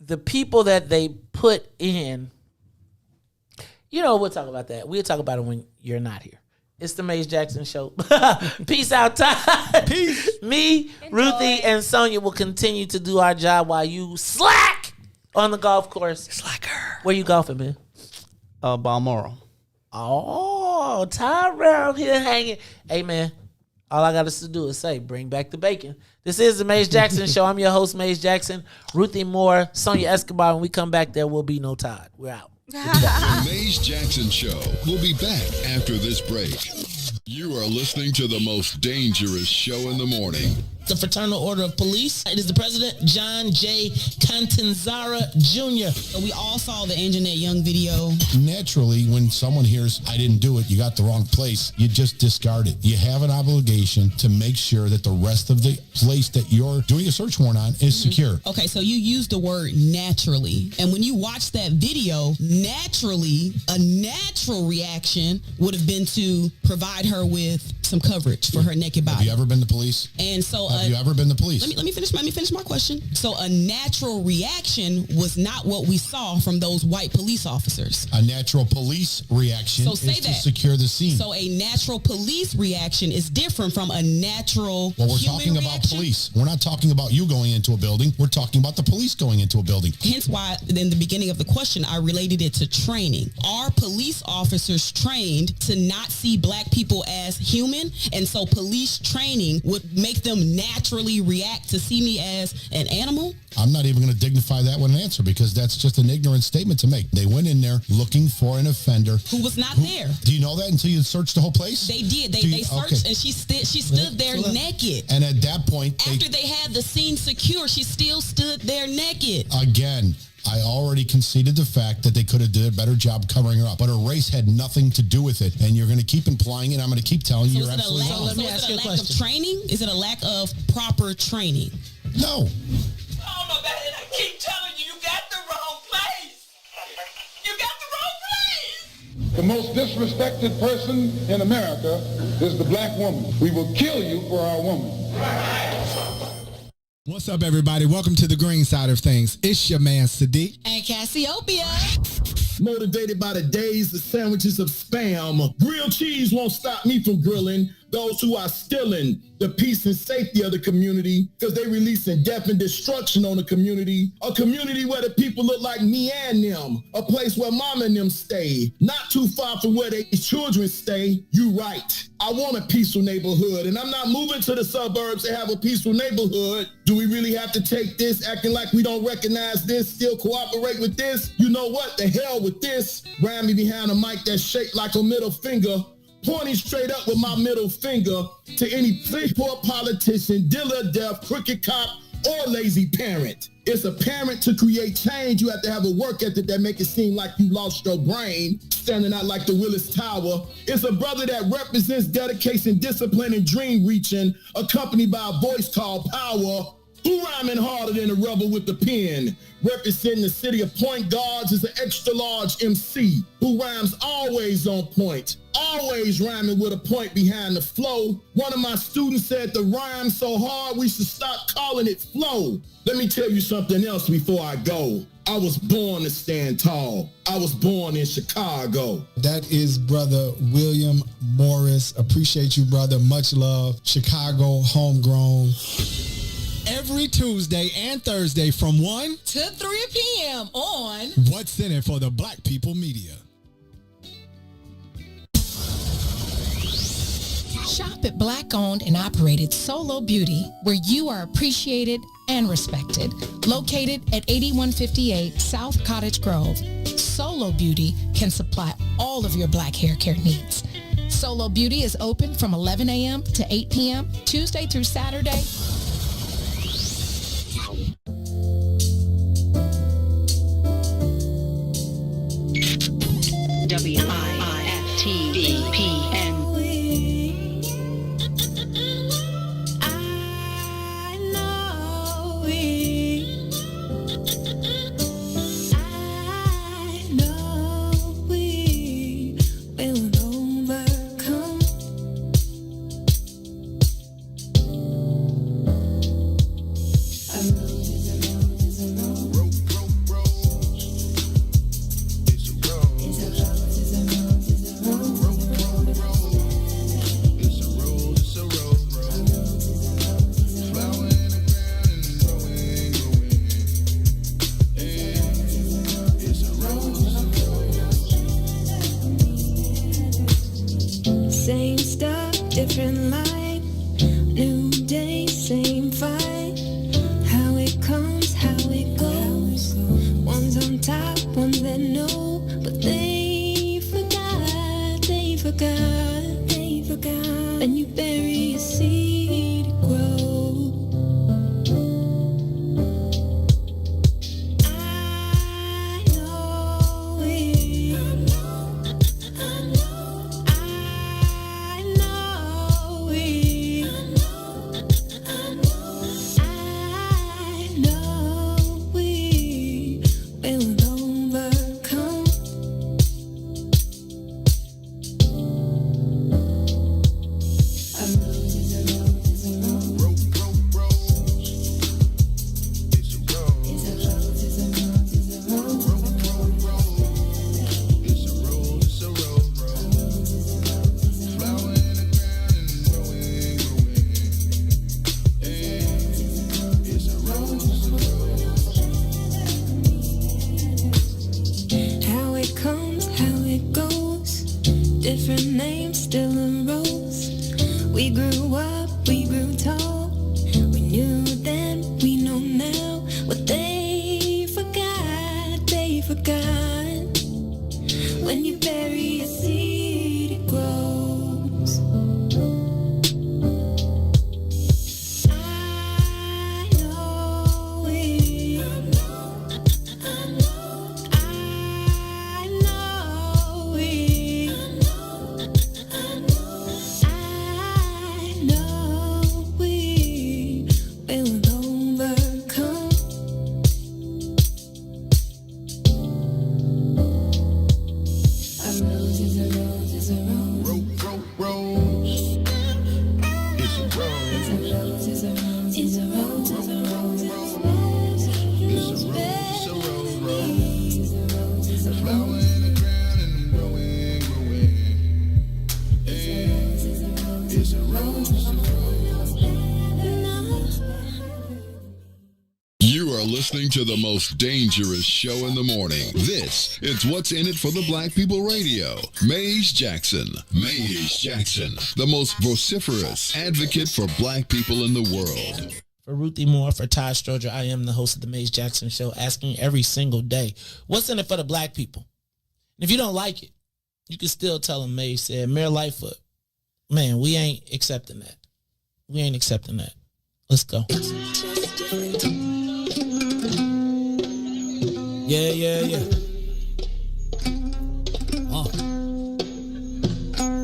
the people that they put in, we'll talk about that. We'll talk about it when you're not here. It's the Maze Jackson Show. Peace out, Todd. Peace. Me, Ruthie, and Sonia will continue to do our job while you slack on the golf course. Slacker. Where you golfing, man? Balmoral. Oh, Todd around here hanging. Hey, man, all I got us to do is say, bring back the bacon. This is the Maze Jackson Show. I'm your host, Maze Jackson. Ruthie Moore, Sonia Escobar. When we come back, there will be no Todd. We're out. The Maze Jackson Show will be back after this break. You are listening to the most dangerous show in the morning. The Fraternal Order of Police. It is the president, John J. Catanzara Jr. We all saw the Anjanette Young video. Naturally, when someone hears, I didn't do it, you got the wrong place, you just discard it. You have an obligation to make sure that the rest of the place that you're doing a search warrant on is secure. Okay, so you used the word naturally. And when you watch that video, naturally, a natural reaction would have been to provide her with some coverage for her naked body. Have you ever been to police? And so have you ever been to police? Let me finish my question. So a natural reaction was not what we saw from those white police officers. A natural police reaction is to secure the scene. So a natural police reaction is different from a natural Well, we're human talking about reaction. police. We're not talking about you going into a building. We're talking about the police going into a building. Hence why in the beginning of the question, I related it to training. Are police officers trained to not see black people as human? And so police training would make them naturally react to see me as an animal? I'm not even going to dignify that with an answer because that's just an ignorant statement to make. They went in there looking for an offender. Who was not there. Do you know that until you searched the whole place? They did. They searched and she stood there naked. And at that point... After they had the scene secure, she still stood there naked. Again, I already conceded the fact that they could have did a better job covering her up, but her race had nothing to do with it, and you're going to keep implying it. I'm going to keep telling you you're absolutely wrong. Let me ask you a Lack question. of training? Is it a lack of proper training? No. Oh my God, and I keep telling you, you got the wrong place. You got the wrong place. The most disrespected person in America is the black woman. We will kill you for our woman. What's up, everybody? Welcome to the green side of things. It's your man, Sadiq. And Cassiopeia. Motivated by the days of sandwiches of spam. Grilled cheese won't stop me from grilling those who are stealing the peace and safety of the community because they releasing death and destruction on the community. A community where the people look like me and them. A place where mama and them stay. Not too far from where their children stay. You right. I want a peaceful neighborhood, and I'm not moving to the suburbs to have a peaceful neighborhood. Do we really have to take this, acting like we don't recognize this, still cooperate with this? You know what? The hell with this. Ram me behind a mic that's shaped like a middle finger, pointing straight up with my middle finger to any poor politician, dealer, deaf, crooked cop, or lazy parent. It's apparent to create change, you have to have a work ethic that make it seem like you lost your brain, standing out like the Willis Tower. It's a brother that represents dedication, discipline, and dream reaching, accompanied by a voice called power. Who rhyming harder than a rebel with the pen? Representing the city of Point Guards is an extra large MC who rhymes always on point, always rhyming with a point behind the flow. One of my students said the rhyme so hard we should stop calling it flow. Let me tell you something else before I go. I was born to stand tall. I was born in Chicago. That is Brother William Morris. Appreciate you, brother. Much love. Chicago, homegrown. Every Tuesday and Thursday from 1 to 3 p.m. on What's in it for the Black People Media. Shop at Black-owned and operated Solo Beauty, where you are appreciated and respected. Located at 8158 South Cottage Grove, Solo Beauty can supply all of your black hair care needs. Solo Beauty is open from 11 a.m. to 8 p.m. Tuesday through Saturday. WIIFTBP. Same stuff, different light. New day, same fight. How it comes, how it goes. One's on top, one's that no. forgot. When you bury a seed, it grows. I know it. I know it. I know it. I know we will overcome. A rose is a rose is a rose. It's a rose. It's a rose is a rose is a rose. It's a rose, it's a rose, rose. A rose is a rose is a flower in the ground and growing, growing. It's a rose, it's a rose. How it comes, how it goes. Different names, still a rose. We grew up, we grew tall. We knew then, we know now. What they forgot, they forgot. When you bury a seed, it grows. I know it. I know it. I know it. I know we will overcome. A rose is a rose is a rose. Rose. It's a rose. It's a rose is a rose is a rose is a rose is a rose. It's a rose, it's a rose, rose. It's a rose is a flower in the ground and growing, growing. It's a rose, it's a rose. You are listening to the most dangerous show in the morning. This is What's in It for the Black People Radio. Maze Jackson. Maze Jackson, the most vociferous advocate for black people in the world. For Ruthie Moore, for Todd Stroger, I am the host of the Maze Jackson Show, asking every single day, what's in it for the black people? And if you don't like it, you can still tell them Maze said, Mayor Lightfoot, man, we ain't accepting that. We ain't accepting that. Let's go. Yeah.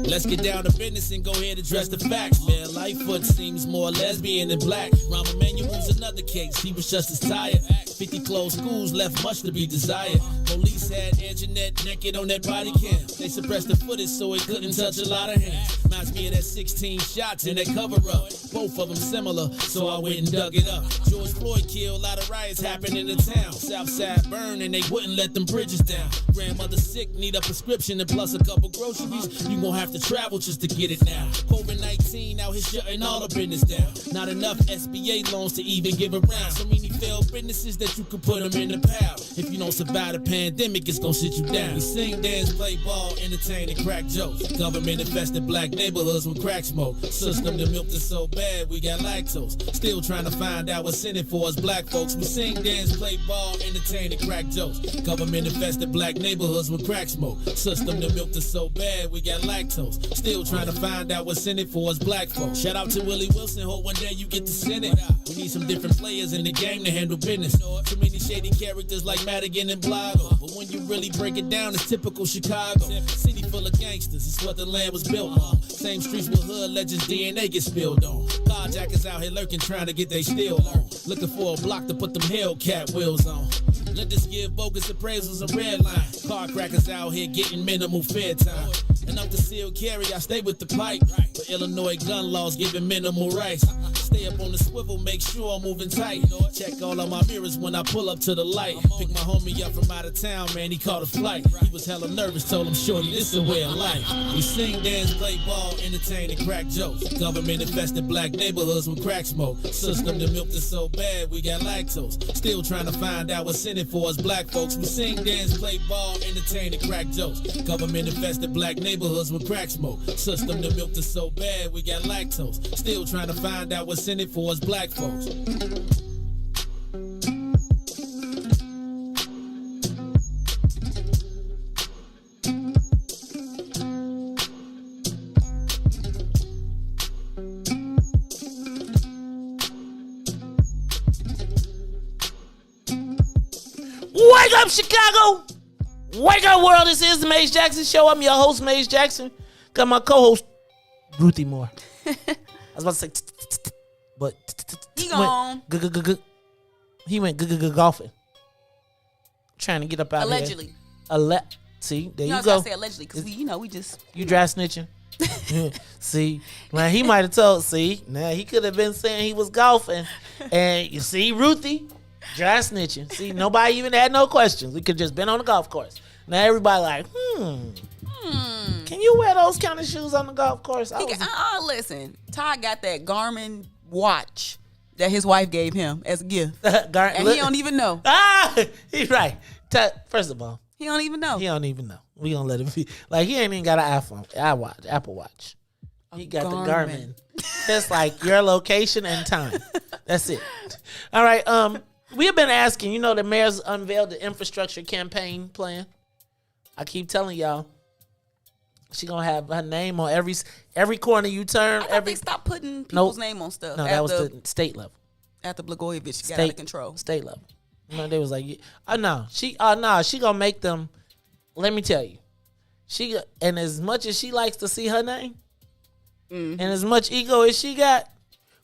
Let's get down to business and go ahead and address the facts, man. Lightfoot seems more lesbian than black. Rahm Emanuel's another case. He was just as tired. 50 closed schools left much to be desired. Police had Anjanette naked on that body cam. They suppressed the footage so it couldn't touch a lot of hands. Reminds me of that 16 shots in that cover-up. Both of them similar, so I went and dug it up. George Floyd killed, a lot of riots happened in the town. Southside burned and they wouldn't let them bridges down. Grandmother sick, need a prescription and plus a couple groceries. You gon' have to travel just to get it now. COVID-19 out here shutting all the business down. Not enough SBA loans to even give around. So many failed businesses that you could put them in the pile. If you don't survive the pandemic, it's gonna sit you down. We sing, dance, play ball, entertain, and crack jokes. Government infested black neighborhoods with crack smoke. System that milked us so bad, we got lactose. Still trying to find out what's in it for us black folks. We sing, dance, play ball, entertain, and crack jokes. Government infested black neighborhoods with crack smoke. System that milked us so bad, we got lactose. Still trying to find out what's in it for us black folks. Shout out to Willie Wilson, hope one day you get to send it. We need some different players in the game to handle business. Too many shady characters like Madigan and Blago. But when you really break it down, it's typical Chicago. City full of gangsters, it's what the land was built on. Same streets with hood legends, DNA get spilled on. Carjackers out here lurking, trying to get they steal on. Looking for a block to put them Hellcat wheels on. Let us give bogus appraisals a red line. Car crackers out here getting minimal fair time. And up to seal carry, I stay with the pipe. But Illinois gun laws giving minimal rights. Stay up on the swivel, make sure I'm moving tight. Check all of my mirrors when I pull up to the light. Pick my homie up from out of town, man, he caught a flight. He was hella nervous, told him, shorty, this is a way of life. We sing, dance, play ball, entertain, and crack jokes. Government infested black neighborhoods with crack smoke. System that milked us so bad, we got lactose. Still trying to find out what's in it for us black folks. We sing, dance, play ball, entertain, and crack jokes. Government infested black neighborhoods with crack smoke. System that milked us so bad, we got lactose. Still trying to find out what's in it for us black folks. up, Chicago! Wake up, world! This is the Maze Jackson Show. I'm your host, Maze Jackson. Got my co-host, Ruthie Moore. I was about to say, but he gone. He went golfing. Trying to get up out allegedly. Here. See, there you I go. Say allegedly because we just you dry snitching. See, now he might have told. See, now he could have been saying he was golfing, and you see, Ruthie, dry snitching. See, nobody even had no questions. We could just been on the golf course. Now everybody like, can you wear those kind of shoes on the golf course? Listen, Todd got that Garmin watch that his wife gave him as a gift, and he don't even know. He's right. First of all, he don't even know. He don't even know. We gonna let him be. Like, he ain't even got an iPhone, Apple Watch. He got the Garmin. That's like your location and time. That's it. All right. We have been asking. The mayor's unveiled the infrastructure campaign plan. I keep telling y'all, she gonna have her name on every corner you turn. They stopped putting people's name on stuff. No, that was the state level. After Blagojevich got out of control. State level. They was like, she gonna make them. Let me tell you, and as much as she likes to see her name, and as much ego as she got,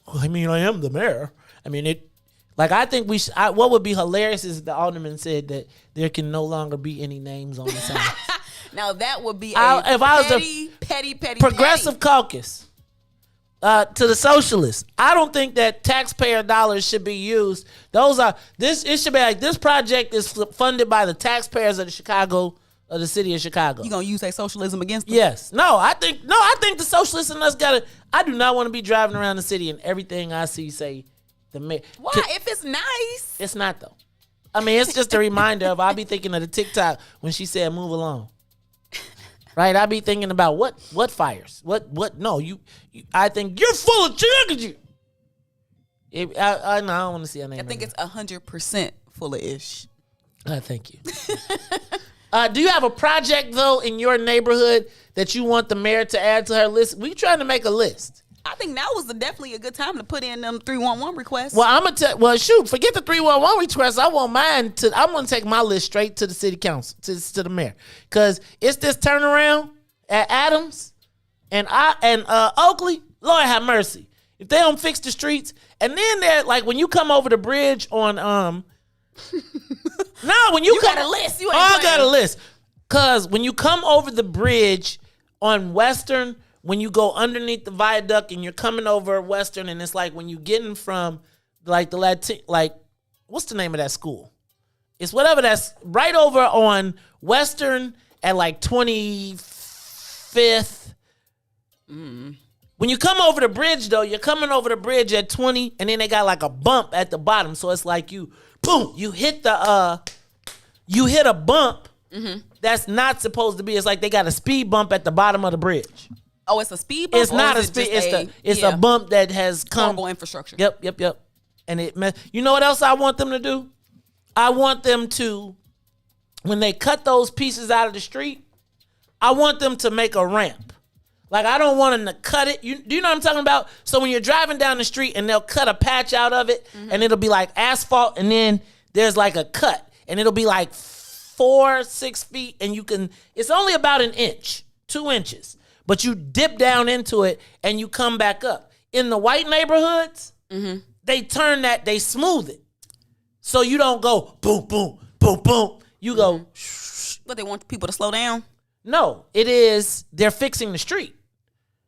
I am the mayor. I think what would be hilarious is if the alderman said that there can no longer be any names on the sign. Now that would be petty progressive caucus. To the socialists, I don't think that taxpayer dollars should be used. It should be like, this project is funded by the taxpayers of the city of Chicago. You gonna use that socialism against them? Yes. I think the socialists in us I do not want to be driving around the city and everything I see say the mayor. Why? If it's nice. It's not though. It's just a reminder of, I'll be thinking of the TikTok when she said move along. Right, I be thinking about what fires, what? No, I think you're full of chicken. I don't want to see her name. I think it's 100% full of ish. Thank you. Do you have a project though in your neighborhood that you want the mayor to add to her list? We trying to make a list. I think now was definitely a good time to put in them 311 requests. Well, I'm gonna forget the 311 requests. I want mine I'm gonna take my list straight to the city council, to the mayor, because it's this turnaround at Adams and Oakley. Lord have mercy. If they don't fix the streets, and then they're like, when you come over the bridge on when you got a list. I got a list, because when you come over the bridge on Western. When you go underneath the viaduct and you're coming over Western, and it's like when you getting from like the what's the name of that school? It's whatever that's right over on Western at like 25th. When you come over the bridge though, you're coming over the bridge at 20, and then they got like a bump at the bottom. So it's like you hit a bump that's not supposed to be. It's like they got a speed bump at the bottom of the bridge. Oh, it's a speed bump? It's not a speed. It's a bump that has come. Horrible infrastructure. Yep. And you know what else I want them to do? I want them to, when they cut those pieces out of the street, I want them to make a ramp. Like, I don't want them to cut it. Do you know what I'm talking about? So when you're driving down the street and they'll cut a patch out of it, and it'll be like asphalt, and then there's like a cut, and it'll be like 4-6 feet, and it's only about an inch, 2 inches. But you dip down into it and you come back up. In the white neighborhoods, they smooth it. So you don't go boom, boom, boom, boom. You go. But they want people to slow down? No, they're fixing the street.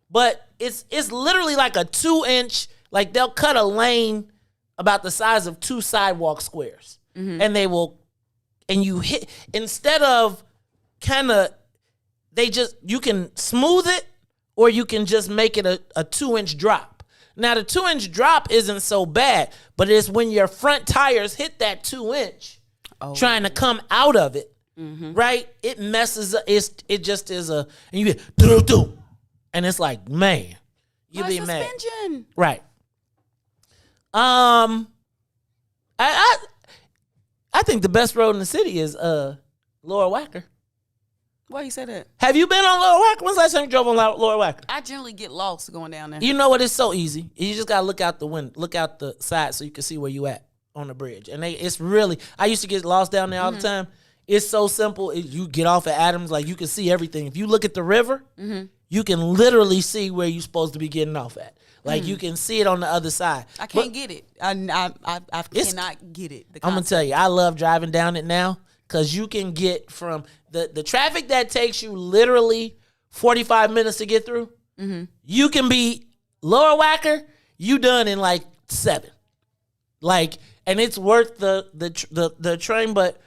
But it's literally like a 2-inch, like they'll cut a lane about the size of 2 sidewalk squares. And they will, and you hit, instead of kind of, you can smooth it, or you can just make it a 2-inch drop. Now, the 2-inch drop isn't so bad, but it's when your front tires hit that 2-inch, trying to come out of it, right? It messes up. It just is and you get do, and it's like, man, you be mad, right? I think the best road in the city is Lower Wacker. Why you say that? Have you been on Lower Wacker? When's the last time you drove on Lower Wacker? I generally get lost going down there. You know what? It's so easy. You just gotta look out the window, look out the side, so you can see where you at. on the bridge. And it's really, I used to get lost down there all the time. It's so simple. You get off at Adams, like you can see everything. If you look at the river, you can literally see where you're supposed to be getting off at. Like you can see it on the other side. I can't get it. I cannot get it. I'm gonna tell you, I love driving down it now because you can get from the traffic that takes you literally 45 minutes to get through. You can be Lower Wacker, you done in like 7. Like, and it's worth the train. But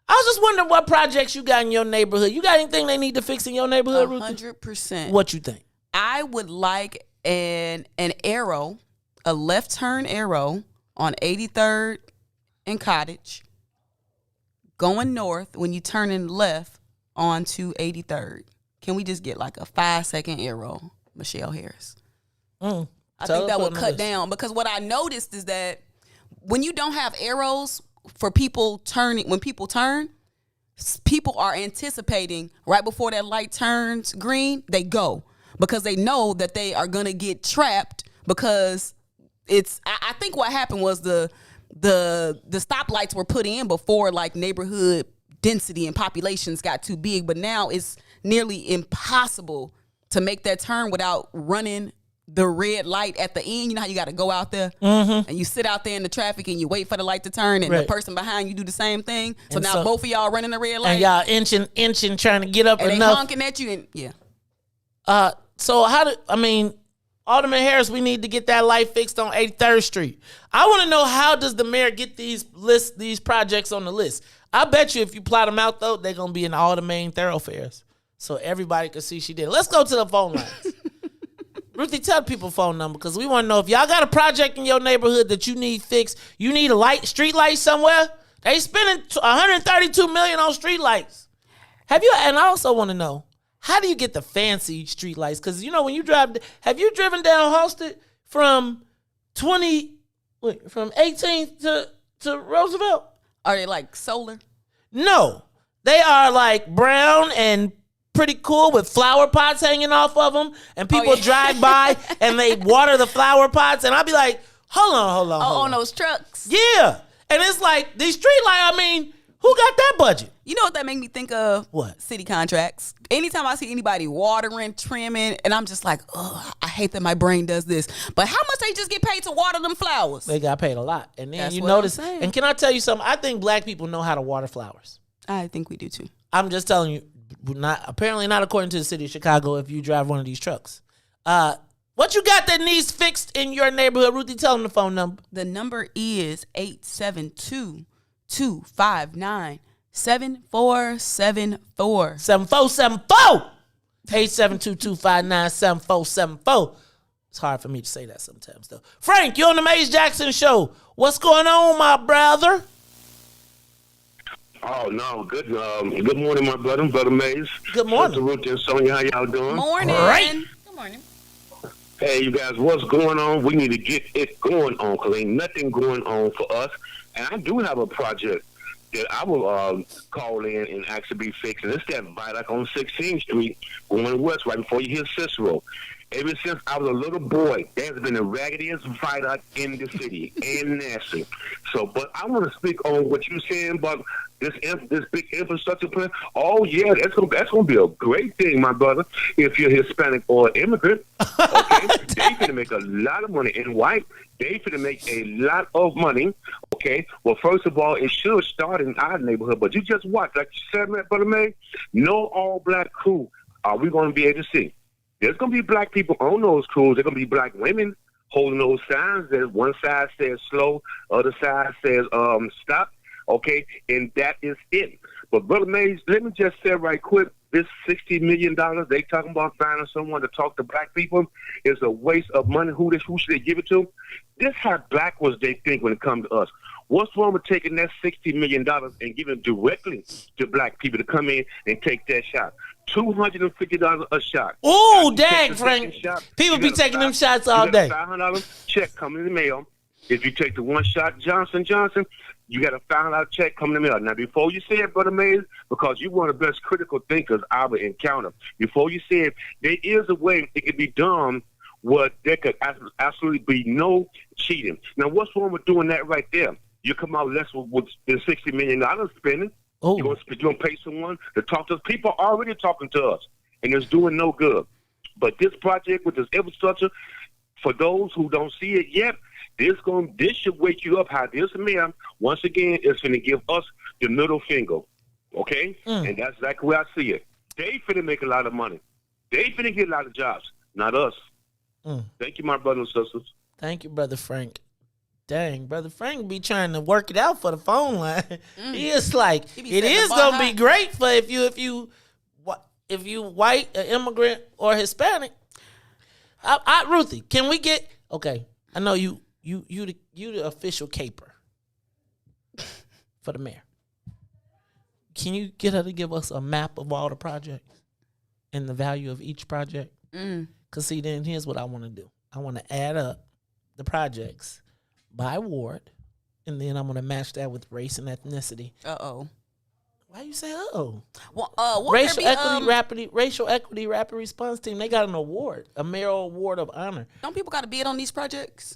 I was just wondering what projects you got in your neighborhood. You got anything they need to fix in your neighborhood, Ruthie? 100%. What you think? I would like an arrow, a left turn arrow on 83rd and Cottage, going north when you turn in left onto 83rd. Can we just get like a 5-second arrow, Michelle Harris? I think that would cut down, because what I noticed is that when you don't have arrows for people turning, when people turn, people are anticipating right before that light turns green, they go, because they know that they are going to get trapped, because it's, I think what happened was the stoplights were put in before like neighborhood density and populations got too big, but now it's nearly impossible to make that turn without running the red light at the end. You know how you got to go out there and you sit out there in the traffic and you wait for the light to turn, and the person behind you do the same thing. So and now both of y'all running the red light. And y'all inching, trying to get up and enough. they honking at you. And So Alderman Harris, we need to get that light fixed on 83rd Street. I want to know, how does the mayor get these projects on the list? I bet you if you plot them out, though, they're going to be in all the main thoroughfares, so everybody can see she did it. Let's go to the phone lines. Ruthie, tell people phone number, because we want to know if y'all got a project in your neighborhood that you need fixed. You need a street light somewhere. They spending $132 million on street lights. And I also want to know, how do you get the fancy street lights? Because, you know, when you drive, have you driven down Halsted from 18th to Roosevelt? Are they like solar? No. They are like brown and pretty cool with flower pots hanging off of them. And people drive by and they water the flower pots. And I'll be like, hold on. On those trucks. Yeah. And it's like, these street lights, I mean, who got that budget? You know what that made me think of? What? City contracts. Anytime I see anybody watering, trimming, and I'm just like, oh, I hate that my brain does this. But how much they just get paid to water them flowers? They got paid a lot. And then That's you what notice, I'm saying. and can I tell you something? I think black people know how to water flowers. I think we do too. I'm just telling you, apparently not according to the city of Chicago if you drive one of these trucks. What you got that needs fixed in your neighborhood? Ruthie, tell them the phone number. The number is 872-259-7474. 7474. 872-259-7474. It's hard for me to say that sometimes, though. Frank, you're on the Maze Jackson Show. What's going on, my brother? Oh, no. Good morning, my brother Maze. Good morning. Sister Ruthie and Sonia, how y'all doing? Morning. Great. Good morning. Hey, you guys, what's going on? We need to get it going on, because ain't nothing going on for us. And I do have a project that I will call in and actually be fixed. And it's that viaduct on 16th Street going west right before you hit Cicero. Ever since I was a little boy, there's been the raggediest viaduct in the city and Nassau. So, but I want to speak on what you're saying about this big infrastructure plan. Oh yeah, that's gonna be a great thing, my brother. If you're Hispanic or immigrant, okay, they gonna make a lot of money. And white, they gonna make a lot of money. Okay, well, first of all, it should start in our neighborhood, but you just watch, like you said, Brother May. No all black crew are we gonna be able to see. There's going to be black people on those crews. There's going to be black women holding those signs that one side says slow, other side says stop, okay? And that is it. But, Brother Mays, let me just say right quick, this $60 million they talking about finding someone to talk to black people is a waste of money. Who should they give it to? This how backwards they think when it comes to us. What's wrong with taking that $60 million and giving it directly to black people to come in and take that shot? $250 a shot. Oh, dang, Frank. People be taking them shots all day. $500 check coming in the mail. If you take the one shot Johnson, you got a $500 check coming in the mail. Now, before you say it, Brother Mays, because you're one of the best critical thinkers I ever encountered, before you say it, there is a way it can be done where there could absolutely be no cheating. Now, what's wrong with doing that right there? You come out less with than $60 million spending. Oh. You're going to pay someone to talk to us. People are already talking to us, and it's doing no good. But this project with this infrastructure, for those who don't see it yet, this should wake you up how this man, once again, is going to give us the middle finger. Okay? And that's exactly where I see it. They finna make a lot of money. They finna get a lot of jobs, not us. Thank you, my brothers and sisters. Thank you, Brother Frank. Dang, Brother Frank be trying to work it out for the phone line. He is like, it is going to be great for if you white, an immigrant, or Hispanic. Ruthie, can we get, okay, I know you the official caper for the mayor. Can you get her to give us a map of all the projects and the value of each project? Because, see, then here's what I want to do. I want to add up the projects by ward, and then I'm going to match that with race and ethnicity. Uh-oh. Why you say uh-oh? Well, racial equity rapid response team, they got an award, a mayoral award of honor. Don't people got to bid on these projects?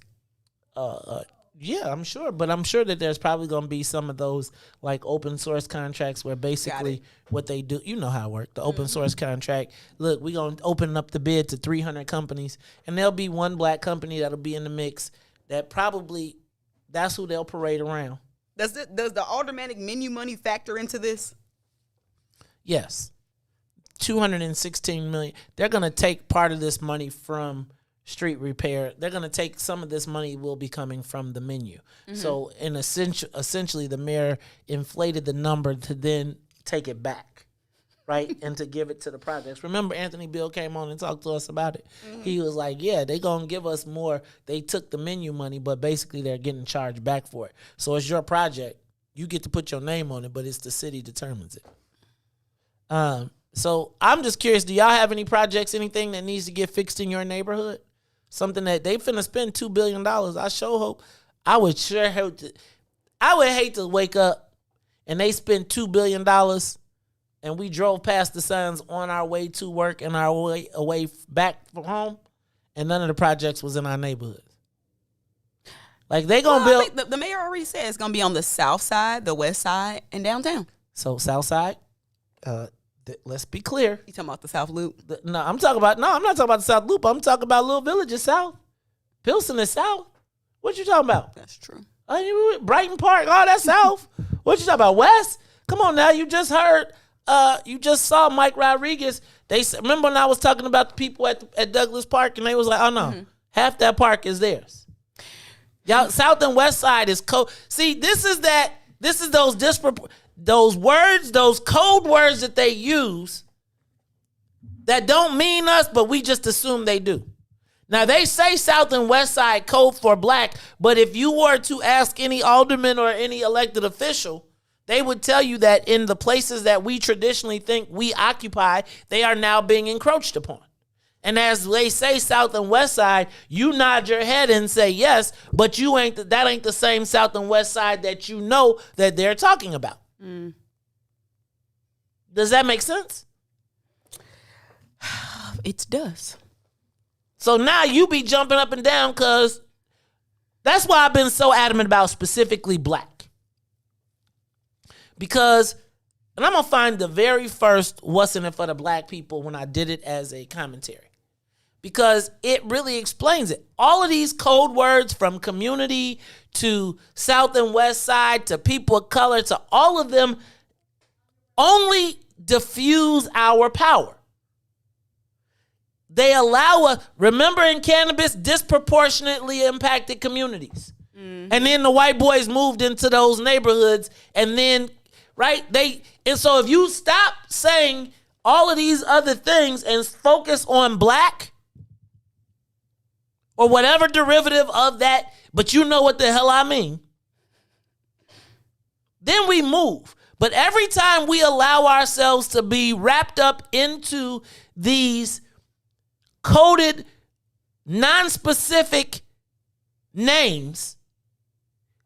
Yeah, I'm sure. But I'm sure that there's probably going to be some of those like open source contracts where basically what they do, you know how it works. The open source contract, look, we're going to open up the bid to 300 companies, and there'll be one black company that'll be in the mix that probably, that's who they'll parade around. Does the aldermanic menu money factor into this? Yes. $216 million. They're going to take part of this money from street repair. They're going to take some of this money will be coming from the menu. So in essentially the mayor inflated the number to then take it back, right? And to give it to the projects. Remember Anthony Bill came on and talked to us about it. He was like, yeah, they're going to give us more. They took the menu money, but basically they're getting charged back for it. So it's your project. You get to put your name on it, but it's the city determines it. So I'm just curious, do y'all have any projects, anything that needs to get fixed in your neighborhood? Something that they finna spend $2 billion. I sure hope. I would hate to wake up and they spend $2 billion and we drove past the signs on our way to work and our way away back from home, and none of the projects was in our neighborhood. Like they gonna build. I think the mayor already said it's gonna be on the south side, the west side, and downtown. So south side. Let's be clear. You talking about the South Loop? I'm not talking about the South Loop. I'm talking about Little Villages South. Pilsen is South. What you talking about? That's true. Brighton Park. Oh, that's South. What you talking about? West? Come on now. You just heard. You just saw Mike Rodriguez. Remember when I was talking about the people at Douglas Park, and they was like, oh no, half that park is theirs. Y'all, South and West Side is See, this is those words, those code words that they use that don't mean us, but we just assume they do. Now, they say South and West Side code for black, but if you were to ask any alderman or any elected official, they would tell you that in the places that we traditionally think we occupy, they are now being encroached upon. And as they say South and West Side, you nod your head and say yes, but that ain't the same South and West Side that you know that they're talking about. Does that make sense? It does. So now you be jumping up and down because that's why I've been so adamant about specifically black. Because, and I'm going to find the very first What's in It for the Black People when I did it as a commentary. Because it really explains it. All of these code words from community to South and West Side to people of color to all of them only diffuse our power. They allow us, remember in cannabis, disproportionately impacted communities. And then the white boys moved into those neighborhoods and then, right? And so if you stop saying all of these other things and focus on black, or whatever derivative of that, but you know what the hell I mean, then we move. But every time we allow ourselves to be wrapped up into these coded, non-specific names,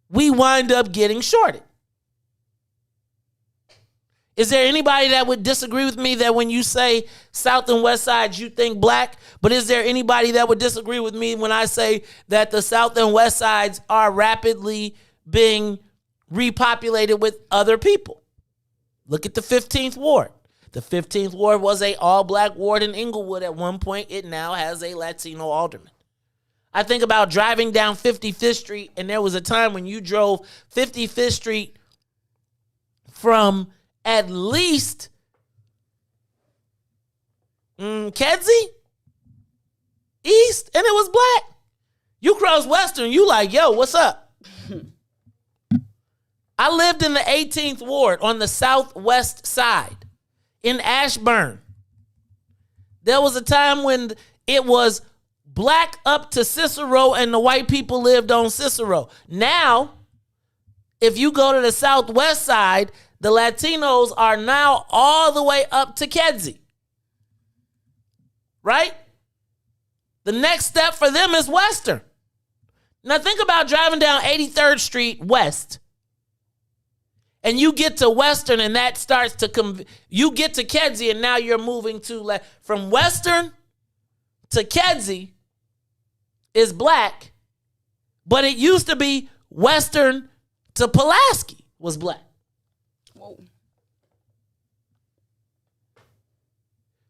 we wind up getting shorted. Is there anybody that would disagree with me that when you say South and West Sides, you think black? But is there anybody that would disagree with me when I say that the South and West Sides are rapidly being repopulated with other people? Look at the 15th Ward. The 15th Ward was a all-black ward in Inglewood at one point. It now has a Latino alderman. I think about driving down 55th Street, and there was a time when you drove 55th Street from at least Kedzie East, and it was black. You cross Western, you like, yo, what's up? I lived in the 18th Ward on the southwest side in Ashburn. There was a time when it was black up to Cicero and the white people lived on Cicero. Now, if you go to the southwest side, the Latinos are now all the way up to Kedzie. Right? The next step for them is Western. Now think about driving down 83rd Street West. And you get to Western and that starts to you get to Kedzie and now you're moving to from Western to Kedzie is black, but it used to be Western to Pulaski was black. Whoa.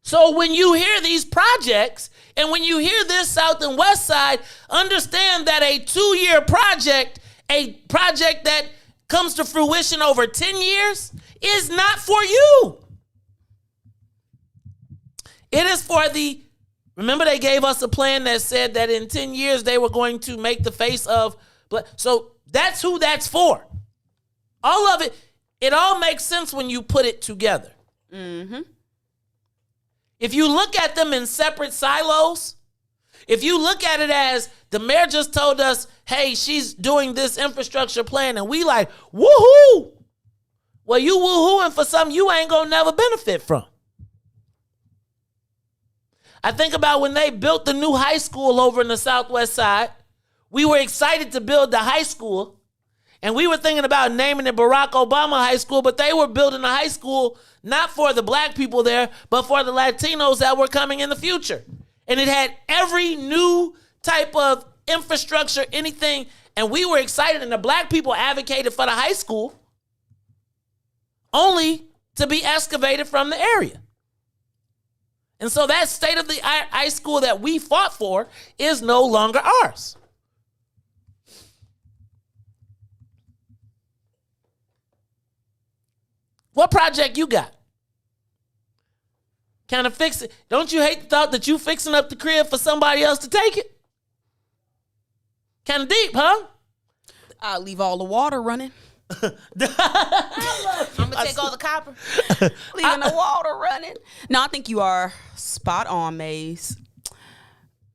So when you hear these projects and when you hear this South and West Side, understand that a 2-year project, a project that comes to fruition over 10 years, is not for you. It is for the, remember they gave us a plan that said that in 10 years they were going to make the face of, so that's who that's for. All of it, it all makes sense when you put it together. Mm-hmm. If you look at them in separate silos, if you look at it as the mayor just told us, hey, she's doing this infrastructure plan, and we like, woohoo! Well, you woohooing for something you ain't gonna never benefit from. I think about when they built the new high school over in the southwest side. We were excited to build the high school, and we were thinking about naming it Barack Obama High School, but they were building a high school not for the black people there, but for the Latinos that were coming in the future. And it had every new type of infrastructure, anything, and we were excited, and the black people advocated for the high school only to be excavated from the area. And so that state-of-the-art high school that we fought for is no longer ours. What project you got? Kind of fix it. Don't you hate the thought that you fixing up the crib for somebody else to take it? Kind of deep, huh? I'll leave all the water running. I'm gonna take all the copper. Leaving the water running. No, I think you are spot on, Maze.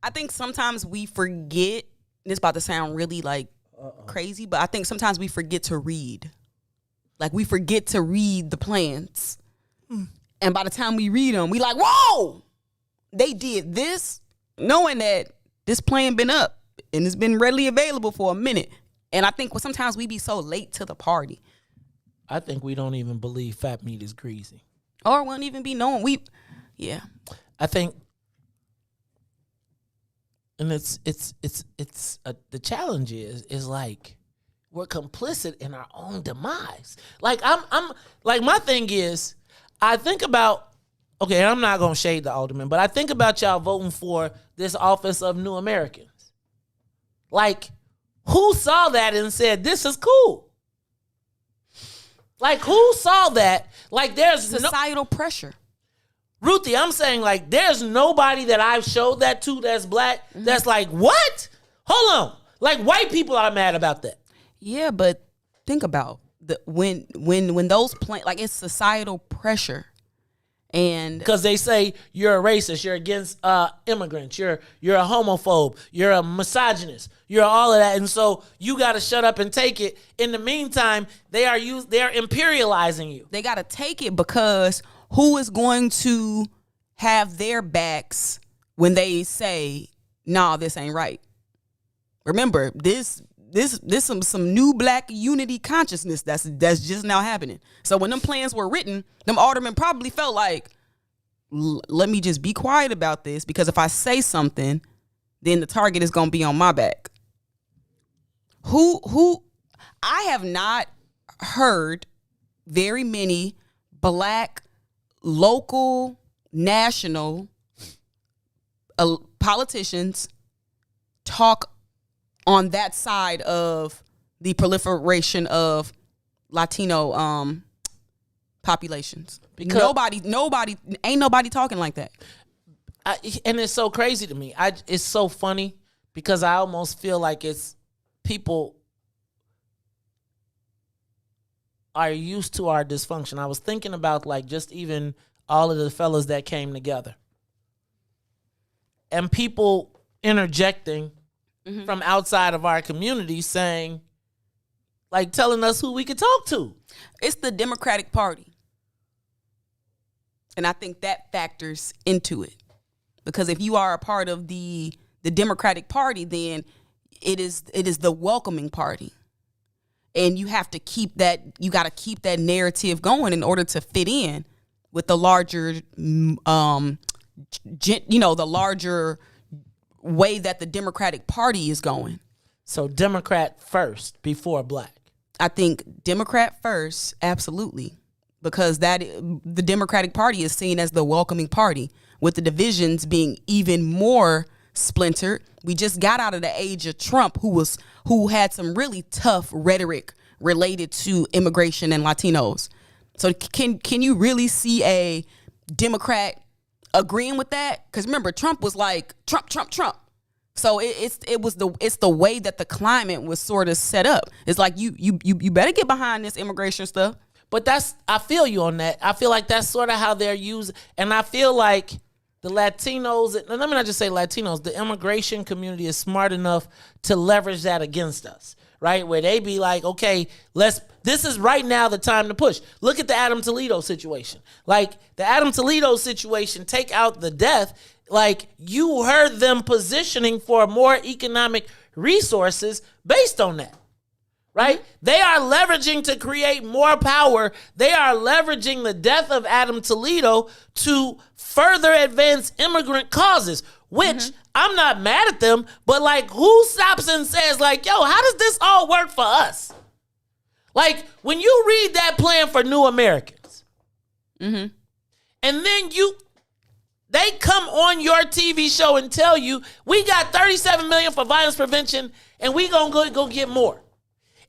I think sometimes we forget, and it's about to sound really like crazy, but I think sometimes we forget to read. Like we forget to read the plans. And by the time we read them, we like, whoa, they did this, knowing that this plan been up and it's been readily available for a minute. And I think sometimes we be so late to the party. I think we don't even believe fat meat is greasy. Or won't even be known. I think, and it's the challenge is like we're complicit in our own demise. Like I'm like my thing is, I think about, okay, I'm not gonna shade the alderman, but I think about y'all voting for this office of New Americans. Like, who saw that and said, this is cool? Like, who saw that? Like, there's societal pressure. Ruthie, I'm saying, like, there's nobody that I've showed that to that's black that's like, what? Hold on. Like, white people are mad about that. Yeah, but think about when those like it's societal pressure. And because they say you're a racist, you're against immigrants, you're a homophobe, you're a misogynist, you're all of that, and so you got to shut up and take it. In the meantime, they are imperializing you. They got to take it because who is going to have their backs when they say, "Nah, this ain't right"? Remember, this this some new black unity consciousness that's just now happening. So when them plans were written, them aldermen probably felt like, let me just be quiet about this, because if I say something, then the target is gonna be on my back. Who I have not heard very many black, local, national politicians talk on that side of the proliferation of Latino populations. Because ain't nobody talking like that. And it's so crazy to me. It's so funny because I almost feel like it's people are used to our dysfunction. I was thinking about like just even all of the fellas that came together and people interjecting from outside of our community saying, like telling us who we could talk to. It's the Democratic Party. And I think that factors into it. Because if you are a part of the Democratic Party, then it is the welcoming party. And you have to keep that, you got to keep that narrative going in order to fit in with the larger, the larger way that the Democratic Party is going. So Democrat first before black. I think Democrat first, absolutely. Because the Democratic Party is seen as the welcoming party, with the divisions being even more splintered. We just got out of the age of Trump, who had some really tough rhetoric related to immigration and Latinos. So can you really see a Democrat agreeing with that? Because remember, Trump was like Trump. So it's the way that the climate was sort of set up. It's like you better get behind this immigration stuff. But I feel you on that. I feel like that's sort of how they're used. And I feel like the Latinos, and let me not just say Latinos, the immigration community is smart enough to leverage that against us, right? Where they be like, okay, this is right now the time to push. Look at the Adam Toledo situation. Like the Adam Toledo situation, take out the death. Like you heard them positioning for more economic resources based on that. Right? They are leveraging to create more power. They are leveraging the death of Adam Toledo to further advance immigrant causes, which I'm not mad at them, but like who stops and says like, yo, how does this all work for us? Like when you read that plan for New Americans, and then they come on your TV show and tell you, we got $37 million for violence prevention and we gonna go get more.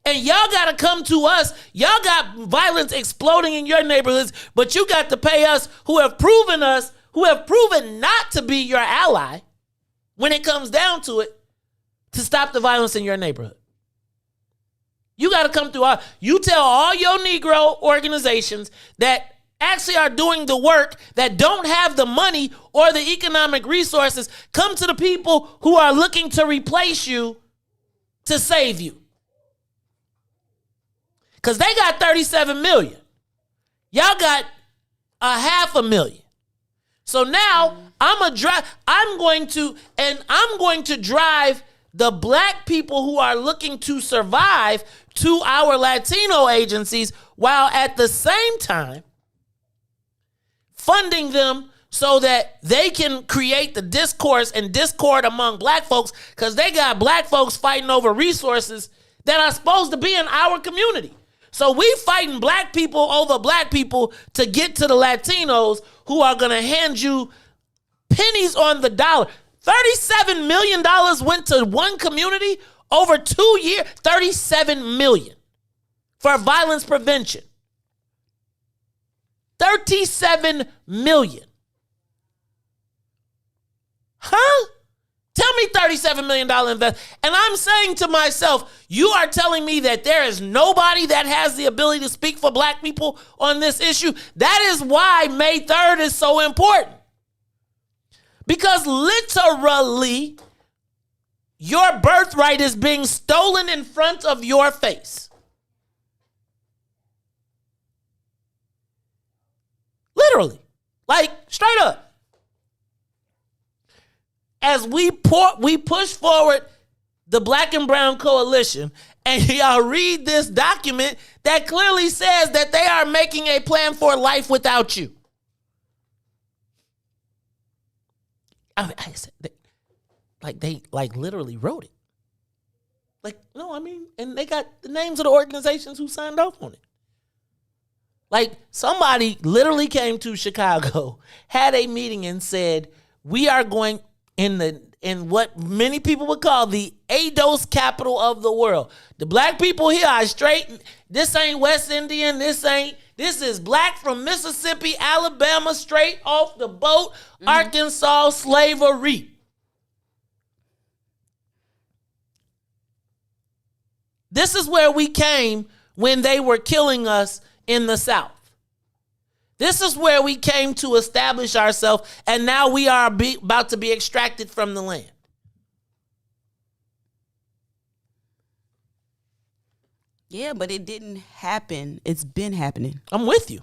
And y'all got to come to us. Y'all got violence exploding in your neighborhoods, but you got to pay us who have proven not to be your ally when it comes down to it to stop the violence in your neighborhood. You got to come through you tell all your Negro organizations that actually are doing the work that don't have the money or the economic resources, come to the people who are looking to replace you to save you. Because they got 37 million. Y'all got 500,000. So now I'm going to drive the black people who are looking to survive to our Latino agencies while at the same time funding them so that they can create the discourse and discord among black folks, because they got black folks fighting over resources that are supposed to be in our community. So we fighting black people over black people to get to the Latinos who are going to hand you pennies on the dollar. $37 million went to one community over 2 years. $37 million for violence prevention. $37 million. Huh? Tell me $37 million investment. And I'm saying to myself, you are telling me that there is nobody that has the ability to speak for black people on this issue? That is why May 3rd is so important. Because literally, your birthright is being stolen in front of your face. Literally. Like, straight up. As we push forward the Black and Brown Coalition, and y'all read this document that clearly says that they are making a plan for life without you. They literally wrote it. And they got the names of the organizations who signed off on it. Like, somebody literally came to Chicago, had a meeting, and said, we are going in what many people would call the ADOS capital of the world. The black people here are straight. This ain't West Indian. This is black from Mississippi, Alabama, straight off the boat, Arkansas slavery. This is where we came when they were killing us in the South. This is where we came to establish ourselves, and now we are about to be extracted from the land. Yeah, but it didn't happen. It's been happening. I'm with you.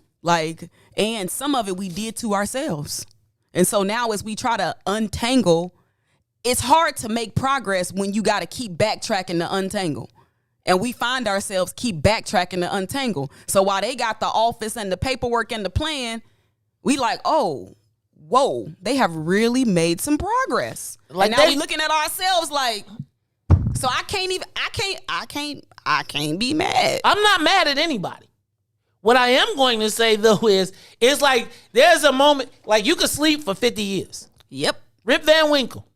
And some of it we did to ourselves. And so now as we try to untangle, it's hard to make progress when you got to keep backtracking to untangle. And we find ourselves keep backtracking to untangle. So while they got the office and the paperwork and the plan, we like, oh, whoa, they have really made some progress. And now we looking at ourselves like, so I can't be mad. I'm not mad at anybody. What I am going to say though is, it's like there's a moment, like you could sleep for 50 years. Yep. Rip Van Winkle.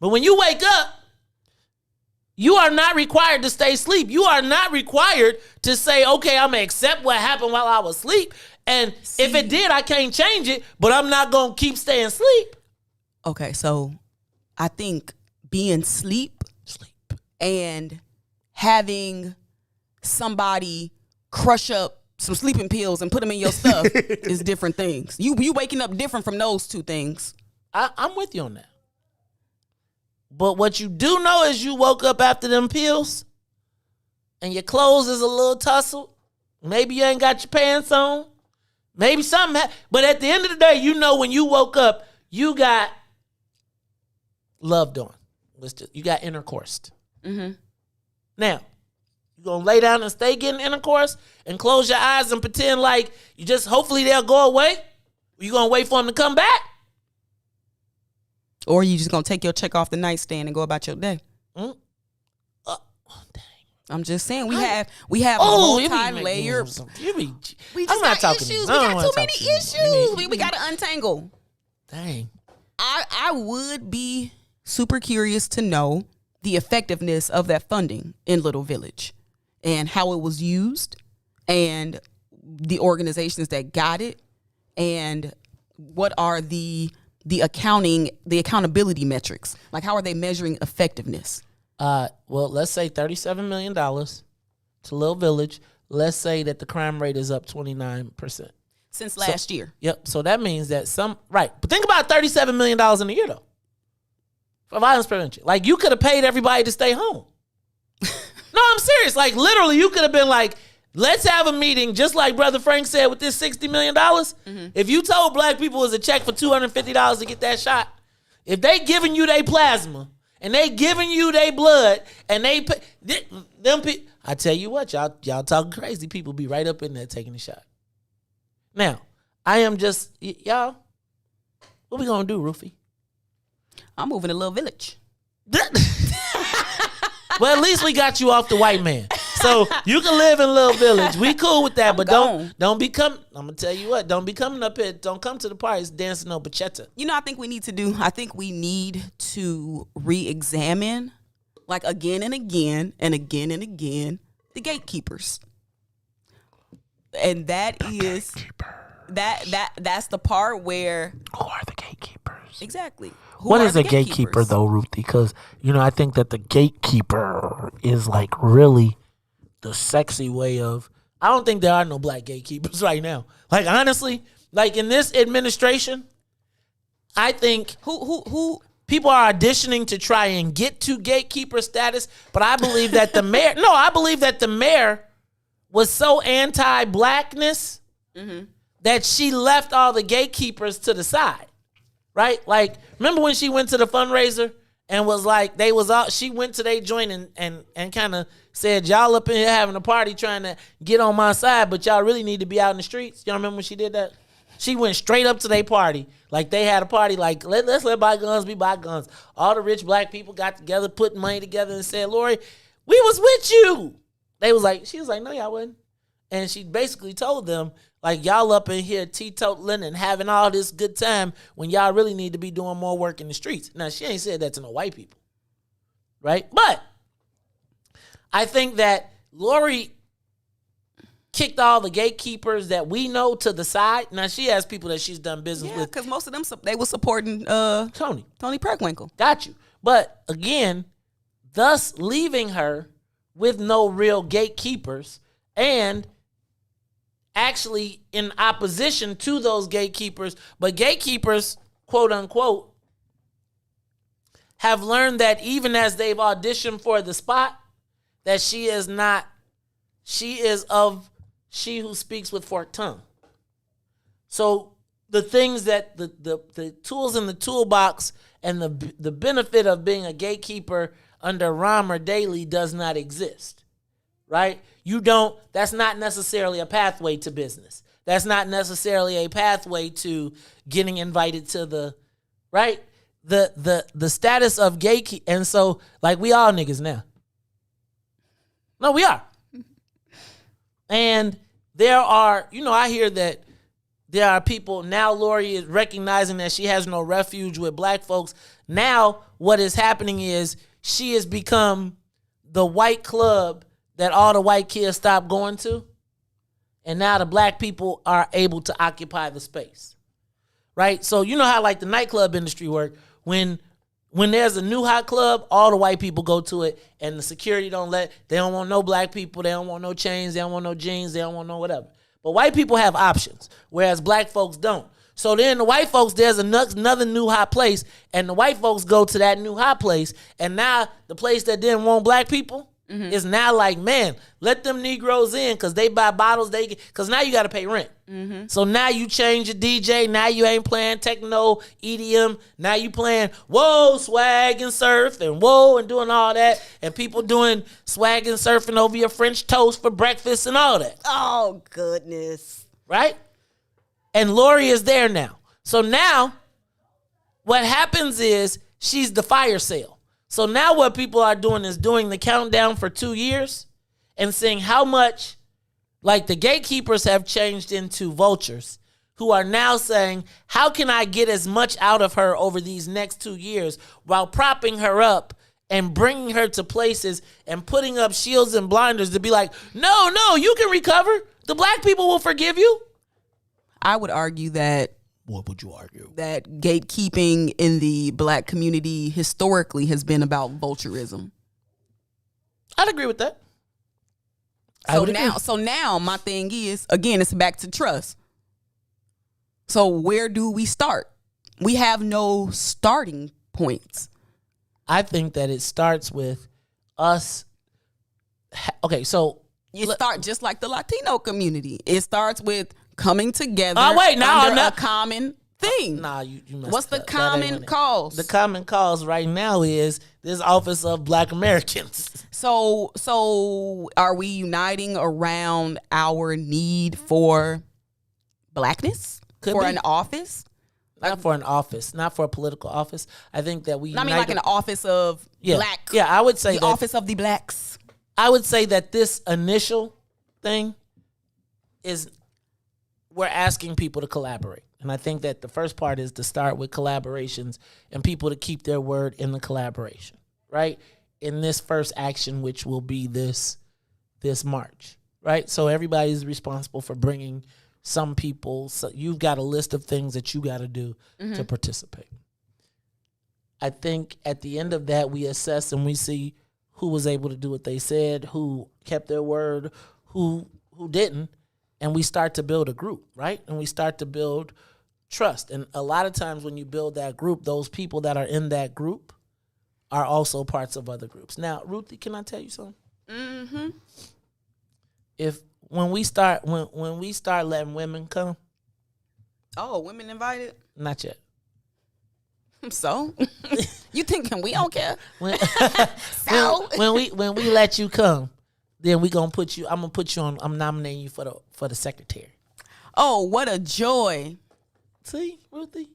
But when you wake up, you are not required to stay asleep. You are not required to say, okay, I'm going to accept what happened while I was asleep. And if it did, I can't change it, but I'm not going to keep staying asleep. Okay, so I think being sleep and having somebody crush up some sleeping pills and put them in your stuff is different things. You waking up different from those two things. I'm with you on that. But what you do know is you woke up after them pills and your clothes is a little tussled. Maybe you ain't got your pants on. Maybe something but at the end of the day, you know when you woke up, you got loved on. You got intercoursed. Mm-hmm. Now, you going to lay down and stay getting intercourse and close your eyes and pretend like you just, hopefully they'll go away? Or you going to wait for them to come back? Or you just going to take your check off the nightstand and go about your day? Dang. I'm just saying we have multi-layered. We just got issues. We got too many issues. We got to untangle. Dang. I would be super curious to know the effectiveness of that funding in Little Village and how it was used and the organizations that got it and what are the accountability metrics. Like, how are they measuring effectiveness? Well, let's say $37 million to Little Village. Let's say that the crime rate is up 29%. Since last year. Yep. So that means that right. But think about $37 million in a year, though, for violence prevention. Like, you could have paid everybody to stay home. No, I'm serious. Like, literally, you could have been like, let's have a meeting, just like Brother Frank said with this $60 million. Mm-hmm. If you told black people it was a check for $250 to get that shot, if they giving you their plasma and they giving you their blood and they I tell you what, y'all talking crazy, people be right up in there taking the shot. Now, I am just, y'all, what we gonna do, Ruthie? I'm moving to Little Village. Well, at least we got you off the white man. So you can live in Little Village. We cool with that, but don't become. I'm gonna tell you what. Don't be coming up here. Don't come to the parties dancing no bachata. You know, I think we need to re-examine, like, again and again and again and again, the gatekeepers. And that is that's the part where, who are the gatekeepers? Exactly. What is a gatekeeper though, Ruthie? Because I think that the gatekeeper is like really the sexy way of. I don't think there are no black gatekeepers right now. Like, honestly, like in this administration, I think who people are auditioning to try and get to gatekeeper status. But I believe that the mayor. No, I believe that the mayor was so anti-blackness that she left all the gatekeepers to the side. Right? Like, remember when she went to the fundraiser and was like, they was all, she went to their joint and kind of said, y'all up in here having a party trying to get on my side, but y'all really need to be out in the streets. Y'all remember when she did that? She went straight up to their party. Like they had a party, like, let's let bygones be bygones. All the rich black people got together, put money together and said, Lori, we was with you. They was like, she was like, no, y'all wasn't. And she basically told them, like, y'all up in here teetotaling and having all this good time when y'all really need to be doing more work in the streets. Now, she ain't said that to no white people, right? But I think that Lori kicked all the gatekeepers that we know to the side. Now, she has people that she's done business with. because most of them, they were supporting Tony Preckwinkle. Got you. But, again, thus leaving her with no real gatekeepers and actually in opposition to those gatekeepers, but gatekeepers, quote unquote, have learned that even as they've auditioned for the spot, that she is of she who speaks with forked tongue. So the things that the tools in the toolbox and the benefit of being a gatekeeper under Rahmer Daily does not exist, right? That's not necessarily a pathway to business. That's not necessarily a pathway to getting invited to the, right? The status of gatekeeper. And so, like, we all niggas now. No, we are. And there are, I hear that there are people, now Lori is recognizing that she has no refuge with black folks. Now what is happening is she has become the white club that all the white kids stopped going to. And now the black people are able to occupy the space. Right? So you know how like the nightclub industry work. When there's a new hot club, all the white people go to it and the security they don't want no black people, they don't want no chains, they don't want no jeans, they don't want no whatever. But white people have options, whereas black folks don't. So then the white folks, there's another new hot place, and the white folks go to that new hot place, and now the place that didn't want black people is now like, man, let them Negroes in because they buy bottles, because now you got to pay rent. So now you change your DJ, now you ain't playing techno, EDM, now you playing, whoa, swag and surf, and whoa, and doing all that, and people doing swag and surfing over your French toast for breakfast and all that. Oh, goodness. Right? And Lori is there now. So now what happens is she's the fire sale. So now what people are doing is doing the countdown for 2 years and seeing how much, like the gatekeepers have changed into vultures who are now saying, how can I get as much out of her over these next 2 years while propping her up and bringing her to places and putting up shields and blinders to be like, no, you can recover. The black people will forgive you. I would argue that. What would you argue? That gatekeeping in the black community historically has been about vulturism. I'd agree with that. So now my thing is, again, it's back to trust. So where do we start? We have no starting points. I think that it starts with us. Okay, so you start just like the Latino community. It starts with coming together under a common thing. Nah, you messed What's the up. common cause? The common cause right now is this Office of Black Americans. So are we uniting around our need for blackness? An office? Not for an office, not for a political office. I think that we. I mean, like an office of black. Yeah, I would say the office of the blacks. I would say that this initial thing is we're asking people to collaborate. And I think that the first part is to start with collaborations and people to keep their word in the collaboration, right? In this first action, which will be this march, right? So everybody's responsible for bringing some people. So you've got a list of things that you got to do to participate. I think at the end of that, we assess and we see who was able to do what they said, who kept their word, who didn't. And we start to build a group, right? And we start to build trust. And a lot of times when you build that group, those people that are in that group are also parts of other groups. Now, Ruthie, can I tell you something? Mm-hmm. When we start letting women come. Oh, women invited? Not yet. So? You thinking we don't care? When, So when we let you come, then we gonna put you. I'm gonna put you on. I'm nominating you for the secretary. Oh, what a joy! See, Ruthie,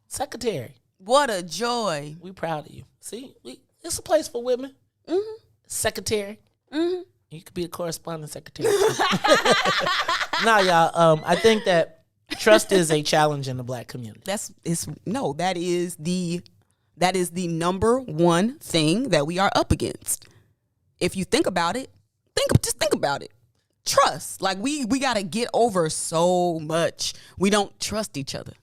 secretary. What a joy! We proud of you. See, it's a place for women. Mm-hmm. Secretary. Mm-hmm. You could be a correspondent secretary. Nah, y'all. I think that trust is a challenge in the Black community. That is the number one thing that we are up against. If you think about it, just think about it. Trust. Like we gotta get over so much. We don't trust each other.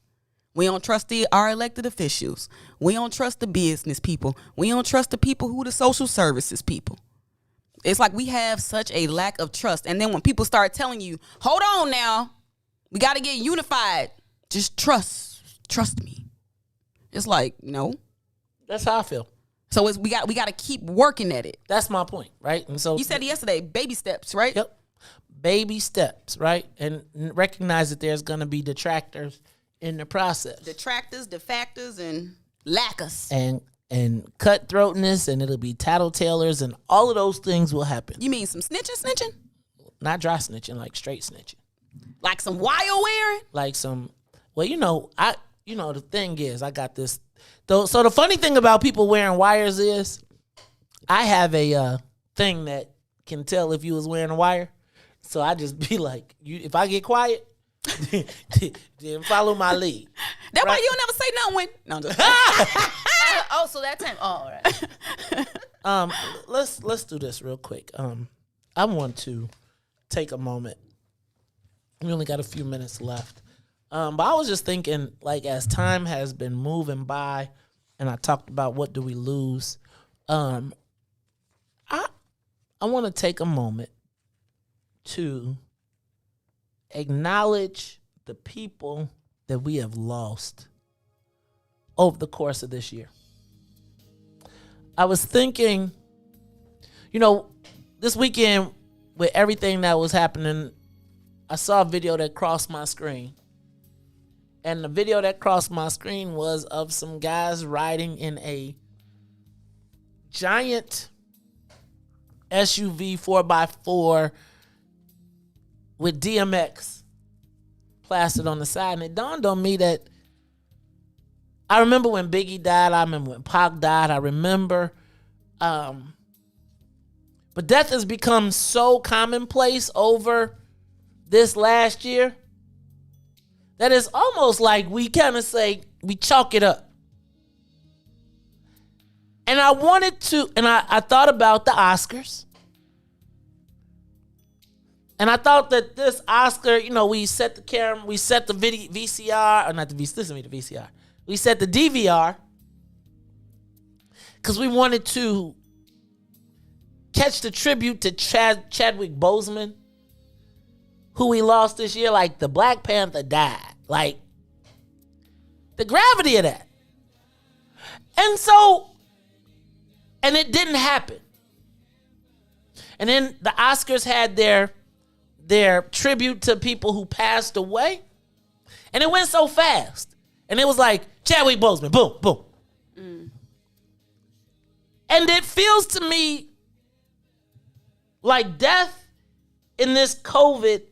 We don't trust our elected officials. We don't trust the business people. We don't trust the people who the social services people. It's like we have such a lack of trust. And then when people start telling you, hold on now, we got to get unified. Just trust me. It's like, no. That's how I feel. So we got to keep working at it. That's my point, right? And so you said yesterday, baby steps, right? Yep. Baby steps, right? And recognize that there's going to be detractors in the process. Detractors, defactors, and lackers. And cutthroatness, and it'll be tattletalers, and all of those things will happen. You mean some snitching? Not dry snitching, like straight snitching. Like some wire wearing? Like some, well, the thing is, I got this. So the funny thing about people wearing wires is, I have a thing that can tell if you was wearing a wire. So I just be like, if I get quiet, then follow my lead. That's why you don't never say nothing when. No, I'm just oh, so that time. Oh, all right. Let's do this real quick. I want to take a moment. We only got a few minutes left. But I was just thinking, like, as time has been moving by, and I talked about what do we lose. I want to take a moment to acknowledge the people that we have lost over the course of this year. I was thinking, this weekend with everything that was happening, I saw a video that crossed my screen. And the video that crossed my screen was of some guys riding in a giant SUV 4x4 with DMX plastered on the side. And it dawned on me that I remember when Biggie died. I remember when Pac died. I remember. But death has become so commonplace over this last year that it's almost like we kind of say, we chalk it up. And I wanted to, and I thought about the Oscars. And I thought that this Oscar, we set the camera, we set the VCR, or not the VCR. We set the DVR because we wanted to catch the tribute to Chadwick Boseman, who we lost this year. Like, the Black Panther died. Like, the gravity of that. And it didn't happen. And then the Oscars had their tribute to people who passed away. And it went so fast. And it was like, Chadwick Boseman, boom, boom. Mm. And it feels to me like death in this COVID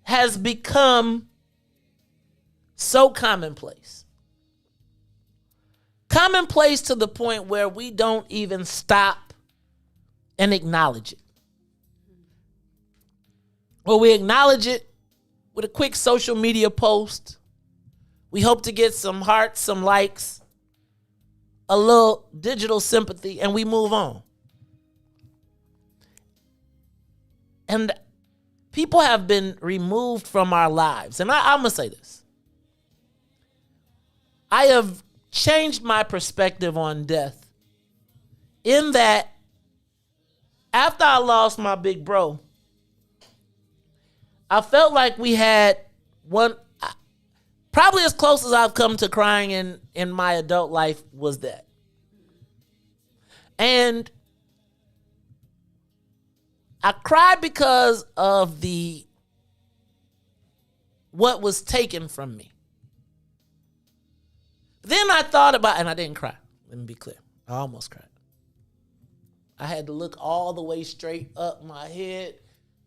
has become so commonplace. Commonplace to the point where we don't even stop and acknowledge it. Or we acknowledge it with a quick social media post. We hope to get some hearts, some likes, a little digital sympathy, and we move on. And people have been removed from our lives. And I'm going to say this. I have changed my perspective on death in that after I lost my big bro, I felt like we had one, probably as close as I've come to crying in my adult life was that. And I cried because of what was taken from me. Then I thought about, and I didn't cry. Let me be clear. I almost cried. I had to look all the way straight up. My head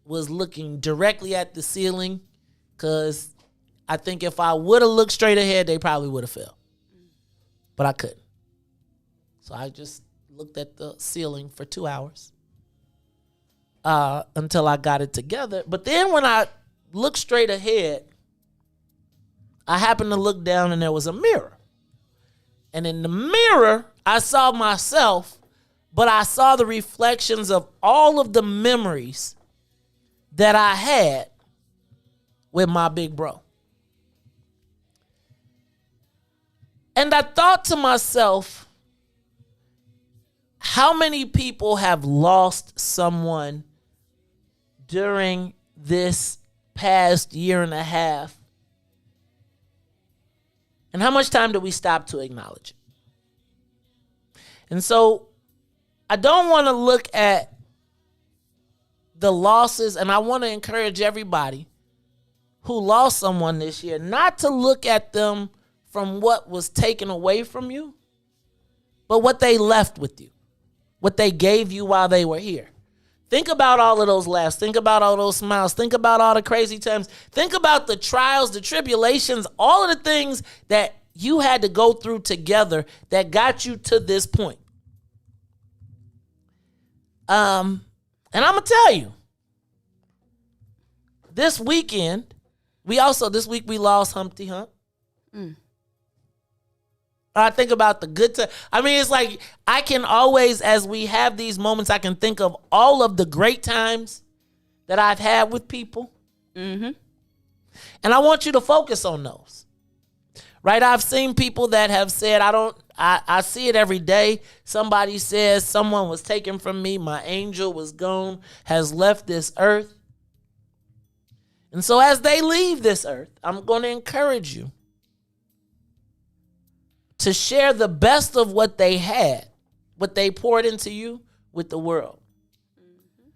was looking directly at the ceiling because I think if I would have looked straight ahead, they probably would have fell. But I couldn't. So I just looked at the ceiling for 2 hours until I got it together. But then when I looked straight ahead, I happened to look down and there was a mirror. And in the mirror, I saw myself, but I saw the reflections of all of the memories that I had with my big bro. And I thought to myself, how many people have lost someone during this past year and a half? And how much time do we stop to acknowledge it? And so I don't want to look at the losses, and I want to encourage everybody who lost someone this year not to look at them from what was taken away from you, but what they left with you, what they gave you while they were here. Think about all of those laughs. Think about all those smiles. Think about all the crazy times. Think about the trials, the tribulations, all of the things that you had to go through together that got you to this point. And I'm going to tell you, this weekend, this week we lost Humpty Hump. I think about the good time. I mean, it's like I can always, as we have these moments, I can think of all of the great times that I've had with people. Mm-hmm. And I want you to focus on those. Right? I've seen people that have said, I see it every day. Somebody says someone was taken from me. My angel was gone, has left this earth. And so as they leave this earth, I'm going to encourage you to share the best of what they had, what they poured into you, with the world. Mm-hmm.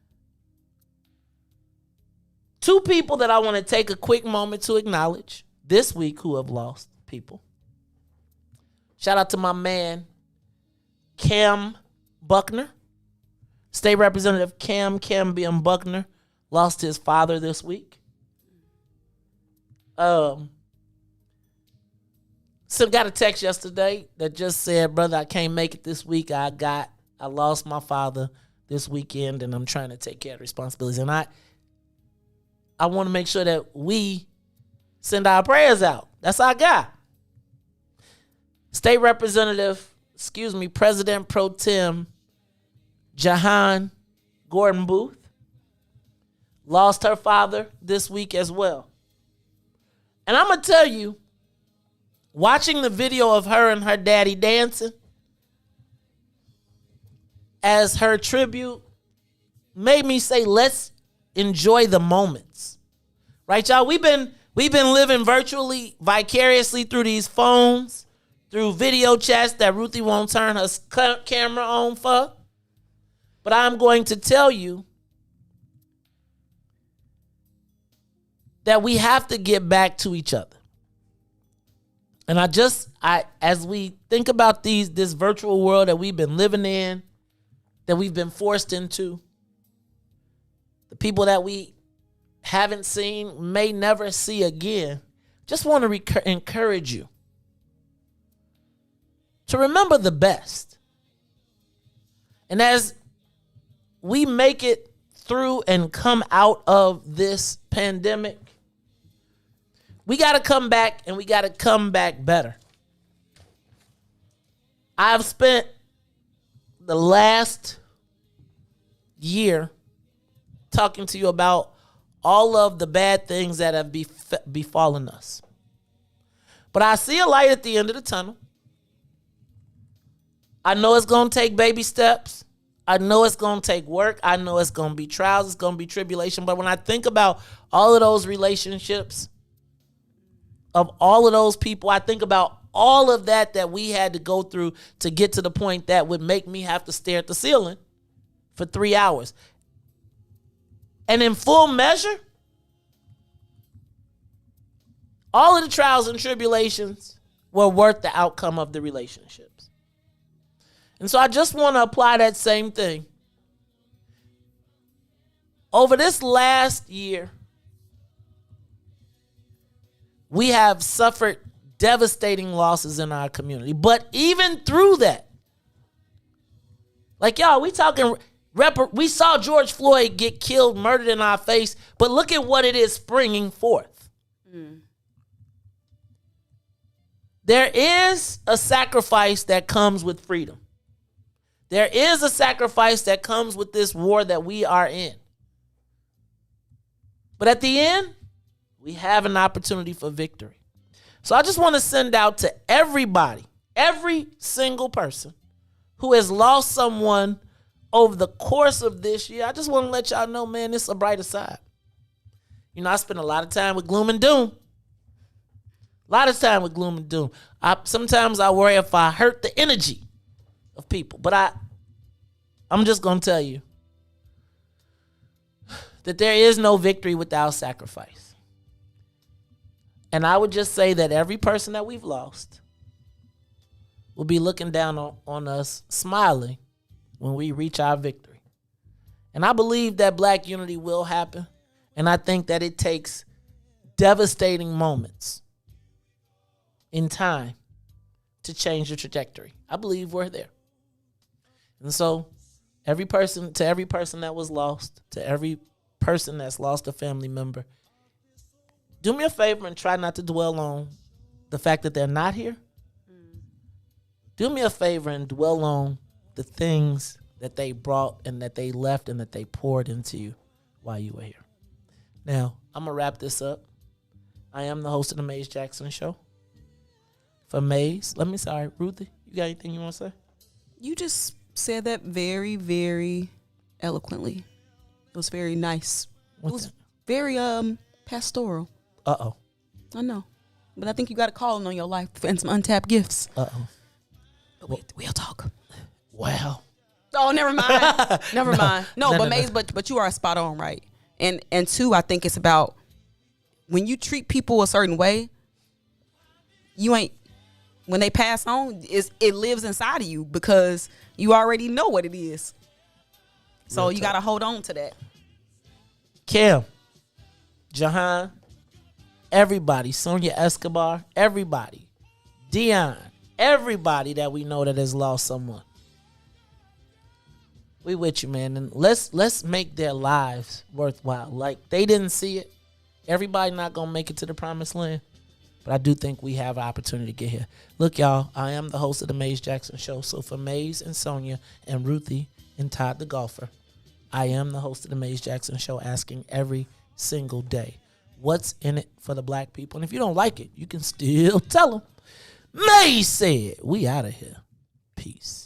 Two people that I want to take a quick moment to acknowledge this week who have lost people. Shout out to my man, Cam Buckner. State Representative Cam Buckner lost his father this week. So got a text yesterday that just said, brother, I can't make it this week. I lost my father this weekend and I'm trying to take care of responsibilities. And I want to make sure that we send our prayers out. That's our guy. President Pro Tem Jahan Gordon Booth lost her father this week as well. And I'm going to tell you, watching the video of her and her daddy dancing as her tribute made me say, let's enjoy the moments. Right, y'all? We've been living virtually, vicariously through these phones, through video chats that Ruthie won't turn her camera on for. But I'm going to tell you that we have to get back to each other. And as we think about this virtual world that we've been living in, that we've been forced into, the people that we haven't seen, may never see again, just want to encourage you to remember the best. And as we make it through and come out of this pandemic, we got to come back, and we got to come back better. I've spent the last year talking to you about all of the bad things that have befallen us. But I see a light at the end of the tunnel. I know it's going to take baby steps. I know it's going to take work. I know it's going to be trials. It's going to be tribulation. But when I think about all of those relationships, of all of those people, I think about all of that we had to go through to get to the point that would make me have to stare at the ceiling for 3 hours. And in full measure, all of the trials and tribulations were worth the outcome of the relationships. And so I just want to apply that same thing. Over this last year, we have suffered devastating losses in our community. But even through that, like y'all, we saw George Floyd get killed, murdered in our face, but look at what it is springing forth. There is a sacrifice that comes with freedom. There is a sacrifice that comes with this war that we are in. But at the end, we have an opportunity for victory. So I just want to send out to everybody, every single person who has lost someone over the course of this year. I just want to let y'all know, man, it's a brighter side. You know, I spend a lot of time with gloom and doom. A lot of time with gloom and doom. Sometimes I worry if I hurt the energy of people. But I'm just going to tell you that there is no victory without sacrifice. And I would just say that every person that we've lost will be looking down on us, smiling when we reach our victory. And I believe that black unity will happen. And I think that it takes devastating moments in time to change the trajectory. I believe we're there. And so every person that was lost, to every person that's lost a family member, do me a favor and try not to dwell on the fact that they're not here. Do me a favor and dwell on the things that they brought and that they left and that they poured into you while you were here. Now, I'm going to wrap this up. I am the host of the Maze Jackson Show. For Maze, Ruthie, you got anything you want to say? You just said that very, very eloquently. It was very nice. It was very pastoral. Uh-oh. I know. But I think you got a calling on your life and some untapped gifts. Uh-oh. But we'll talk. Wow. Oh, never mind. Never mind. No, Maze, but you are spot on, right? And two, I think it's about when you treat people a certain way, when they pass on, it lives inside of you because you already know what it is. So you got to hold on to that. Kim, Jahan, everybody, Sonia Escobar, everybody, Dion, everybody that we know that has lost someone. We with you, man. And let's make their lives worthwhile. Like, they didn't see it. Everybody not going to make it to the promised land. But I do think we have an opportunity to get here. Look, y'all, I am the host of the Maze Jackson Show. So for Maze and Sonia and Ruthie and Todd the golfer, I am the host of the Maze Jackson Show, asking every single day, what's in it for the black people? And if you don't like it, you can still tell them. Maze said, we out of here. Peace.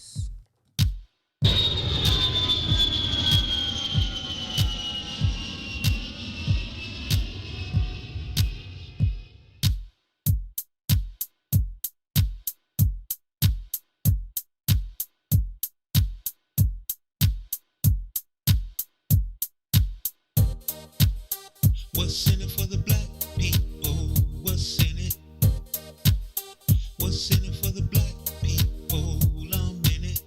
What's in it for the black people? What's in it? What's in it for the black people? I'm in it.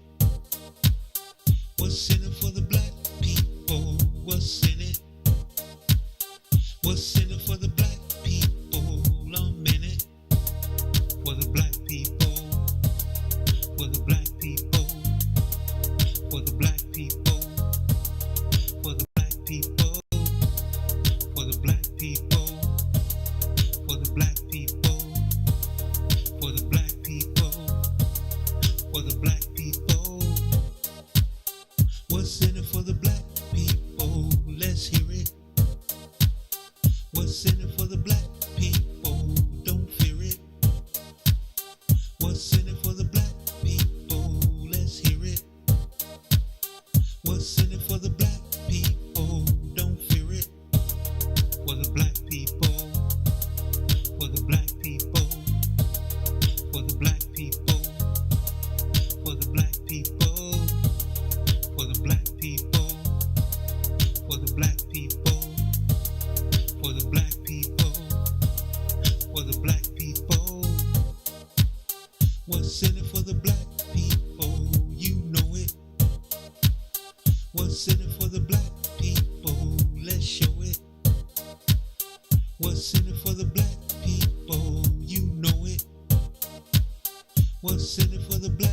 What's in it for the black people? What's in it? What's in it for the black people? I'm in it. For the black people. For the black people. For the black people. For the black people. For the black people. What's in it for the black people? You know it. What's in it for the black people? Let's show it. What's in it for the black people? You know it. What's in it for the black